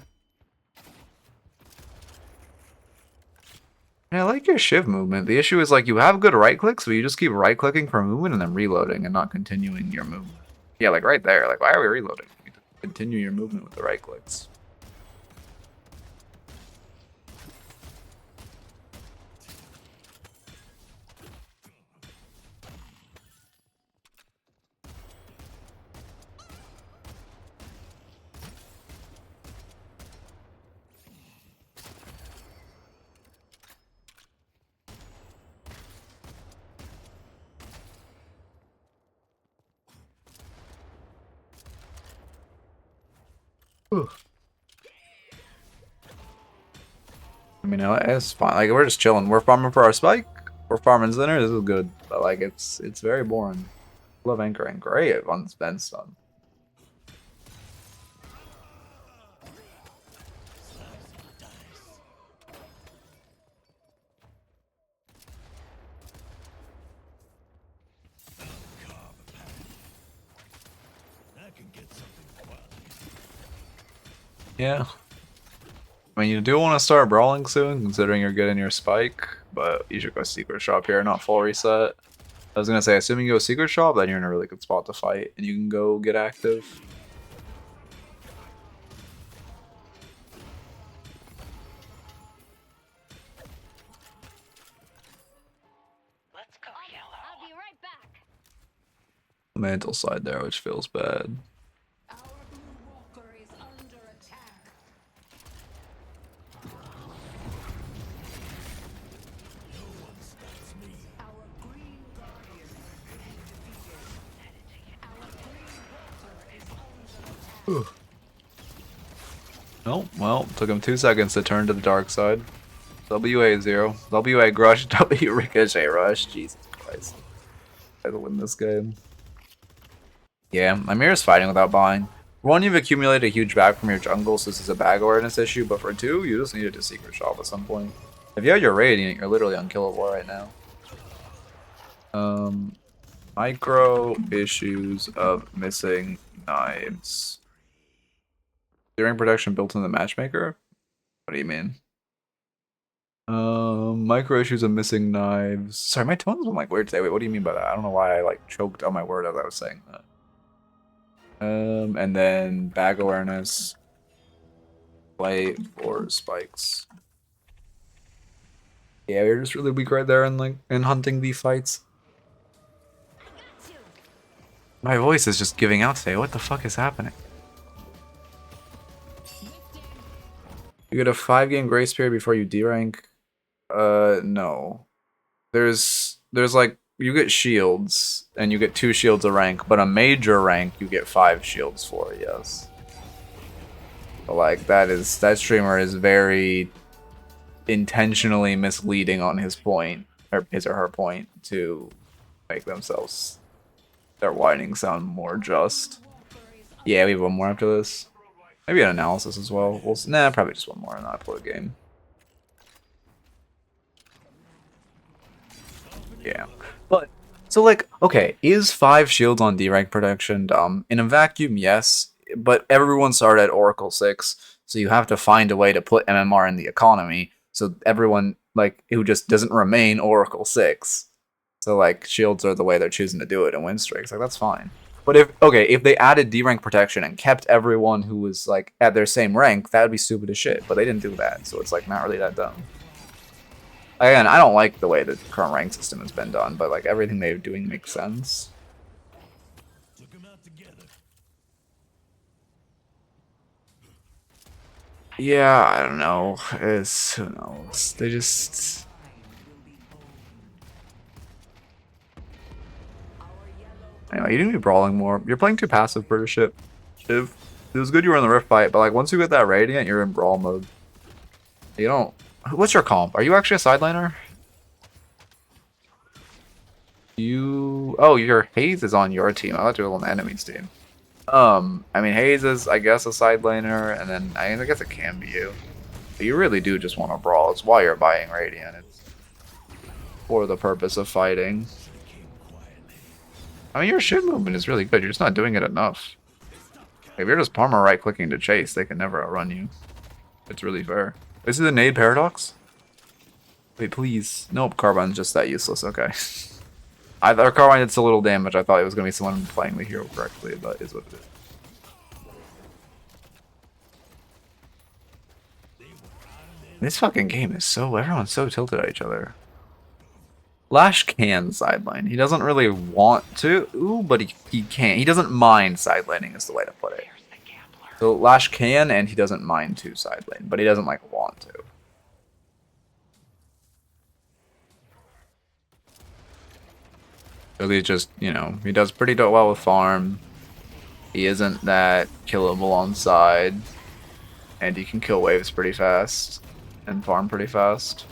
And I like your Shiv movement. The issue is like you have good right clicks, but you just keep right clicking for movement and then reloading and not continuing your movement. Yeah, like right there. Like why are we reloading? You continue your movement with the right clicks. I mean, it's fine. Like we're just chilling. We're farming for our spike. We're farming center. This is good, but like it's very boring. Love anchoring. Great on Ben stun. Yeah. I mean, you do want to start brawling soon, considering you're getting your spike, but you should go secret shop here, not full reset. I was gonna say, assuming you go secret shop, then you're in a really good spot to fight, and you can go get active. Let's go yellow. I'll be right back. Mantle side there, which feels bad. Our blue walker is under attack. No one stops me. Our green guardian has been defeated. Our green walker is under attack. Oh, well, took him 2 seconds to turn to the dark side. WA0. WA Grush, W Ricochet Rush. Jesus Christ. I had to win this game. Yeah, Amir's fighting without buying. For 1, you've accumulated a huge bag from your jungle, so this is a bag awareness issue, but for 2, you just needed to secret shop at some point. If you had your Radiant, you're literally unkillable right now. Micro issues of missing knives. During protection built in the matchmaker? What do you mean? Micro issues of missing knives. Sorry, my tone's been like weird today. Wait, what do you mean by that? I don't know why I like choked on my word as I was saying that. And then bag awareness. Play for spikes. Yeah, we're just really weak right there in like in hunting the fights. My voice is just giving out today. What the fuck is happening? You get a 5-game grace period before you D-rank. No. There's like you get shields and you get 2 shields a rank, but a major rank you get 5 shields for. Yes. But like that streamer is very intentionally misleading on his point or his or her point to make themselves their whining sound more just. Yeah, we have one more after this. Maybe an analysis as well. Nah, probably just one more and not upload game. Yeah. But, so like, okay, is 5 shields on D-rank protection dumb? In a vacuum, yes. But everyone started at Oracle 6, so you have to find a way to put MMR in the economy, so everyone, like, who just doesn't remain Oracle 6. So, like, shields are the way they're choosing to do it in win streaks. Like, that's fine. But if they added D-rank protection and kept everyone who was, like, at their same rank, that would be stupid as shit. But they didn't do that, so it's, like, not really that dumb. Again, I don't like the way the current rank system has been done, but like everything they're doing makes sense. Yeah, I don't know. It's who knows. They just anyway, you need to be brawling more. You're playing too passive for ship. Shiv. It was good you were in the rift fight, but like once you get that radiant, you're in brawl mode. You don't. What's your comp? Are you actually a sideliner? You. Oh, your Haze is on your team. I thought you were on the enemy's team. I mean Haze is, I guess, a side laner, and then I guess it can be you. But you really do just want to brawl. It's why you're buying Radiant. It's for the purpose of fighting. I mean, your Shiv movement is really good. You're just not doing it enough. If you're just Parma right-clicking to chase, they can never outrun you. It's really fair. This is a nade paradox? Wait, please. Nope, Carbine's just that useless. Okay. I thought Carbine did so little damage, I thought it was going to be someone playing the hero correctly, but it is what it is. This fucking game is so... Everyone's so tilted at each other. Lash can sideline. He doesn't really want to, but he can. He doesn't mind sidelining is the way to put it. So Lash can, and he doesn't mind to sidelane, but he doesn't like want to. So he just, you know, he does pretty well with farm. He isn't that killable on side, and he can kill waves pretty fast and farm pretty fast.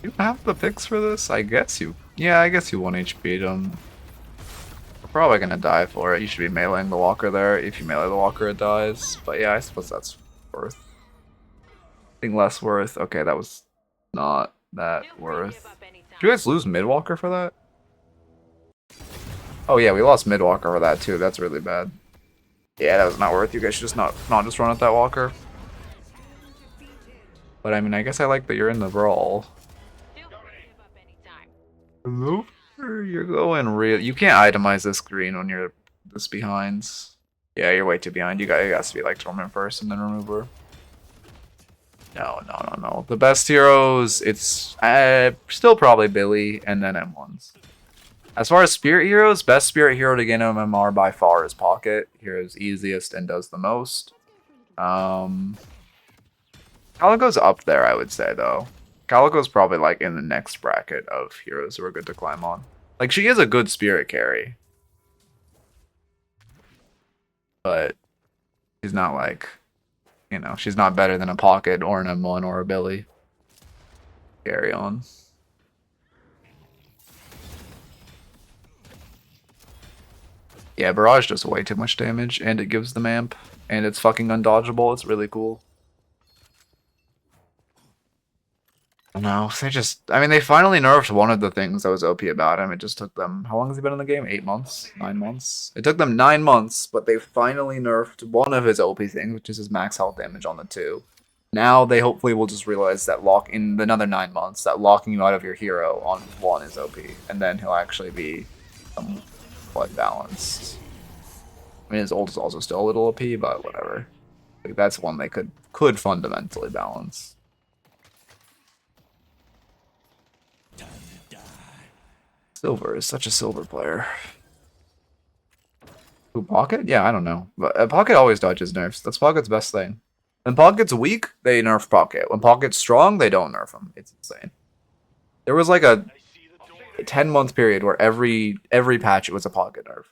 You have the picks for this? I guess you... Yeah, I guess you 1 HP'd him. We're probably gonna die for it. You should be meleeing the walker there. If you melee the walker, it dies. But yeah, I suppose that's worth. I think less worth. Okay, that was not that worth. Did you guys lose Midwalker for that? Oh yeah, we lost Midwalker for that too. That's really bad. Yeah, that was not worth. You guys should just not just run at that walker. But I mean, I guess I like that you're in the brawl. Hello? You're going real. You can't itemize this green when you're this behind. Yeah, you're way too behind. You got to be like Torment first and then remove her. No. The best heroes, it's still probably Billy and then M1s. As far as spirit heroes, best spirit hero to gain MMR by far is Pocket. Hero's easiest and does the most. Calico's up there, I would say, though. Calico's probably like in the next bracket of heroes who are good to climb on. Like, she is a good spirit carry. But she's not like, you know, she's not better than a Pocket or an M1 or a Billy. Carry on. Yeah, Barrage does way too much damage, and it gives them amp, and it's fucking undodgeable. It's really cool. No, they just... I mean, they finally nerfed one of the things that was OP about him. It just took them... How long has he been in the game? 8 months? 9 months? It took them 9 months, but they finally nerfed one of his OP things, which is his max health damage on the 2. Now they hopefully will just realize that in another 9 months, that locking you out of your hero on 1 is OP. And then he'll actually be somewhat balanced. I mean, his ult is also still a little OP, but whatever. Like, that's one they could fundamentally balance. Silver is such a silver player. Who, Pocket? Yeah, I don't know. But Pocket always dodges nerfs. That's Pocket's best thing. When Pocket's weak, they nerf Pocket. When Pocket's strong, they don't nerf him. It's insane. There was like a 10-month period where every patch it was a Pocket nerf.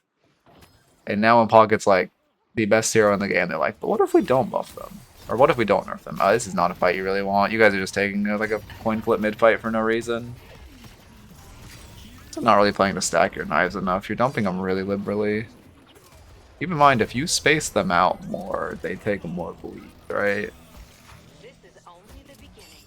And now when Pocket's like the best hero in the game, they're like, but what if we don't buff them? Or what if we don't nerf them? This is not a fight you really want. You guys are just taking like a coin flip mid fight for no reason. I'm not really playing to stack your knives enough. You're dumping them really liberally. Keep in mind, if you space them out more, they take more bleed, right? This is only the beginning.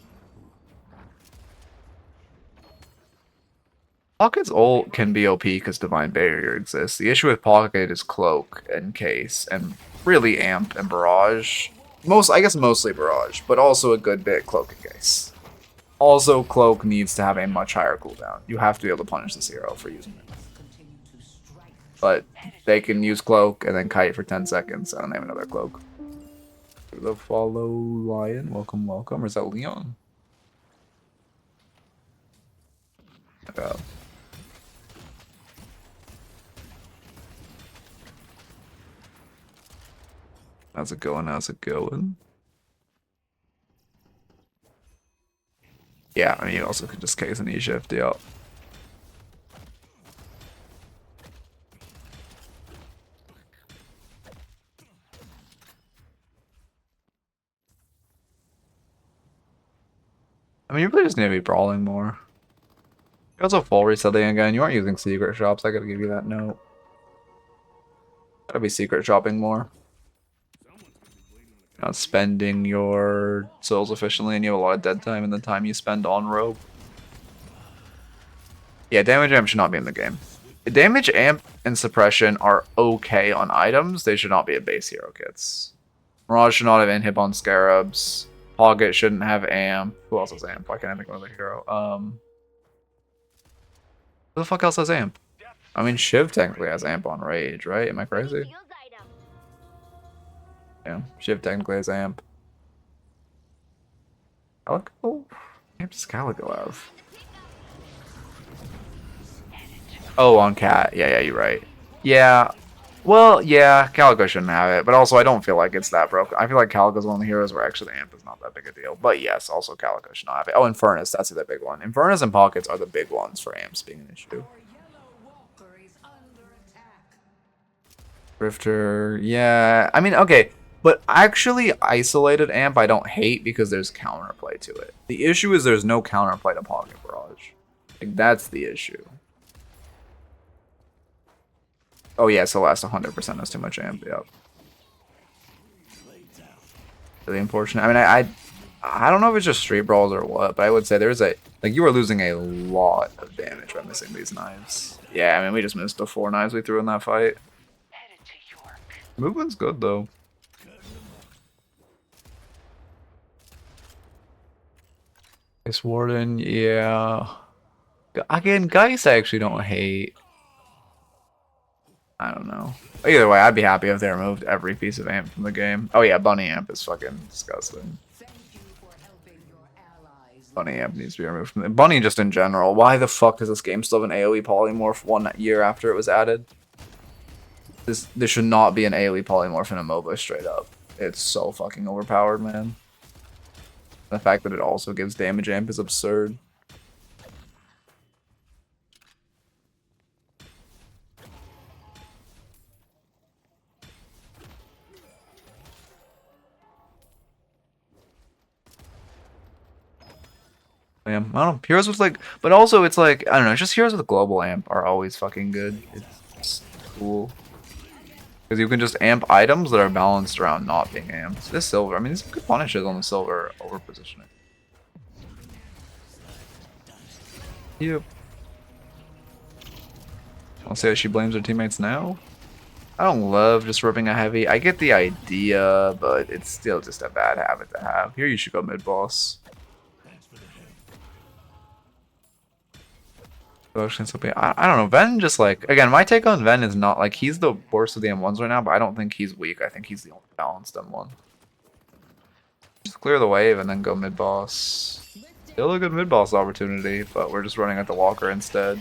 Pocket's ult can be OP because Divine Barrier exists. The issue with Pocket is Cloak and Case, and really Amp and Barrage. I guess mostly Barrage, but also a good bit Cloak and Case. Also, Cloak needs to have a much higher cooldown. You have to be able to punish this hero for using it. But they can use Cloak and then kite for 10 seconds, and then they have another Cloak. the follow lion. Welcome, welcome. Or is that Leon? Yeah. How's it going? How's it going? Yeah, I mean, you also could just case an E-shift, yeah. I mean, you really just need to be brawling more. You also full resetting again. You aren't using secret shops. I gotta give you that note. Gotta be secret shopping more. Not spending your souls efficiently, and you have a lot of dead time in the time you spend on rogue. Yeah, damage amp should not be in the game. Damage amp and suppression are okay on items. They should not be a base hero kits. Mirage should not have inhib on scarabs. Poggett shouldn't have amp. Who else has amp? Why can't I think of another hero? Who the fuck else has amp? I mean, Shiv technically has amp on rage, right? Am I crazy? Field item. Yeah, Shiv technically has amp. Calico? Amp does Calico have? Oh, on cat. Yeah, you're right. Yeah. Well, yeah, Calico shouldn't have it, but also I don't feel like it's that broken. I feel like Calico's one of the heroes where actually amp is not that big a deal. But yes, also Calico should not have it. Oh, Infernus, that's the big one. Infernus and Pockets are the big ones for amps being an issue. Your yellow walker is under attack. Rifter, yeah. I mean, okay, but actually isolated amp I don't hate because there's counterplay to it. The issue is there's no counterplay to Pocket Barrage. Like, that's the issue. Oh yeah, Celeste 100% has too much amp, yep. Really unfortunate. I mean, I don't know if it's just street brawls or what, but I would say there's a, like, you are losing a lot of damage by missing these knives. Yeah, I mean, we just missed the 4 knives we threw in that fight. Movement's good, though. Ice Warden, yeah. Again, Geist I actually don't hate. I don't know. Either way, I'd be happy if they removed every piece of amp from the game. Oh yeah, Bunny amp is fucking disgusting. Thank you for helping your allies. Bunny amp needs to be removed from the Bunny just in general. Why the fuck does this game still have an AoE polymorph 1 year after it was added? There should not be an AoE polymorph in a MOBA straight up. It's so fucking overpowered, man. The fact that it also gives damage amp is absurd. I don't know. Heroes with like, but also it's like, I don't know, just heroes with global amp are always fucking good. It's cool. Because you can just amp items that are balanced around not being amped. This silver, I mean, there's some good punishes on the silver over positioning. Yep. I'll say that she blames her teammates now. I don't love just ripping a heavy. I get the idea, but it's still just a bad habit to have. Here you should go mid boss. I don't know. Ven just like, again, my take on Ven is not like he's the worst of the M1s right now, but I don't think he's weak. I think he's the only balanced M1. Just clear the wave and then go mid boss. Still a good mid boss opportunity, but we're just running at the walker instead.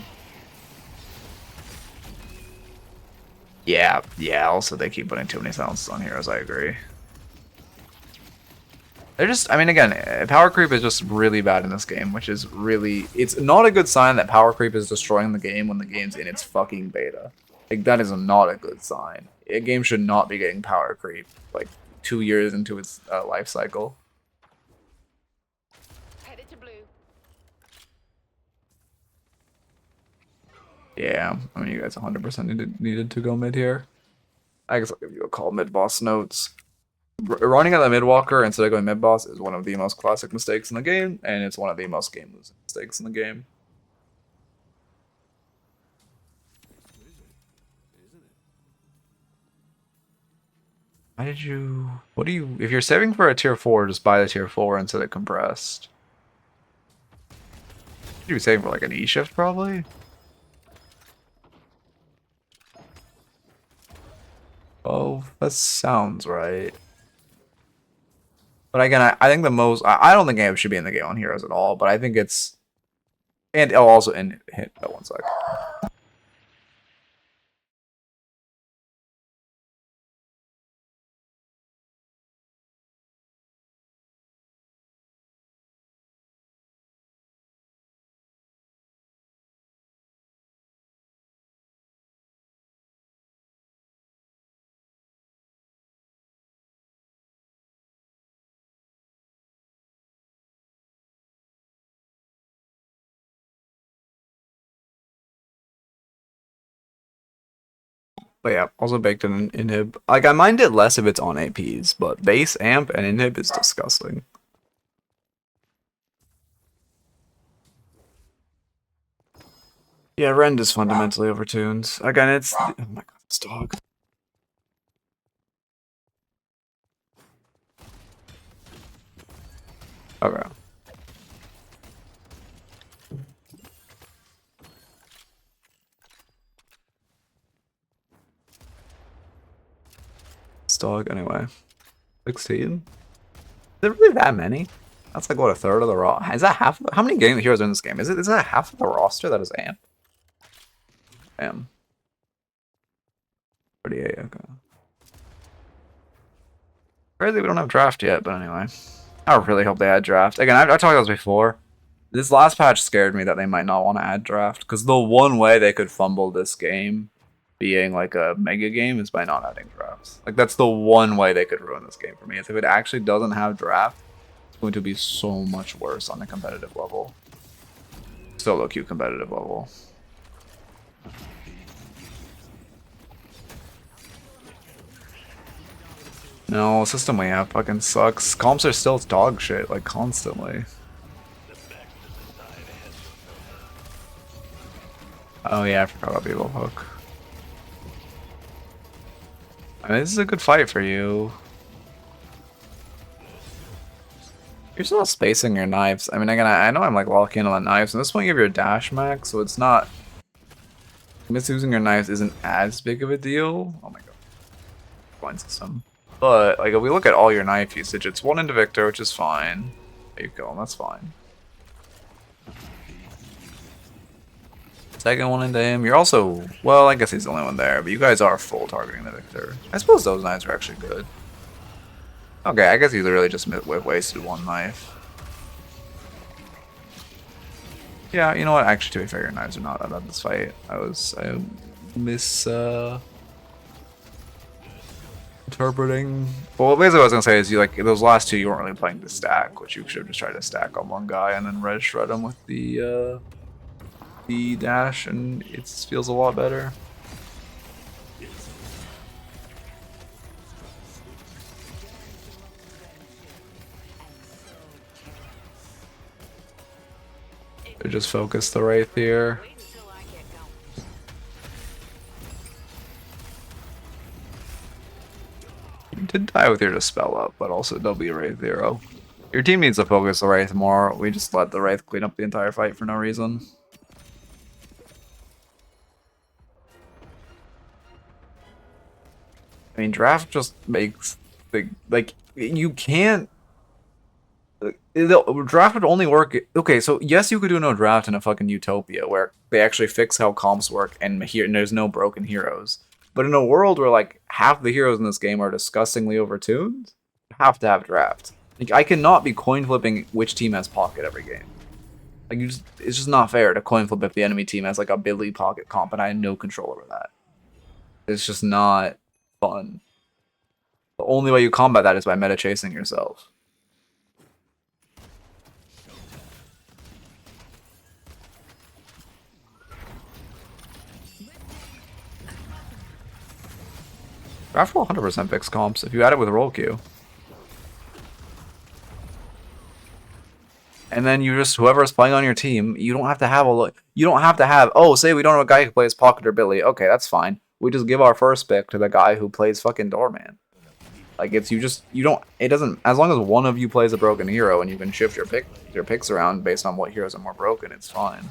Yeah. Also, they keep putting too many silences on heroes. I agree. They're just, I mean, again, power creep is just really bad in this game, which is really, it's not a good sign that power creep is destroying the game when the game's in its fucking beta. Like, that is not a good sign. A game should not be getting power creep, like, 2 years into its life cycle. Headed to blue. Yeah, I mean, you guys 100% needed to go mid here. I guess I'll give you a call mid boss notes. Running at the mid walker instead of going mid boss is one of the most classic mistakes in the game, and it's one of the most game losing mistakes in the game. Why did you? What do you? If you're saving for a tier 4, just buy the tier 4 instead of compressed. You'd be saving for like an E shift probably. Oh, that sounds right. But again, I think the most I don't think Amp should be in the game on heroes at all, but I think it's and also in hit at 1 sec. But yeah, also baked in inhib. Like I mind it less if it's on APs, but base amp and inhib is disgusting. Yeah, Rend is fundamentally overtuned. Again, it's oh my god, this dog. Okay. This dog anyway. 16? Is there really that many? That's like what, a third of the roster? Is that half? How many game heroes are in this game? Is that half of the roster that is amp? Damn. 38. Okay. Crazy we don't have draft yet, but anyway. I really hope they add draft. Again, I talked about this before. This last patch scared me that they might not want to add draft, because the one way they could fumble this game being like a mega game is by not adding drafts. Like that's the one way they could ruin this game for me. If it actually doesn't have draft, it's going to be so much worse on a competitive level. Solo queue competitive level. No, system we have fucking sucks. Comps are still dog shit, like constantly. Oh yeah, I forgot about Beetle Hook. I mean, this is a good fight for you. You're still spacing your knives. I mean, again, I know I'm like locking in on the knives, and this point you have your dash max, so it's not. Misusing your knives isn't as big of a deal. Oh my god. Blind system. But, like, if we look at all your knife usage, it's 1 into Victor, which is fine. There you go, that's fine. Second one into him. You're also, well, I guess he's the only one there, but you guys are full targeting the Victor. I suppose those knives are actually good. Okay, I guess he's really just wasted 1 knife. Yeah, you know what? Actually, to be fair, your knives are not out of this fight. I interpreting. Well, basically what I was gonna say is you like those last 2 you weren't really playing to stack, which you should have just tried to stack on one guy and then res shred him with the dash, and it feels a lot better. They just focus the Wraith here. You did die with your Dispel up, but also W Wraith 0. Your team needs to focus the Wraith more. We just let the Wraith clean up the entire fight for no reason. I mean, draft just makes the like you can't. The draft would only work. Okay, so yes, you could do no draft in a fucking utopia where they actually fix how comps work and there's no broken heroes. But in a world where like half the heroes in this game are disgustingly overtuned, you have to have draft. Like I cannot be coin flipping which team has pocket every game. Like it's just not fair to coin flip if the enemy team has like a Billy pocket comp and I have no control over that. It's just not fun. The only way you combat that is by meta chasing yourself. Draft will 100% fix comps if you add it with roll queue. And then you just, whoever's playing on your team, you don't have to have oh, say we don't have a guy who plays Pocket or Billy. Okay, that's fine. We just give our first pick to the guy who plays fucking Doorman. Like, it doesn't, as long as one of you plays a broken hero and you can shift your picks around based on what heroes are more broken, it's fine.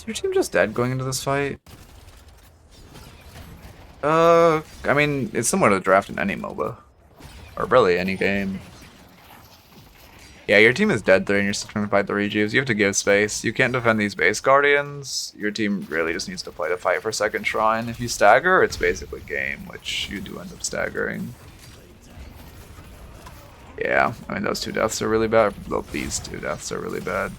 Your team just dead going into this fight? I mean, it's similar to the draft in any MOBA. Or really, any game. Yeah, your team is dead 3 and you're still trying to fight the rejuves. You have to give space. You can't defend these base guardians. Your team really just needs to play to fight for second shrine. If you stagger, it's basically game, which you do end up staggering. Yeah, I mean, those 2 deaths are really bad. Well, these 2 deaths are really bad.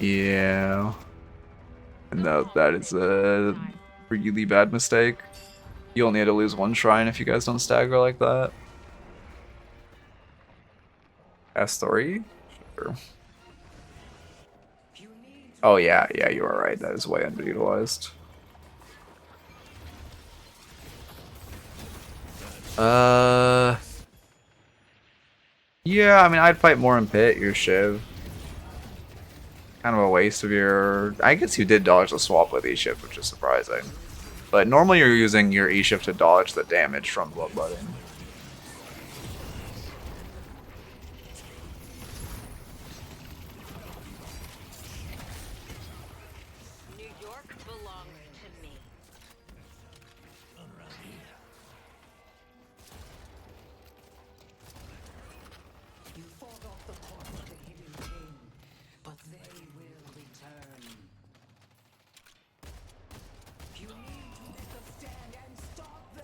Yeah. And that is a really bad mistake. You only had to lose 1 shrine if you guys don't stagger like that. S3? Sure. Oh yeah, you are right. That is way underutilized. Yeah, I mean, I'd fight more in pit, your Shiv. Kind of a waste of your... I guess you did dodge the swap with E-Shift, which is surprising. But normally you're using your E-Shift to dodge the damage from bloodletting. New York belongs to me. You fought off the corpse of the hidden king, but they will return. You need to make a stand and stop them.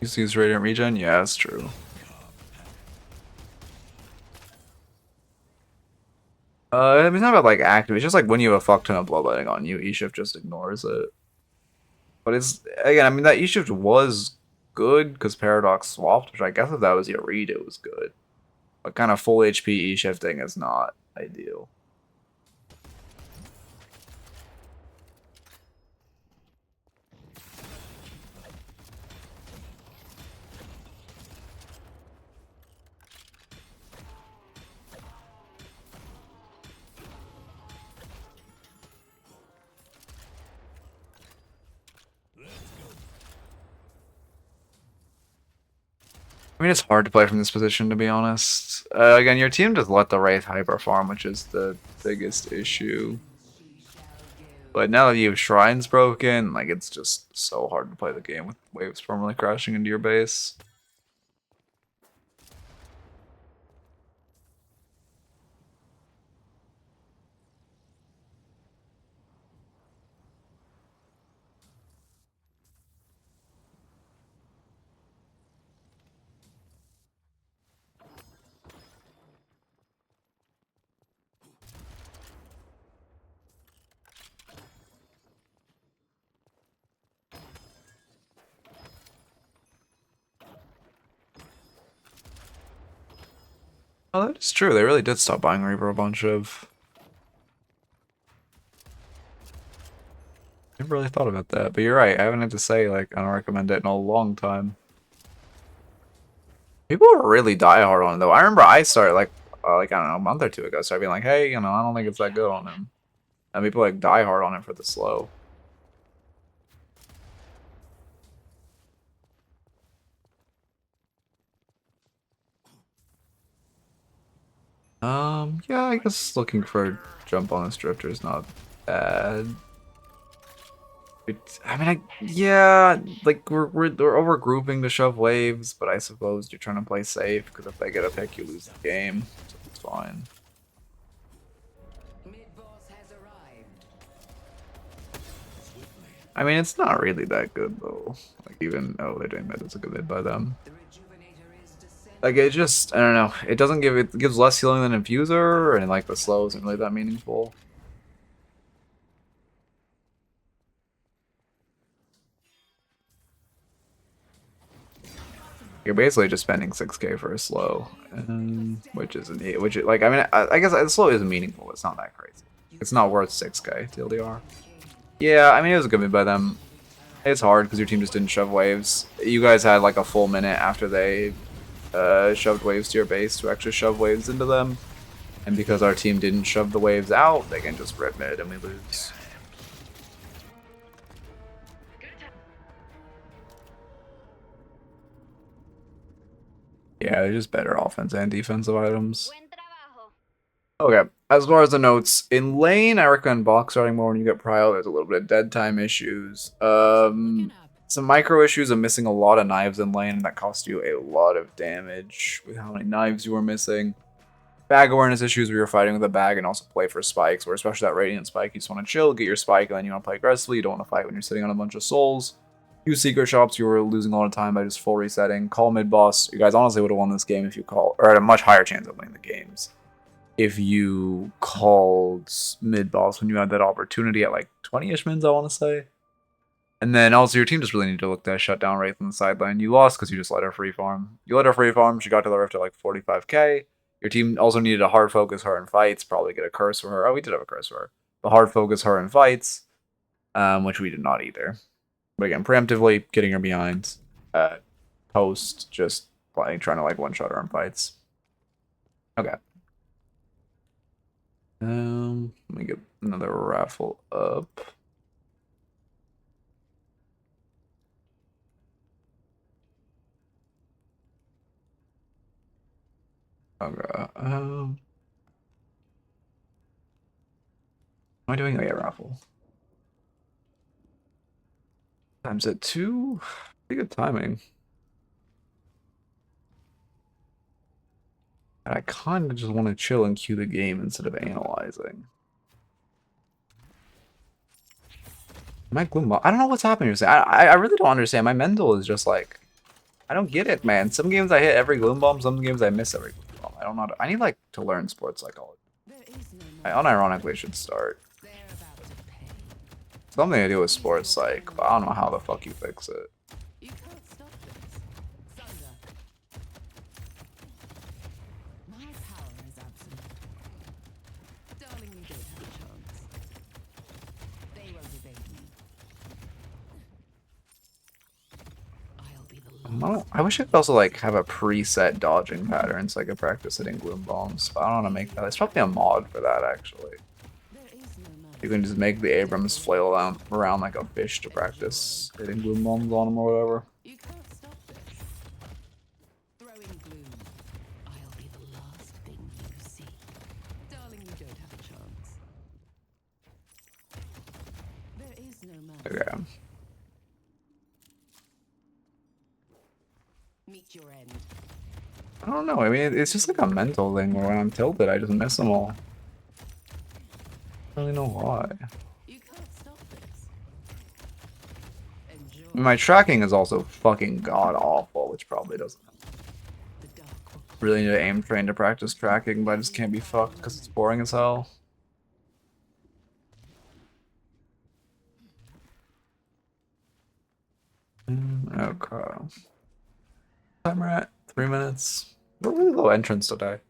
You use Radiant Regen? Yeah, that's true. It's not about like active, it's just like when you have a fuck ton of bloodletting on you, E-Shift just ignores it. But it's, again, I mean, that E-Shift was good because Paradox swapped, which I guess if that was your read, it was good. But kind of full HP E-Shifting is not ideal. I mean, it's hard to play from this position, to be honest. Again, your team just let the Wraith hyper farm, which is the biggest issue. But now that you have Shrines broken, like, it's just so hard to play the game with waves permanently crashing into your base. Oh, that is true. They really did stop buying Reaper a bunch of. I never really thought about that, but you're right. I haven't had to say, like, I don't recommend it in a long time. People are really diehard on it, though. I remember I started, I don't know, a month or 2 ago, started being like, hey, you know, I don't think it's that good on him. And people, like, die hard on it for the slow. Yeah, I guess looking for a jump on this drifter is not bad. I mean, yeah, like we're overgrouping to shove waves, but I suppose you're trying to play safe because if they get a pick, you lose the game, so it's fine. Mid-boss has arrived. I mean, it's not really that good though. Like even they're doing mid, it's a good mid by them. The rejuvenator is descending. Like it just, I don't know. It doesn't give it gives less healing than Infuser, and like the slow isn't really that meaningful. You're basically just spending 6k for a slow, which isn't, like, I mean, I guess the slow isn't meaningful. It's not that crazy. It's not worth 6k TLDR. Yeah, I mean, it was a good mid by them. It's hard because your team just didn't shove waves. You guys had like a full minute after they shoved waves to your base to actually shove waves into them. And because our team didn't shove the waves out, they can just rip mid and we lose. Yeah, they're just better offense and defensive items. Buen trabajo. Okay, as far as the notes, in lane, I recommend box starting more when you get prio. There's a little bit of dead time issues. Some micro issues of missing a lot of knives in lane, and that cost you a lot of damage with how many knives you were missing. Bag awareness issues where you're fighting with a bag and also play for spikes, where especially that radiant spike, you just want to chill, get your spike, and then you want to play aggressively. You don't want to fight when you're sitting on a bunch of souls. Few secret shops, you were losing a lot of time by just full resetting. Call mid boss. You guys honestly would have won this game if you call, or had a much higher chance of winning the games if you called mid boss when you had that opportunity at like 20-ish mins, I want to say. And then also your team just really needed to look to shut down Wraith on the sideline. You lost because you just let her free farm. You let her free farm. She got to the rift at like 45k. Your team also needed to hard focus her in fights. Probably get a curse for her. Oh, we did have a curse for her. But hard focus her in fights, which we did not either. But again, preemptively getting her behind. Post just playing, trying to like one shot her in fights. Okay. Let me get another raffle up. Okay. Am I doing a raffle? Times at 2. Pretty good timing. And I kind of just want to chill and queue the game instead of analyzing. My gloom bomb. I don't know what's happening. I really don't understand. My mental is just like, I don't get it, man. Some games I hit every gloom bomb. Some games I miss every gloom bomb. I don't know. I need like to learn sports psychology. I unironically should start. Something to do with sports psych, but I don't know how the fuck you fix it. You can't stop this. Thunder. My power is absolute. Darling, you don't have a chance. They won't evade me. I'll be the last. I wish I could also like have a preset dodging pattern so I could practice hitting gloom bombs, but I don't want to make that. There's probably a mod for that actually. There is no man. You can just make the Abrams flail around like a fish to practice hitting gloom bombs on them or whatever. You can't stop this. Throwing gloom. I'll be the last thing you see. Darling, you don't have a chance. There is no man. Okay. Meet your end. I don't know. I mean, it's just like a mental thing where when I'm tilted, I just miss them all. I don't really know why. You can't stop this. Enjoy. I mean, my tracking is also fucking god awful, which probably doesn't help. The dark will Really need to aim train to practice tracking, but I just can't be fucked because it's boring as hell. Okay. Timer at 3 minutes. We're really low entrance today,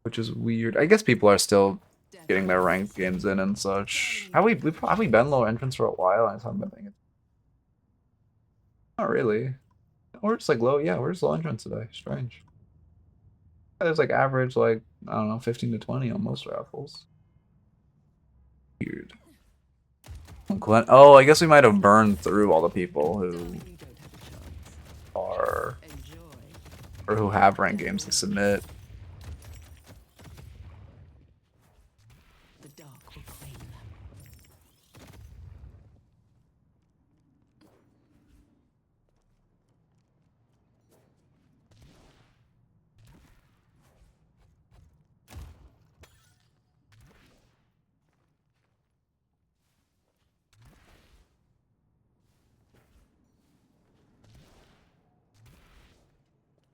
which is weird. I guess people are still getting their ranked games in and such. Have we been low entrance for a while? I just haven't been thinking. Not really. We're just like low. Yeah, we're just low entrance today. Strange. There's like average like I don't know 15 to 20 on most raffles. Weird. Oh, I guess we might have burned through all the people who you don't have a chance. are Enjoy. or who have ranked games to submit. The dark will claim them.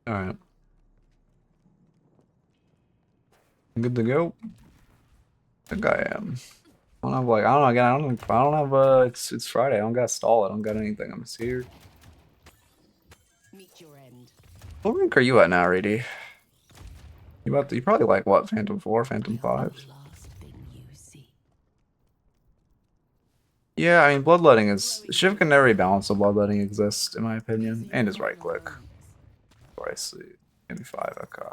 All right. Good to go. I think I am. I don't have like I don't know again. I don't have it's Friday. I don't got stall. I don't got anything. I'm just here. Meet your end. What rank are you at now, Reedy? You probably like what? Phantom 4, Phantom 5. The last thing you see. Yeah, I mean bloodletting is Shiv can never rebalance so bloodletting exists in my opinion, and his right click. Or I see 85. Okay.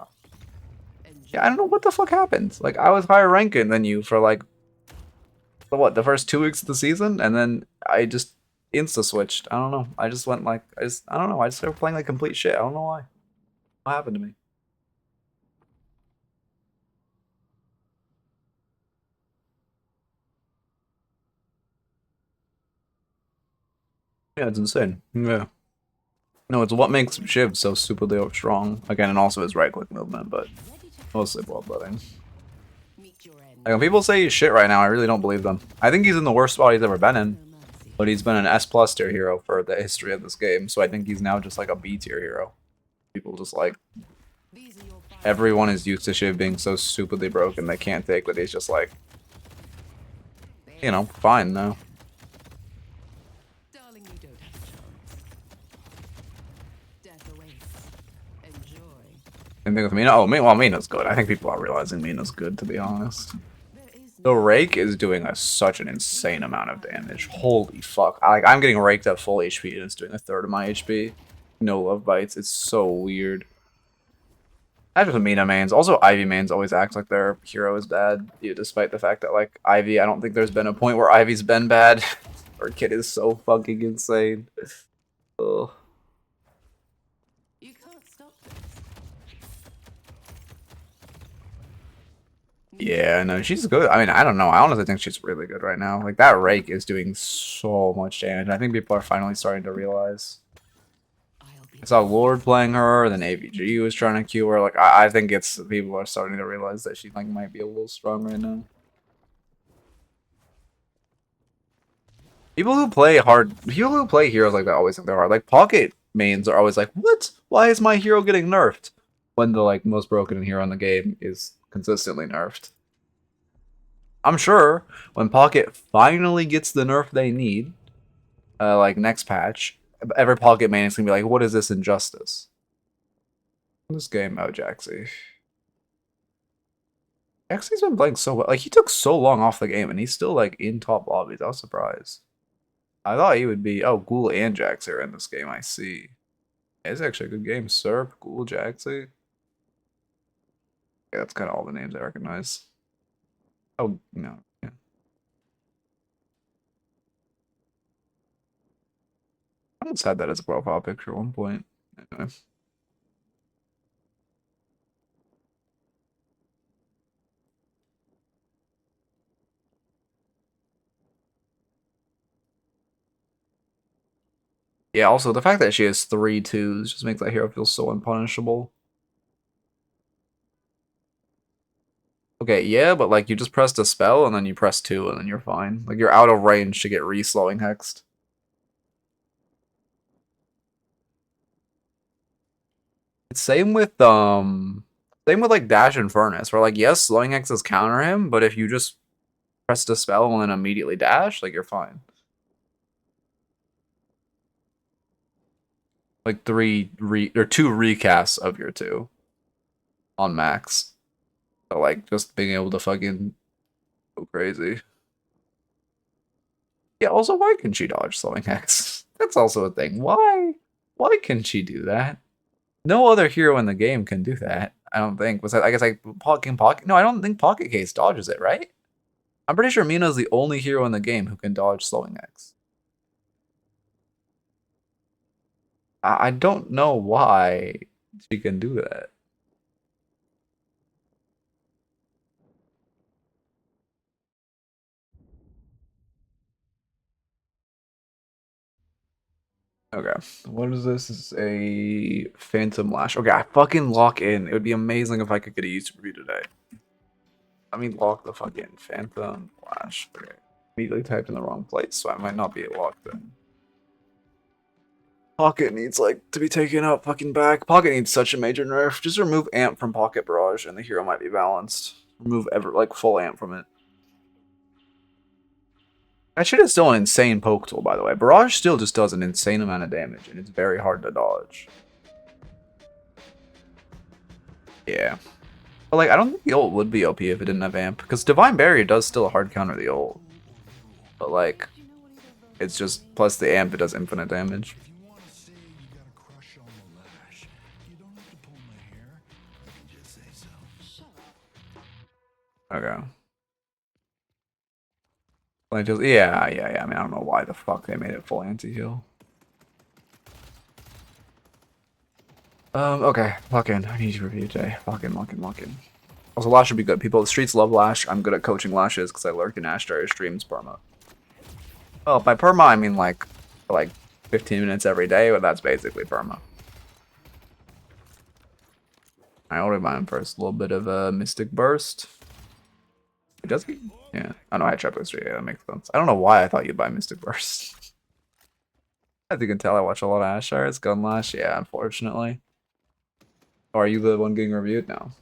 Yeah, I don't know what the fuck happened. Like I was higher ranking than you for like the first 2 weeks of the season, and then I just insta switched. I don't know. I just went like I don't know. I just started playing like complete shit. I don't know why. What happened to me? Yeah, it's insane. Yeah. No, it's what makes Shiv so stupidly strong. Again, and also his right-click movement, but mostly bloodletting. Meet your end. Like, when people say he's shit right now, I really don't believe them. I think he's in the worst spot he's ever been in, No mercy. but he's been an S+ tier hero for the history of this game, so I think he's now just like a B tier hero. People just like, These are your five. everyone is used to Shiv being so stupidly broken they can't take that he's just like, you know, fine now. Darling, you don't have a chance. Death awaits. Enjoy. Same thing with Mina. Oh, well, Mina's good. I think people are realizing Mina's good, to be honest. There is The no rake is doing such an insane amount of damage. Holy fuck. I'm getting raked at full HP and it's doing a third of my HP. No love bites. It's so weird. Not just with Mina mains. Also, Ivy mains always act like their hero is bad, despite the fact that, like, Ivy, I don't think there's been a point where Ivy's been bad. Her kid is so fucking insane. Ugh. You can't stop this. Yeah, no, she's good. I mean, I don't know. I honestly think she's really good right now. Like, that rake is doing so much damage. I think people are finally starting to realize. I'll be I saw Lord playing her, then AVG was trying to Q her. Like, I think it's people are starting to realize that she like might be a little strong right now. People who play heroes like that always think they're hard. Like, pocket mains are always like, what? Why is my hero getting nerfed? When the like most broken hero in the game is consistently nerfed. I'm sure when Pocket finally gets the nerf they need, like next patch, every Pocket main is gonna be like, what is this injustice? This game, oh, Jaxie. Jaxie's been playing so well. Like, he took so long off the game and he's still like in top lobbies. I was surprised. I thought he would be. Oh, Ghoul and Jaxie are in this game. I see. It's actually a good game. Serp, Ghoul, Jaxie. Yeah, that's kind of all the names I recognize. Oh, no. Yeah. I almost had that as a profile picture at one point. Anyway. Yeah, also, the fact that she has 3 twos just makes that hero feel so unpunishable. Okay, yeah, but like you just pressed a spell and then you press 2 and then you're fine. Like you're out of range to get re-slowing hexed. It's same with like Dash and Furnace, where like yes, slowing hexes counter him, but if you just pressed a spell and then immediately dash, like you're fine. Like 2 recasts of your 2 on max. So like just being able to fucking go crazy. Yeah, also, why can she dodge slowing hex? That's also a thing. Why? Why can she do that? No other hero in the game can do that. I don't think. I guess like Pocket. No, I don't think Pocket Case dodges it, right? I'm pretty sure Mina's the only hero in the game who can dodge slowing hex. I don't know why she can do that. Okay, what is this? This is a Phantom Lash. Okay, I fucking lock in. It would be amazing if I could get a YouTube review today. Let me lock the fucking Phantom Lash. Okay. Immediately typed in the wrong place, so I might not be locked in. Pocket needs like to be taken out fucking back. Pocket needs such a major nerf. Just remove Amp from Pocket Barrage and the hero might be balanced. Remove like full Amp from it. That shit is still an insane poke tool, by the way. Barrage still just does an insane amount of damage, and it's very hard to dodge. Yeah. But, like, I don't think the ult would be OP if it didn't have Amp, because Divine Barrier does still hard counter the ult. But, like, it's just, plus the Amp, it does infinite damage. If you want to say you got a crush on the Lash, you don't have to pull my hair. I can just say so. Okay. Like, just, yeah. I mean, I don't know why the fuck they made it full anti-heal. Okay, lock in. I need you to review today. Lock in, lock in, lock in. Also, Lash would be good. People, the streets love Lash. I'm good at coaching Lashes because I lurk in Ashtar streams perma. Well, by perma, I mean like 15 minutes every day, but that's basically perma. I ordered mine first. A little bit of a Mystic Burst. Does he? Yeah. I know I tried Booster. Yeah, that makes sense. I don't know why I thought you'd buy Mystic Burst. As you can tell, I watch a lot of Ashtar. It's Gunlash. Yeah, unfortunately. Or are you the one getting reviewed now?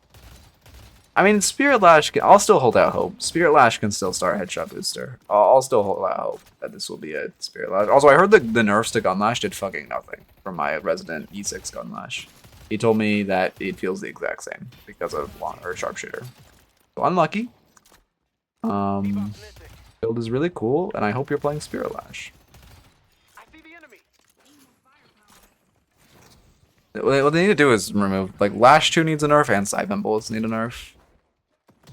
I mean, Spirit Lash, I'll still hold out hope. Spirit Lash can still start Headshot Booster. I'll still hold out hope that this will be a Spirit Lash. Also, I heard the nerfs to Gunlash did fucking nothing from my resident E6 Gunlash. He told me that it feels the exact same because of Sharpshooter. So unlucky. Build is really cool, and I hope you're playing Spirit Lash. What they need to do is remove, like, Lash 2 needs a nerf, and Siphon Bullets need a nerf.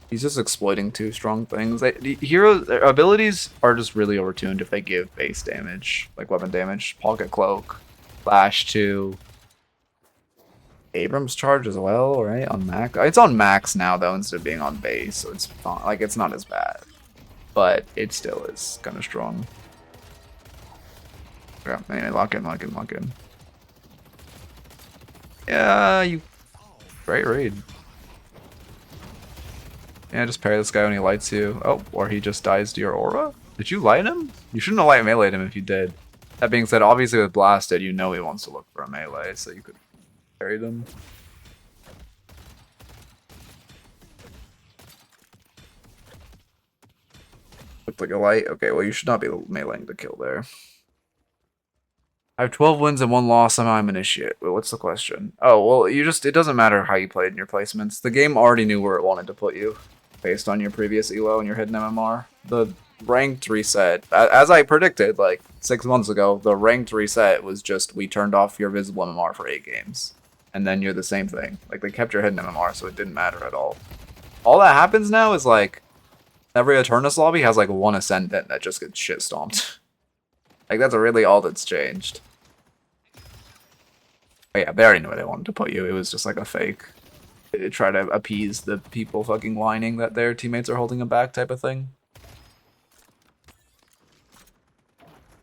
He's just exploiting two strong things. Their abilities are just really overtuned if they give base damage, like weapon damage. Pocket Cloak, Lash 2, Abrams Charge as well, right? On max. It's on max now, though, instead of being on base, so it's not, like, it's not as bad. But it still is kind of strong. Yeah, anyway, lock in, lock in, lock in. Yeah, you... Great raid. Yeah, just parry this guy when he lights you. Oh, or he just dies to your aura? Did you light him? You shouldn't have light melee'd him if you did. That being said, obviously with Blasted, you know he wants to look for a melee, so you could parry them. Looked like a light. Okay, well, you should not be meleeing the kill there. I have 12 wins and 1 loss, somehow I'm initiate. Wait, what's the question? Oh, well, it doesn't matter how you played in your placements. The game already knew where it wanted to put you, based on your previous elo and your hidden MMR. The ranked reset, as I predicted, like, 6 months ago, the ranked reset was just, we turned off your visible MMR for 8 games. And then you're the same thing. Like, they kept your hidden MMR, so it didn't matter at all. All that happens now is, like, every Eternus lobby has, like, 1 Ascendant that just gets shit stomped. Like, that's really all that's changed. Oh, yeah, they already knew where they wanted to put you. It was just like a fake. They try to appease the people fucking whining that their teammates are holding them back type of thing.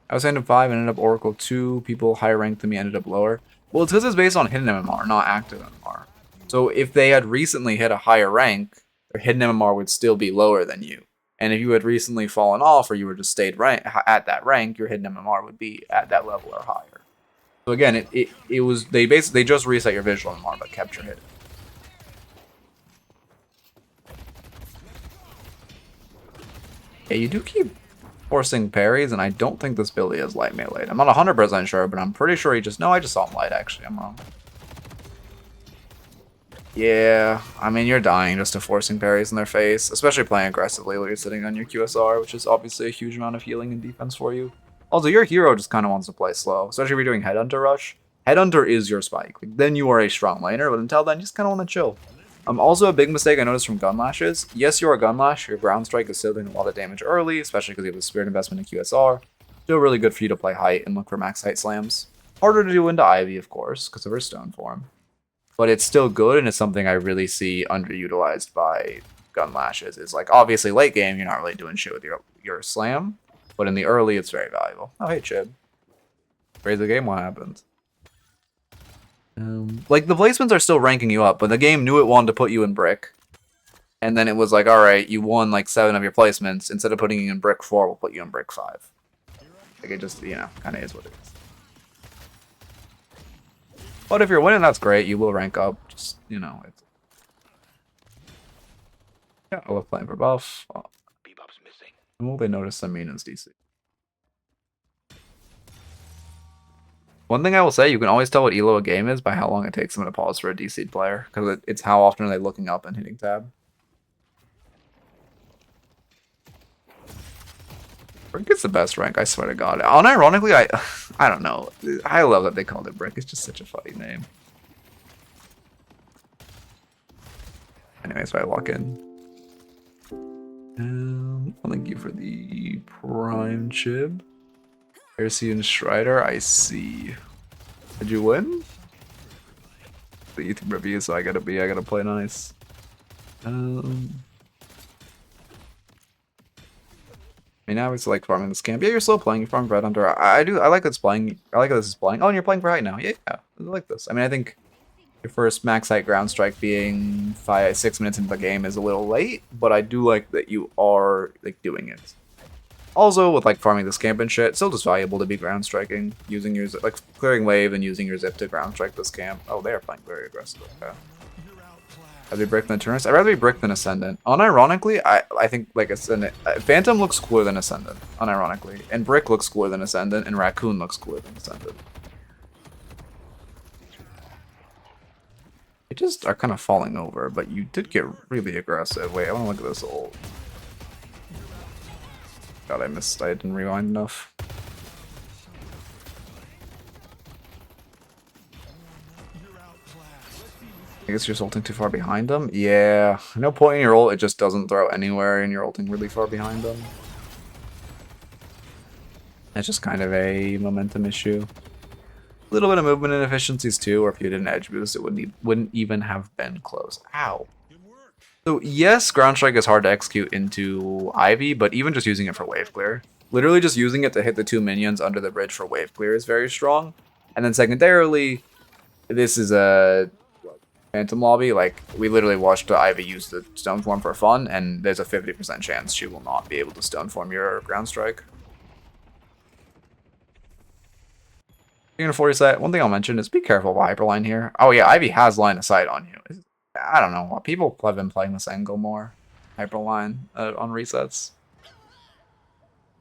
I was Ascendant 5 and ended up Oracle 2. People higher ranked than me ended up lower. Well, it's because it's based on hidden MMR, not active MMR. So if they had recently hit a higher rank, their hidden MMR would still be lower than you. And if you had recently fallen off or you were just stayed at that rank, your hidden MMR would be at that level or higher. So again, it was they just reset your visual MMR but kept your hidden. Yeah, you do keep forcing parries, and I don't think this Billy is light melee. I'm not 100% sure, but I'm pretty sure he just... No, I just saw him light, actually. I'm wrong. Yeah, I mean, you're dying just to forcing parries in their face, especially playing aggressively while you're sitting on your QSR, which is obviously a huge amount of healing and defense for you. Also, your hero just kind of wants to play slow, especially if you're doing Headhunter Rush. Headhunter is your spike. Like, then you are a strong laner, but until then, you just kind of want to chill. Also, a big mistake I noticed from Gunlash is, yes, you're a Gunlash, your ground strike is still doing a lot of damage early, especially because you have a spirit investment in QSR. Still really good for you to play height and look for max height slams. Harder to do into Ivy, of course, because of her stone form. But it's still good, and it's something I really see underutilized by Gunlashes. It's like, obviously, late game, you're not really doing shit with your slam, but in the early, it's very valuable. Oh, hey, Chib. Raise the game, what happens? Like, the placements are still ranking you up, but the game knew it wanted to put you in Brick. And then it was like, alright, you won like 7 of your placements. Instead of putting you in Brick 4, we'll put you in Brick 5. Like, it just, you know, kind of is what it is. But if you're winning, that's great. You will rank up. Just, you know, it's... Yeah, I love playing for buff. Oh. Will they notice some Mina's DC? One thing I will say, you can always tell what elo a game is by how long it takes them to pause for a DC'd player, because it's how often are they looking up and hitting tab. Brick is the best rank, I swear to God. Unironically, I don't know. I love that they called it Brick. It's just such a funny name. Anyways, so I lock in. Thank you for the Prime Chib. Heresy and Strider, I see. Did you win? the YouTube review, so I gotta play nice. I mean, now it's like farming this camp. Yeah, you're still playing. You farm Red Hunter. I like it's playing. I like that this is playing. Oh, and you're playing for height now. Yeah, I like this. I mean, I think your first max height ground strike being 6 minutes into the game is a little late, but I do like that you are like doing it. Also, with like farming this camp and shit, it's still just valuable to be ground striking, using your like clearing wave and using your zip to ground strike this camp. Oh, they are playing very aggressive. Okay. I'd be Brick than Eternus. I'd rather be Brick than Ascendant. Unironically, I think like Ascendant, Phantom looks cooler than Ascendant. Unironically, and Brick looks cooler than Ascendant, and Raccoon looks cooler than Ascendant. They just are kind of falling over, but you did get really aggressive. Wait, I want to look at this ult. God, I missed. I didn't rewind enough. I guess you're just ulting too far behind them? Yeah. No point in your ult, it just doesn't throw anywhere and you're ulting really far behind them. It's just kind of a momentum issue. A little bit of movement inefficiencies too, or if you did an edge boost, it wouldn't even have been close. Ow. So yes, ground strike is hard to execute into Ivy, but even just using it for wave clear. Literally just using it to hit the 2 minions under the bridge for wave clear is very strong. And then secondarily, this is a Phantom lobby, like, we literally watched Ivy use the stone form for fun, and there's a 50% chance she will not be able to stone form your ground strike. You're gonna 40 sight. One thing I'll mention is be careful of Hyperline here. Oh yeah, Ivy has line of sight on you. I don't know, people have been playing this angle more. Hyperline on resets.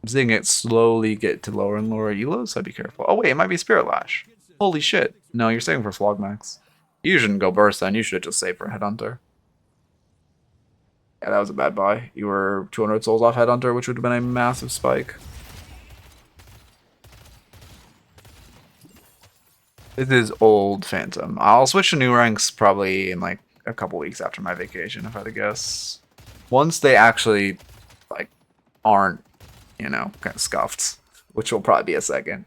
I'm seeing it slowly get to lower and lower elos, so be careful. Oh wait, it might be Spirit Lash. Holy shit. No, you're saving for Flogmax. You shouldn't go burst then, you should just save for Headhunter. Yeah, that was a bad buy. You were 200 souls off Headhunter, which would have been a massive spike. This is old Phantom. I'll switch to new ranks probably in like a couple weeks after my vacation, if I had to guess. Once they actually like aren't, you know, kind of scuffed, which will probably be a second.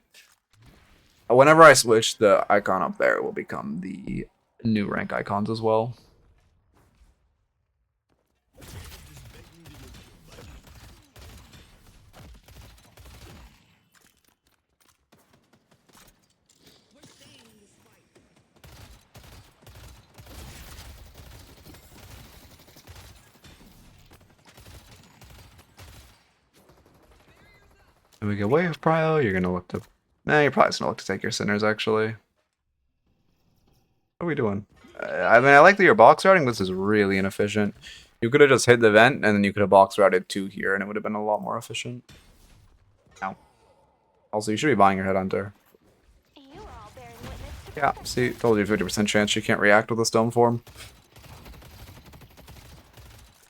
Whenever I switch, the icon up there will become the new rank icons as well. And we get wave prio, you're gonna look to you're probably just gonna look to take your sinners actually. What are we doing? I mean, I like that you're box routing. This is really inefficient. You could have just hit the vent, and then you could have box routed 2 here, and it would have been a lot more efficient. Ow. Also, you should be buying your Headhunter. Yeah, see, told you 50% chance she can't react with a stone form.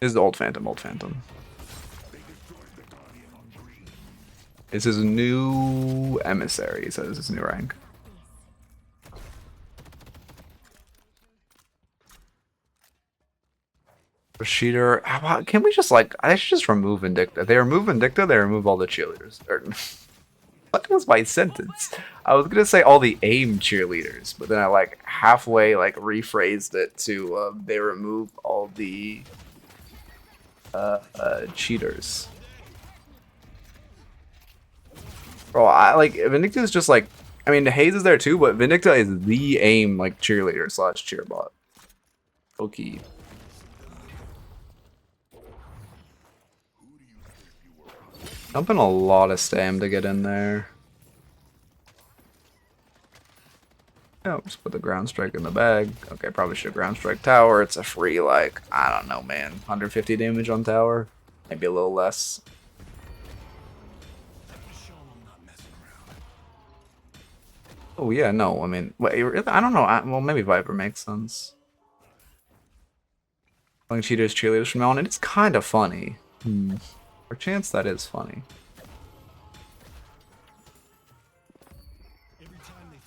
This is the old Phantom, old Phantom. This is a new emissary, so this is a new rank. Sheeter, can we just like, I should just remove Vindicta. They remove Vindicta, they remove all the cheerleaders. What was my sentence? I was gonna say all the AIM cheerleaders, but then I like halfway like rephrased it to they remove all the cheaters. Bro, I like Vindicta is just like, I mean, Haze is there too, but Vindicta is the AIM like cheerleader slash cheerbot. Okay. Dumping a lot of stam to get in there. Yeah, just put the ground strike in the bag. Okay, probably should ground strike tower. It's a free, like, I don't know, man. 150 damage on tower. Maybe a little less. Oh, yeah, no, I mean, wait, I don't know. Well, maybe Viper makes sense. Playing cheaters, cheerleaders from now on, and it's kind of funny. For chance, that is funny.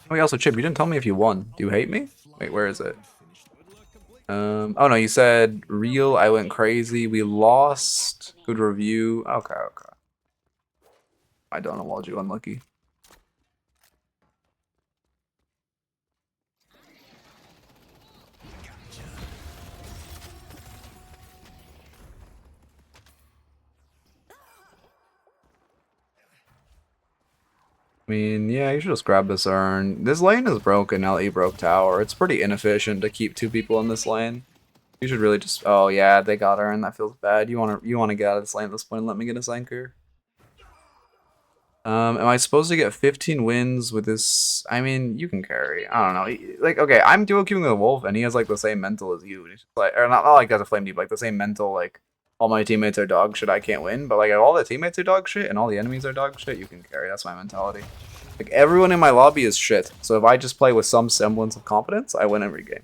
Oh, yeah, also, Chip, you didn't tell me if you won. Do you hate me? Wait, where is it? Oh no, you said real, I went crazy, we lost, good review. Okay, okay. I don't know, walled you unlucky. I mean, yeah, you should just grab this urn. This lane is broken now that you broke tower. It's pretty inefficient to keep 2 people in this lane. You should really just. Oh yeah, they got urn. That feels bad. You wanna get out of this lane at this point and let me get his anchor. Am I supposed to get 15 wins with this? I mean, you can carry. I don't know. Like, okay, I'm duo queuing with a wolf, and he has like the same mental as you. It's just like, or not like as a flame deep, like the same mental. Like, all my teammates are dog shit. I can't win. But like, if all the teammates are dog shit and all the enemies are dog shit, you can carry. That's my mentality. Like, everyone in my lobby is shit. So if I just play with some semblance of competence, I win every game.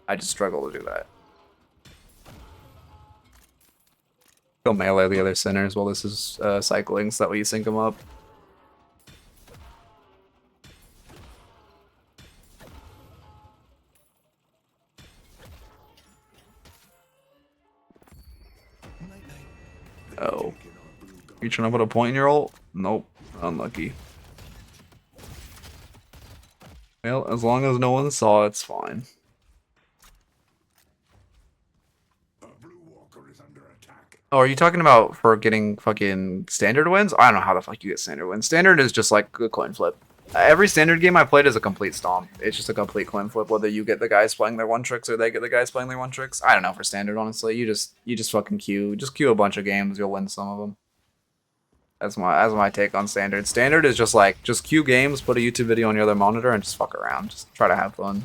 I just struggle to do that. Go melee the other sinners while this is cycling, so that way you sync them up. Oh. You trying to put a point in your ult? Nope. Unlucky. Well, as long as no one saw, it's fine. Oh, are you talking about for getting fucking standard wins? I don't know how the fuck you get standard wins. Standard is just like a coin flip. Every standard game I played is a complete stomp. It's just a complete coin flip, whether you get the guys playing their one tricks or they get the guys playing their one tricks. I don't know for standard, honestly. You just fucking queue. Just queue a bunch of games, you'll win some of them. That's my take on standard. Standard is just like, just queue games, put a YouTube video on your other monitor, and just fuck around. Just try to have fun.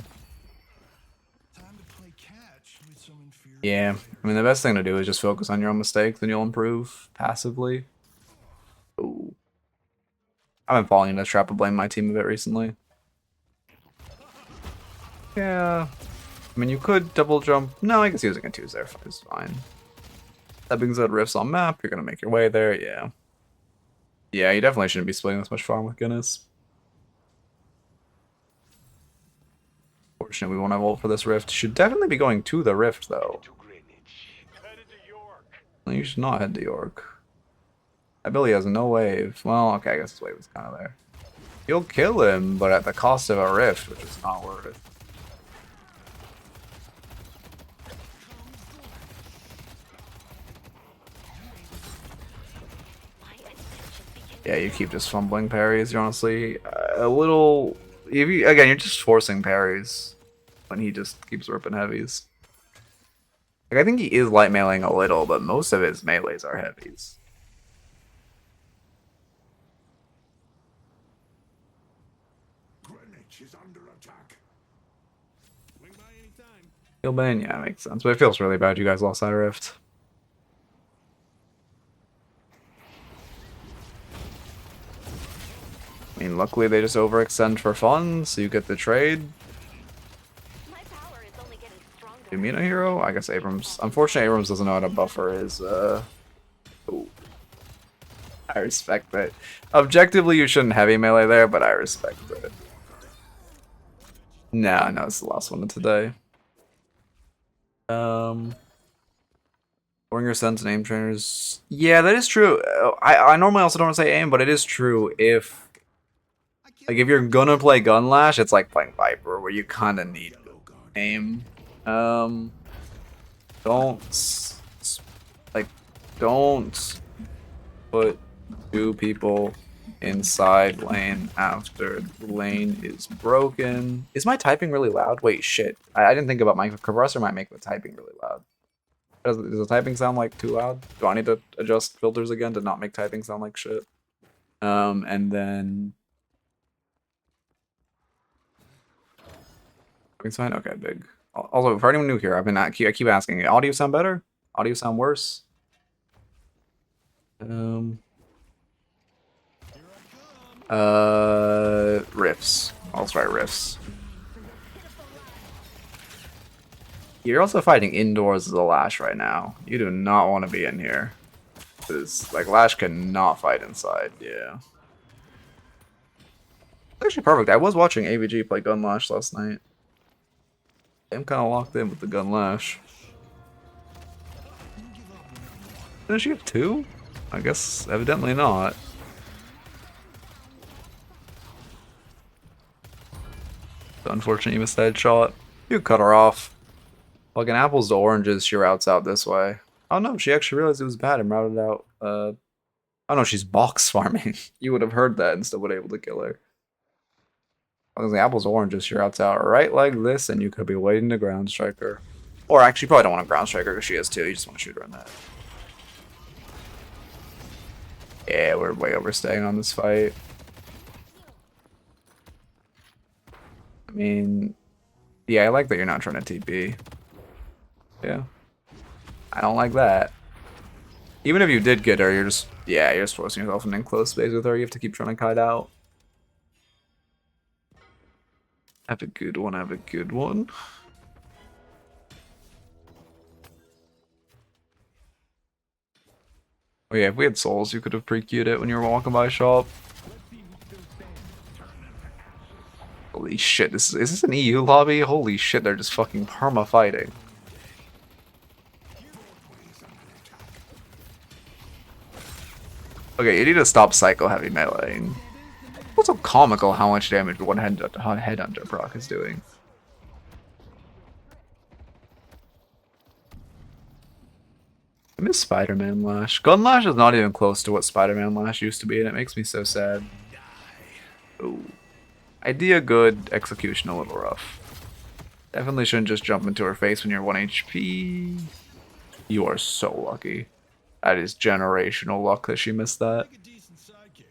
Yeah, I mean, the best thing to do is just focus on your own mistakes, and you'll improve passively. Ooh. I've been falling into the trap of blaming my team a bit recently. Yeah. I mean, you could double jump. No, I guess using a 2 there is fine. That being said, rifts on map, you're going to make your way there, yeah. Yeah, you definitely shouldn't be splitting this much farm with Guinness. Fortunately, we won't have ult for this rift. Should definitely be going to the rift, though. You should not head to York. I believe he has no wave. Well, okay, I guess his wave is kind of there. You'll kill him, but at the cost of a rift, which is not worth it. Yeah, you keep just fumbling parries. You're honestly a little. If you, again, you're just forcing parries when he just keeps ripping heavies. Like, I think he is light meleeing a little, but most of his melees are heavies. Heal bane, yeah, makes sense. But it feels really bad you guys lost that rift. I mean, luckily they just overextend for fun, so you get the trade. Do you mean a hero? I guess Abrams. Unfortunately, Abrams doesn't know how to buffer his, Ooh. I respect that. Objectively, you shouldn't heavy melee there, but I respect it. No, it's the last one of today. Warrior Sense and aim trainers. Yeah, that is true. I normally also don't want to say aim, but it is true if, like, if you're gonna play Gun Lash, it's like playing Viper, where you kind of need aim. Don't put 2 people inside lane after the lane is broken. Is my typing really loud? Wait, shit. I didn't think about my compressor might make the typing really loud. Does the typing sound like too loud? Do I need to adjust filters again to not make typing sound like shit? And then it's fine. Okay, big. Also, for anyone new here, I keep asking. Audio sound better? Audio sound worse? Riffs. I'll try riffs. You're also fighting indoors as a Lash right now. You do not want to be in here. Because, like, Lash cannot fight inside, yeah. Actually perfect. I was watching AVG play Gun Lash last night. I'm kind of locked in with the Gun Lash. Didn't she have 2? I guess evidently not. Unfortunately, you missed that shot. You cut her off. Like an apples to oranges, she routes out this way. Oh no, she actually realized it was bad and routed out Oh no, she's box farming. You would have heard that and still would have been able to kill her. As long as the apple's oranges, you're out right like this, and you could be waiting to ground strike her. Or actually, you probably don't want to ground strike her because she is too. You just want to shoot her in that. Yeah, we're way overstaying on this fight. I mean, yeah, I like that you're not trying to TP. Yeah. I don't like that. Even if you did get her, you're just, yeah, you're just forcing yourself in an enclosed space with her. You have to keep trying to kite out. Have a good one, have a good one. Oh yeah, if we had souls, you could have pre-queued it when you were walking by shop. Holy shit, is this an EU lobby? Holy shit, they're just fucking perma-fighting. Okay, you need to stop psycho heavy meleeing. It's also comical how much damage one headhunter proc is doing. I miss Spider-Man Lash. Gun Lash is not even close to what Spider-Man Lash used to be, and it makes me so sad. Ooh. Idea good, execution a little rough. Definitely shouldn't just jump into her face when you're 1 HP. You are so lucky. That is generational luck that she missed that. Make a decent sidekick.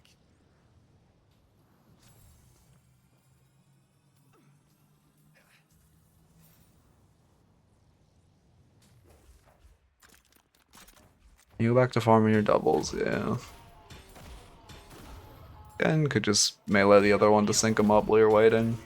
You go back to farming your doubles, yeah. And could just melee the other one to sync him up while you're waiting.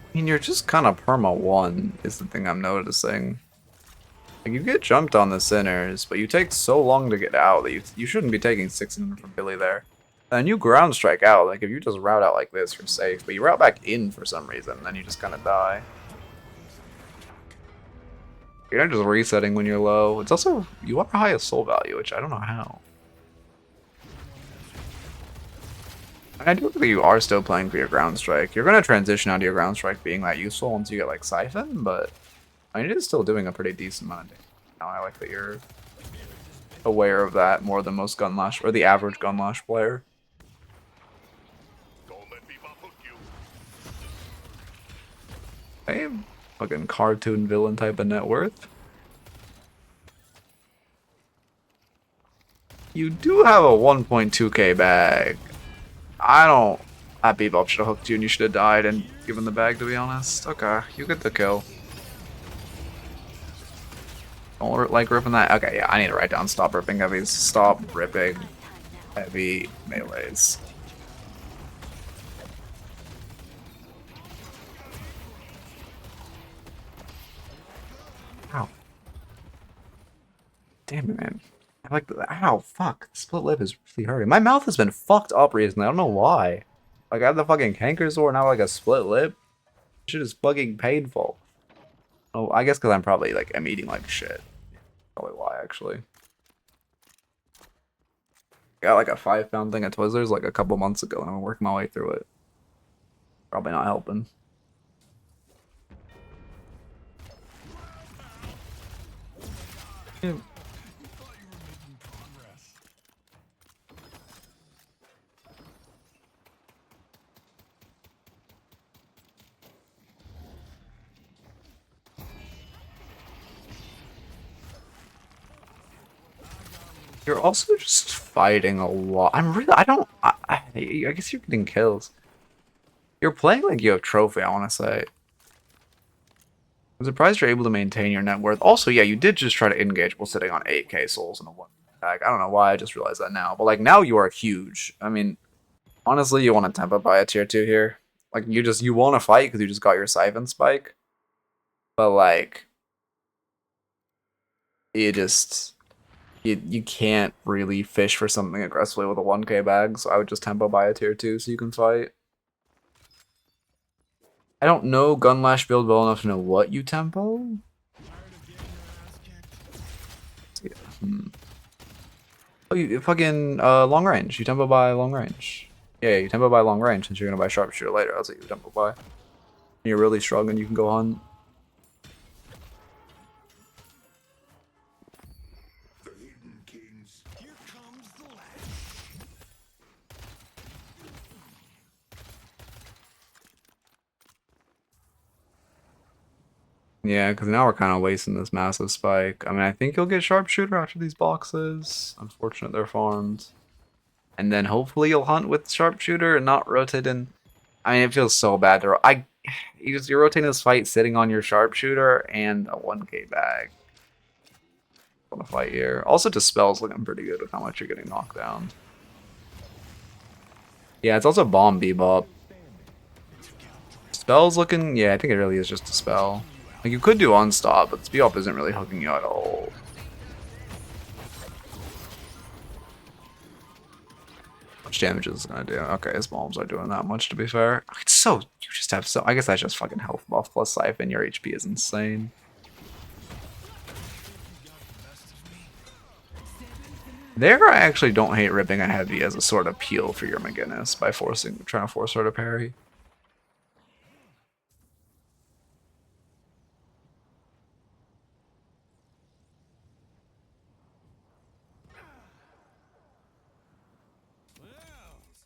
I mean, you're just kind of perma 1 is the thing I'm noticing. Like, you get jumped on the sinners, but you take so long to get out that you shouldn't be taking 600 from Billy there. And you ground strike out, like if you just route out like this, you're safe. But you route back in for some reason, then you just kind of die. You're not just resetting when you're low. It's also, you are highest soul value, which I don't know how. And I do think you are still playing for your ground strike. You're going to transition out of your ground strike being that useful once you get like Siphon, but I mean, it is still doing a pretty decent amount of damage. Now I like that you're aware of that more than most Gunlash, or the average Gunlash player. Hey, fucking cartoon villain type of net worth. You do have a 1.2k bag. That Bebop should have hooked you and you should have died and given the bag, to be honest. Okay, you get the kill. Don't like ripping that. Okay, yeah, I need to write down stop ripping heavies. Stop ripping heavy melees. Ow. Damn it, man. I like the. Ow, fuck. Split lip is really hurting. My mouth has been fucked up recently. I don't know why. Like, I have the fucking canker sore, now like a split lip. Shit is fucking painful. Oh, I guess because I'm probably, like, I'm eating like shit. Probably why, actually. Got like a 5-pound thing at Twizzlers like a couple months ago, and I'm working my way through it. Probably not helping. Yeah. You're also just fighting a lot. I guess you're getting kills. You're playing like you have trophy, I want to say. I'm surprised you're able to maintain your net worth. Also, yeah, you did just try to engage while sitting on 8k souls in a 1 tag. I don't know why, I just realized that now. But like, now you are huge. I mean, honestly, you want to tempo by a tier 2 here. Like, you want to fight because you just got your Siphon Spike. But like, you can't really fish for something aggressively with a 1k bag, so I would just tempo buy a tier 2 so you can fight. I don't know Gunlash build well enough to know what you tempo. Yeah. Oh, you fucking long range. You tempo by long range. Yeah, you tempo by long range since you're gonna buy sharpshooter later. I'll say you tempo by. You're really struggling, you can go hunt. The Hidden Kings. Here comes the Lash. Yeah, because now we're kind of wasting this massive spike. I mean, I think you'll get sharpshooter after these boxes. Unfortunate they're farmed. And then hopefully you'll hunt with sharpshooter and not rotate in. I mean, it feels so bad to you're rotating this fight sitting on your sharpshooter and a 1k bag. On a fight here. Also, Dispel's looking pretty good with how much you're getting knocked down. Yeah, it's also Bomb Bebop. Spell's looking, yeah, I think it really is just Dispel. Like, you could do Unstop, but Bebop isn't really hooking you at all. How much damage is this gonna do? Okay, his bombs are doing that much, to be fair. It's so, you just have so, I guess that's just fucking health buff plus Siphon. Your HP is insane. There, I actually don't hate ripping a heavy as a sort of peel for your McGinnis by trying to force her to parry. Well,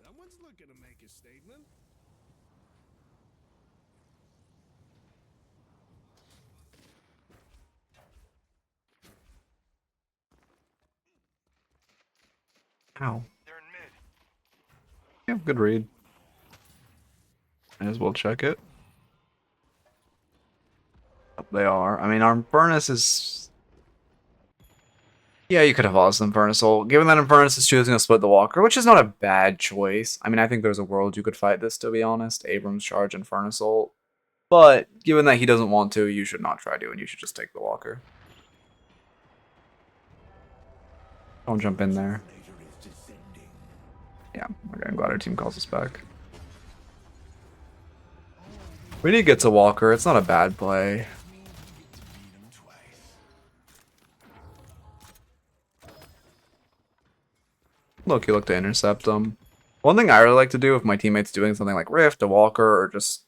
someone's looking to make a statement. Ow. Yeah, good read. Might as well check it. Up they are. I mean, our Furnace is... Yeah, you could have lost Infernus Ult. Given that Infernus is choosing to split the Walker, which is not a bad choice. I mean, I think there's a world you could fight this, to be honest. Abrams charge Infernus Ult. But, given that he doesn't want to, you should not try to, and you should just take the Walker. Don't jump in there. Yeah, okay, I'm glad our team calls us back. When he gets a Walker, it's not a bad play. Look, you look to intercept them. One thing I really like to do if my teammate's doing something like Rift, a Walker, or just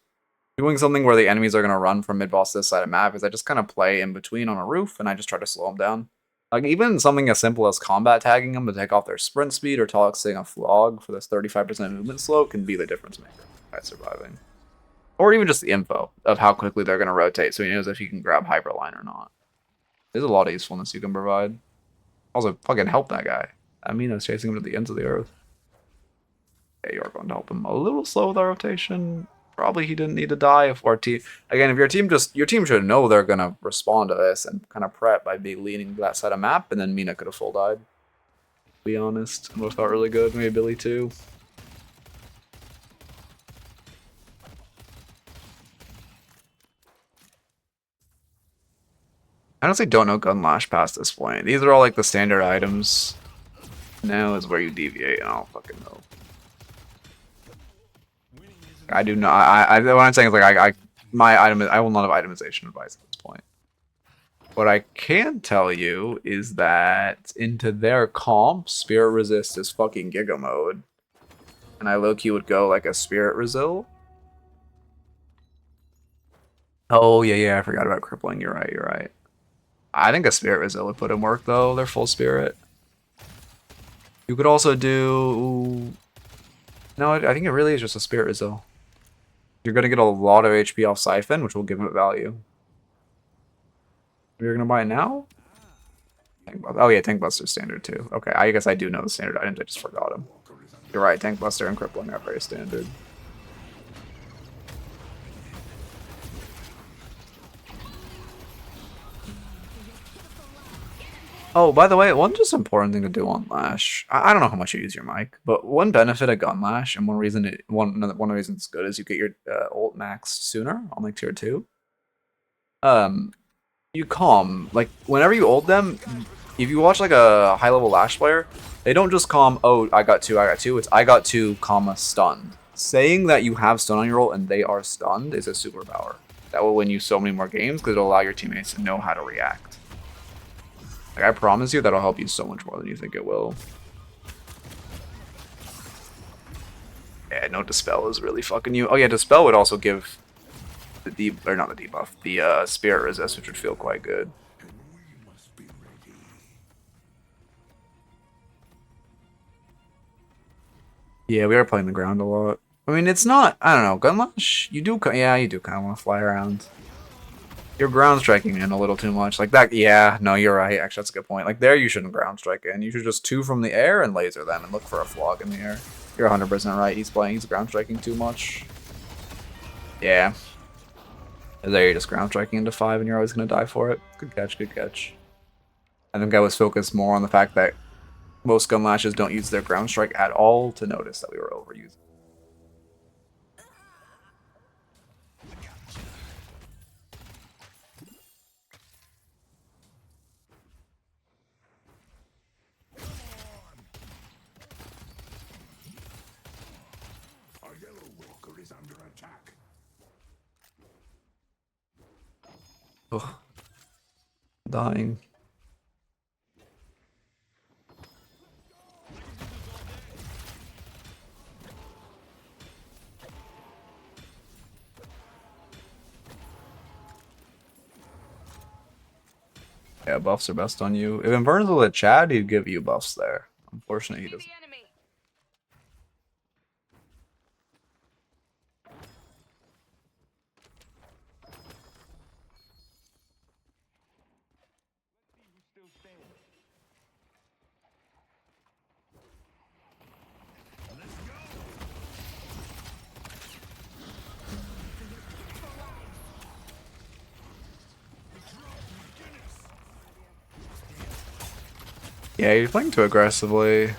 doing something where the enemies are going to run from mid-boss to this side of map is I just kind of play in between on a roof and I just try to slow them down. Like, even something as simple as combat tagging them to take off their sprint speed or tossing a flog for this 35% movement slow can be the difference maker by surviving. Or even just the info of how quickly they're going to rotate so he knows if he can grab Hyperline or not. There's a lot of usefulness you can provide. Also, fucking help that guy. Amina's chasing him to the ends of the earth. Yeah, you're going to help him a little slow with our rotation. Probably he didn't need to die if our team... Again, if your team should know they're going to respond to this and kind of prep by leaning to that side of map, and then Mina could have full died. To be honest. It would have felt really good. Maybe Billy too. I honestly don't know Gun Lash past this point. These are all like the standard items. Now is where you deviate, and I don't fucking know. I do not. What I'm saying is like I will not have itemization advice at this point. What I can tell you is that into their comp, Spirit Resist is fucking Giga mode, and I low-key would go like a Spirit Resil. Oh yeah, I forgot about crippling. You're right. I think a Spirit Resil would put in work though. They're full Spirit. You could also do... No, I think it really is just a Spirit Resil. You're going to get a lot of HP off Siphon, which will give it value. You're going to buy it now? Oh yeah, Tank Buster standard too. Okay, I guess I do know the standard items, I just forgot them. You're right, Tank Buster and Crippling are very standard. Oh, by the way, one just important thing to do on Lash. I don't know how much you use your mic, but one benefit of Gun Lash, and one reason it's good is you get your ult max sooner on like tier 2. You calm, like whenever you ult them, if you watch like a high level Lash player, they don't just calm, oh I got two, it's I got two, comma stunned. Saying that you have stun on your ult and they are stunned is a superpower. That will win you so many more games because it'll allow your teammates to know how to react. Like, I promise you that'll help you so much more than you think it will. Yeah, no Dispel is really fucking you. Oh yeah, Dispel would also give the deep, or not the debuff, the Spirit Resist, which would feel quite good. Yeah, we are playing the ground a lot. I mean, it's not, I don't know, Gunlash, you do, yeah, you do kind of want to fly around. You're ground striking in a little too much. Like that, yeah, no, you're right. Actually, that's a good point. Like there, you shouldn't ground strike in. You should just 2 from the air and laser them and look for a flog in the air. You're 100% right. He's ground striking too much. Yeah. There, you're just ground striking into 5 and you're always going to die for it. Good catch, good catch. I think I was focused more on the fact that most Gunlashes don't use their ground strike at all to notice that we were overusing. Ugh. Dying. Yeah, buffs are best on you. If Infernus was a Chad, he'd give you buffs there. Unfortunately, he doesn't. Yeah, you're playing too aggressively.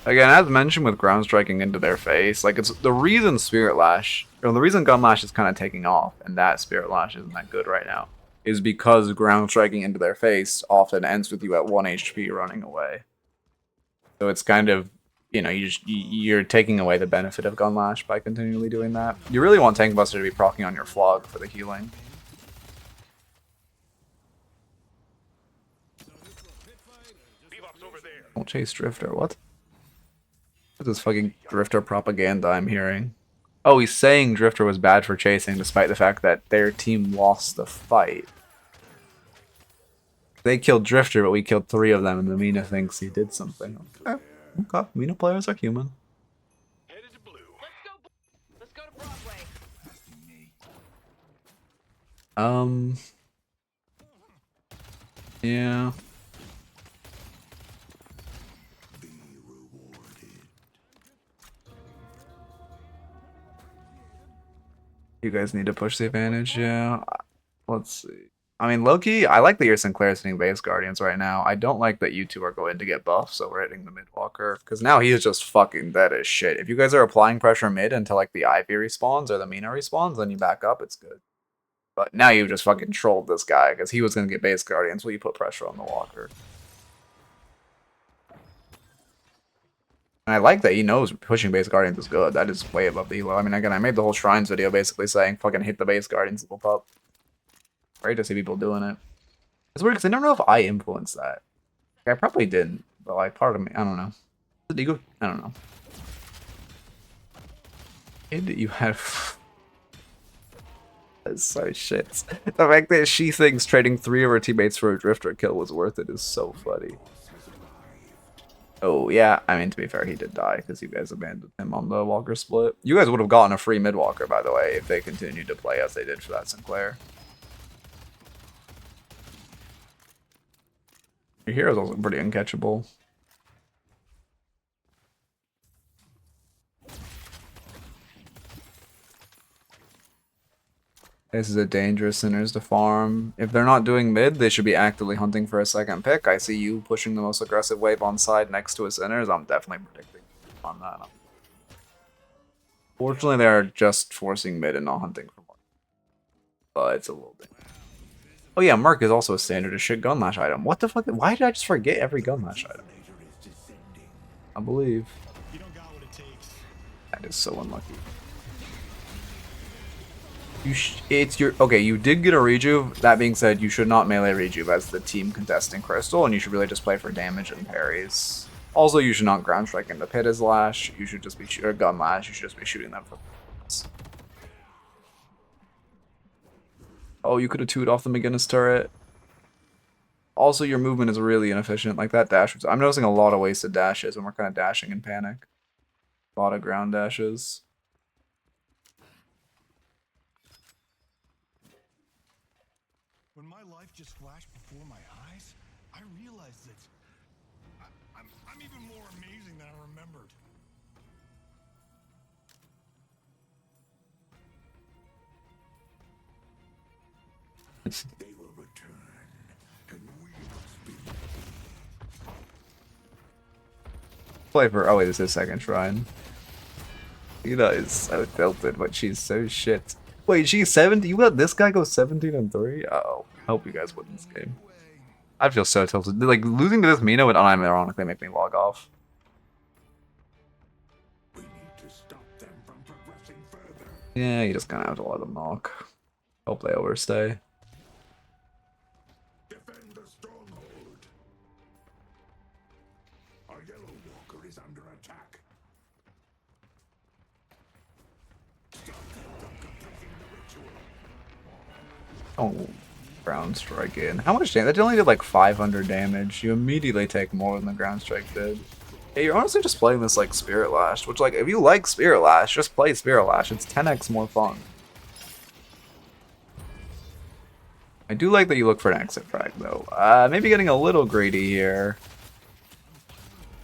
Again, as mentioned with ground striking into their face, like it's the reason Spirit Lash, or the reason Gun Lash is kind of taking off, and that Spirit Lash isn't that good right now, is because ground striking into their face often ends with you at 1 HP running away. So it's kind of, you know, you're taking away the benefit of Gun Lash by continually doing that. You really want Tank Buster to be proccing on your Flog for the healing. Don't chase Drifter, what? What's this fucking Drifter propaganda I'm hearing? Oh, he's saying Drifter was bad for chasing despite the fact that their team lost the fight. They killed Drifter, but we killed 3 of them, and the Mina thinks he did something. Okay, okay. Mina players are human. Headed to blue. Let's go to Broadway. Yeah. You guys need to push the advantage, yeah. Let's see. I mean, Loki, I like that you're Sinclair sitting base Guardians right now. I don't like that you two are going to get buffs over hitting the mid walker, because now he is just fucking dead as shit. If you guys are applying pressure mid until like the Ivy respawns or the Mina respawns, then you back up, it's good. But now you've just fucking trolled this guy, because he was going to get base Guardians while you put pressure on the walker. And I like that he knows pushing base Guardians is good. That is way above the elo. I mean, again, I made the whole Shrines video basically saying fucking hit the base Guardians, little pup. Great to see people doing it. It's weird because I don't know if I influenced that. Like, I probably didn't, but like part of me, I don't know. Did you go? I don't know. Kid, you have. That's so shit. The fact that she thinks trading 3 of her teammates for a Drifter kill was worth it is so funny. Oh, yeah. I mean, to be fair, he did die because you guys abandoned him on the Walker split. You guys would have gotten a free mid-walker, by the way, if they continued to play as they did for that Sinclair. Your hero's also pretty uncatchable. This is a dangerous Sinners to farm. If they're not doing mid, they should be actively hunting for a second pick. I see you pushing the most aggressive wave on side next to a Sinners. I'm definitely predicting on that. Fortunately, they're just forcing mid and not hunting for more. But it's a little bit. Oh yeah, Merc is also a standard as shit Gunlash item. What the fuck? Why did I just forget every Gunlash item? I believe. That is so unlucky. It's your okay. You did get a rejuve. That being said, you should not melee rejuve as the team contesting crystal, and you should really just play for damage and parries. Also, you should not ground strike in the pit as Lash. You should just be or gun Lash. You should just be shooting them for. Oh, you could have 2'd off the McGinnis turret. Also, your movement is really inefficient. Like that dash. I'm noticing a lot of wasted dashes when we're kind of dashing in panic. A lot of ground dashes. When my life just flashed before my eyes, I realized that I'm even more amazing than I remembered. They will return, and we must be. Play for. Oh wait, this is second shrine. Ina is so tilted, but she's so shit. Wait, she's 17. You let this guy go 17-3? Uh-oh. I hope you guys win this game. I feel so tilted. Like losing to this Mina would unironically make me log off. We need to stop them from progressing further. Yeah, you just kind of have to let them knock. Hope they overstay. Defend the stronghold. Our yellow walker is under attack. Stop them from completing the ritual. Oh, ground strike in. How much damage? That only did like 500 damage. You immediately take more than the ground strike did. Hey, you're honestly just playing this like Spirit Lash, which like if you like Spirit Lash, just play Spirit Lash. It's 10x more fun. I do like that you look for an exit frag though. Maybe getting a little greedy here.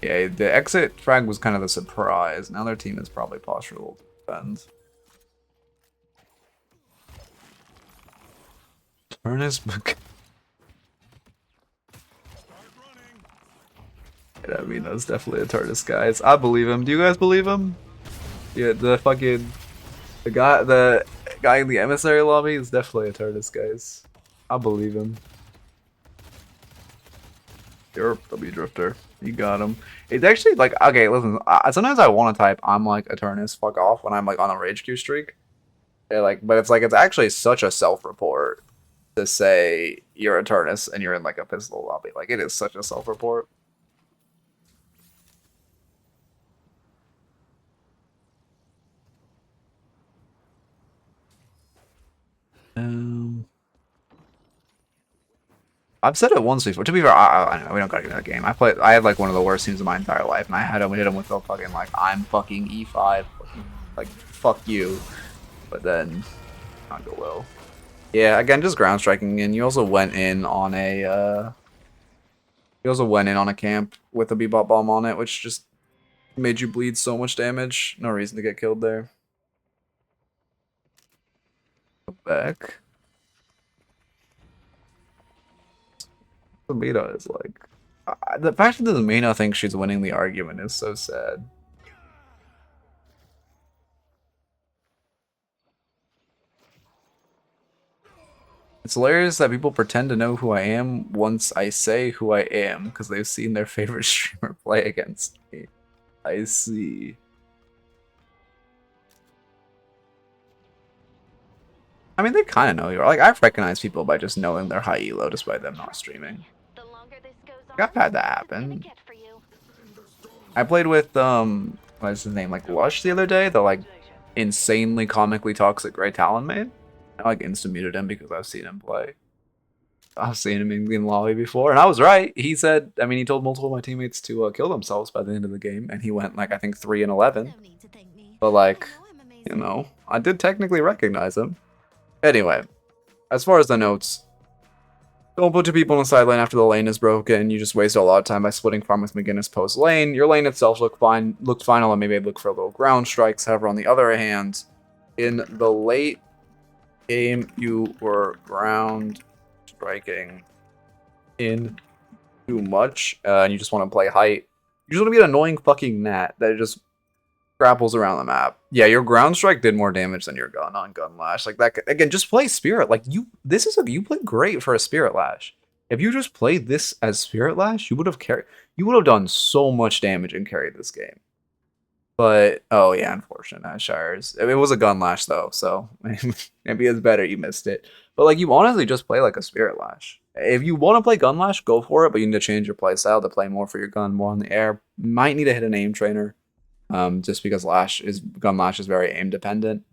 Yeah, the exit frag was kind of the surprise. Now their team is probably postural defense. Ernest I mean, that's definitely a TARDIS, guys. I believe him. Do you guys believe him? Yeah, the guy in the emissary lobby is definitely a TARDIS, guys. I believe him. You're W Drifter. You got him. It's actually like, okay, listen. Sometimes I want to type I'm like Eternus, fuck off when I'm like on a rage queue streak. Yeah, like, but it's like it's actually such a self-report to say you're Eternus and you're in like a pistol lobby. Like it is such a self-report. I've said it once before. To be fair, I know we don't gotta get that game. I had like one of the worst teams of my entire life, and I had him hit him with the fucking like I'm fucking E5, like fuck you. But then not go well. Yeah, again, just ground striking, and you also went in on a camp with a Bebop bomb on it, which just made you bleed so much damage. No reason to get killed there. Go back. The Mina is like the fact that the Mina thinks she's winning the argument is so sad. It's hilarious that people pretend to know who I am once I say who I am because they've seen their favorite streamer play against me. I see. I mean, they kind of know you. Like, I've recognized people by just knowing they're high elo despite them not streaming. The longer this goes on, I've had that the happen. worse it's gonna get for you. I played with what's his name, like Lush the other day, the like insanely comically toxic Grey Talon main. I like insta muted him because I've seen him play. I've seen him in lobby before, and I was right. He said, I mean, he told multiple of my teammates to kill themselves by the end of the game, and he went like I think 3-11. But like, you know, I did technically recognize him. Anyway, as far as the notes, don't put two people on the sideline after the lane is broken. You just wasted a lot of time by splitting farm with McGinnis post lane. Your lane itself looked fine, although maybe I'd look for a little ground strikes. However, on the other hand, in the late game, you were ground striking in too much, and you just want to play height. You just want to be an annoying fucking gnat that just grapples around the map. Yeah, your ground strike did more damage than your gun on Gun Lash. Like that again, just play Spirit. Like you played great for a Spirit Lash. If you just played this as Spirit Lash, you would have done so much damage and carried this game. But oh yeah, unfortunate Shires. It was a gun lash though, so maybe it's better you missed it. But like you honestly just play like a spirit lash. If you want to play gun lash, go for it. But you need to change your play style to play more for your gun, more on the air. Might need to hit an aim trainer, just because gun lash is very aim dependent.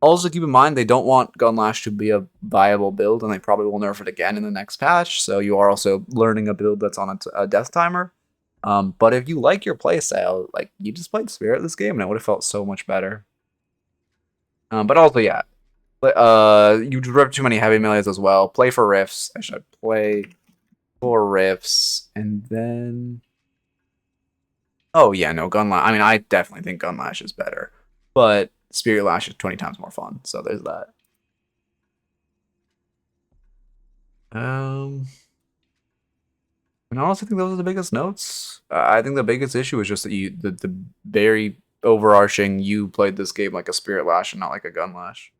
Also keep in mind they don't want gun lash to be a viable build, and they probably will nerf it again in the next patch. So you are also learning a build that's on a death timer. But if you like your playstyle, like you just played Spirit this game, and it would have felt so much better. But also, yeah, you rip too many heavy melees as well. Play for riffs. I should play for riffs, and then oh yeah, no gun lash. I mean, I definitely think gun lash is better, but Spirit lash is 20 times more fun. So there's that. And I honestly think those are the biggest notes. I think the biggest issue is just that the very overarching you played this game like a Spirit Lash and not like a Gun Lash.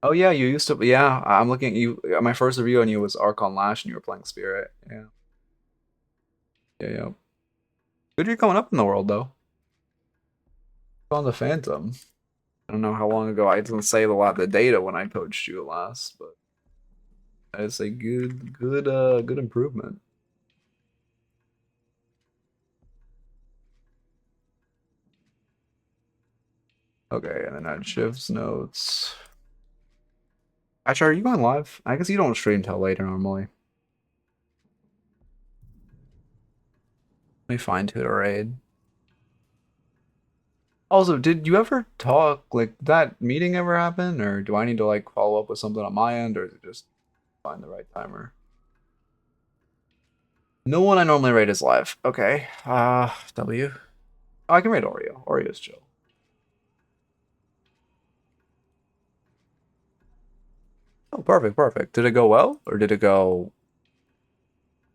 Oh yeah, you used to. Yeah, I'm looking at you. My first review on you was Archon Lash, and you were playing Spirit. Yeah. Yeah. Good, you're coming up in the world though. On the Phantom. I don't know how long ago. I didn't save a lot of the data when I coached you last, but I'd say good improvement. Okay, and then add Shiv's notes. Actually, are you going live? I guess you don't stream till later normally. Let me find who to raid. Also, did you ever talk, like, that meeting ever happen? Or do I need to, like, follow up with something on my end? Or is it just find the right timer? No one I normally raid is live. Okay. W. Oh, I can raid Oreo. Oreo's chill. Oh, perfect. Did it go well? Or did it go...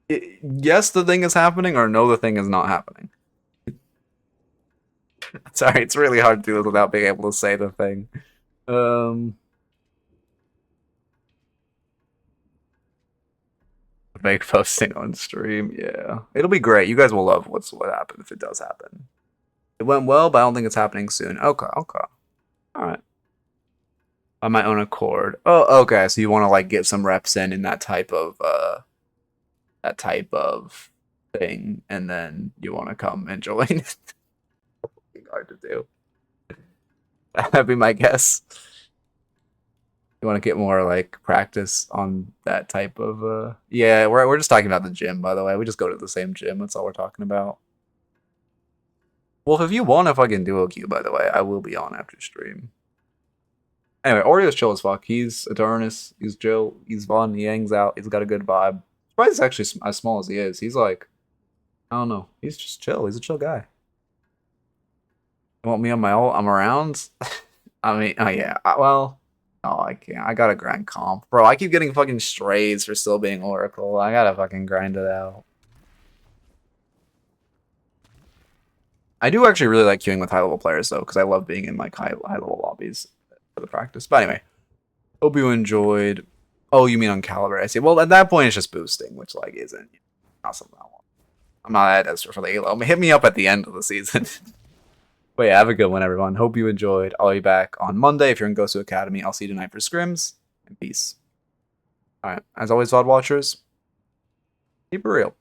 yes, the thing is happening, or no, the thing is not happening? Sorry, it's really hard to do this without being able to say the thing. Make posting on stream, yeah. It'll be great. You guys will love what happened if it does happen. It went well, but I don't think it's happening soon. Okay. Alright. On my own accord. Oh, okay, so you want to like get some reps in that type of thing, and then you want to come and join it. Hard to do. That'd be my guess. You want to get more like practice on that type of yeah, we're just talking about the gym, by the way. We just go to the same gym. That's all we're talking about. Well, if you want a fucking duo queue, by the way, I will be on after stream. Anyway, Oreo's chill as fuck. He's Eternus. He's chill. He's fun. He hangs out. He's got a good vibe. Surprised he's actually as small as he is. He's like, I don't know. He's just chill. He's a chill guy. You want me on my ult? I'm around. I mean, oh yeah. Well, oh, I can't. I gotta grind comp. Bro, I keep getting fucking strays for still being Oracle. I gotta fucking grind it out. I do actually really like queuing with high-level players, though, because I love being in, like, high-level lobbies for the practice. But anyway, hope you enjoyed. Oh, you mean on Caliber? I see. Well, at that point, it's just boosting, which, like, isn't not something I want. I'm not that desperate for the Halo. Hit me up at the end of the season. But yeah, have a good one, everyone. Hope you enjoyed. I'll be back on Monday. If you're in Gosu Academy, I'll see you tonight for scrims. And peace. Alright, as always, VOD watchers, keep it real.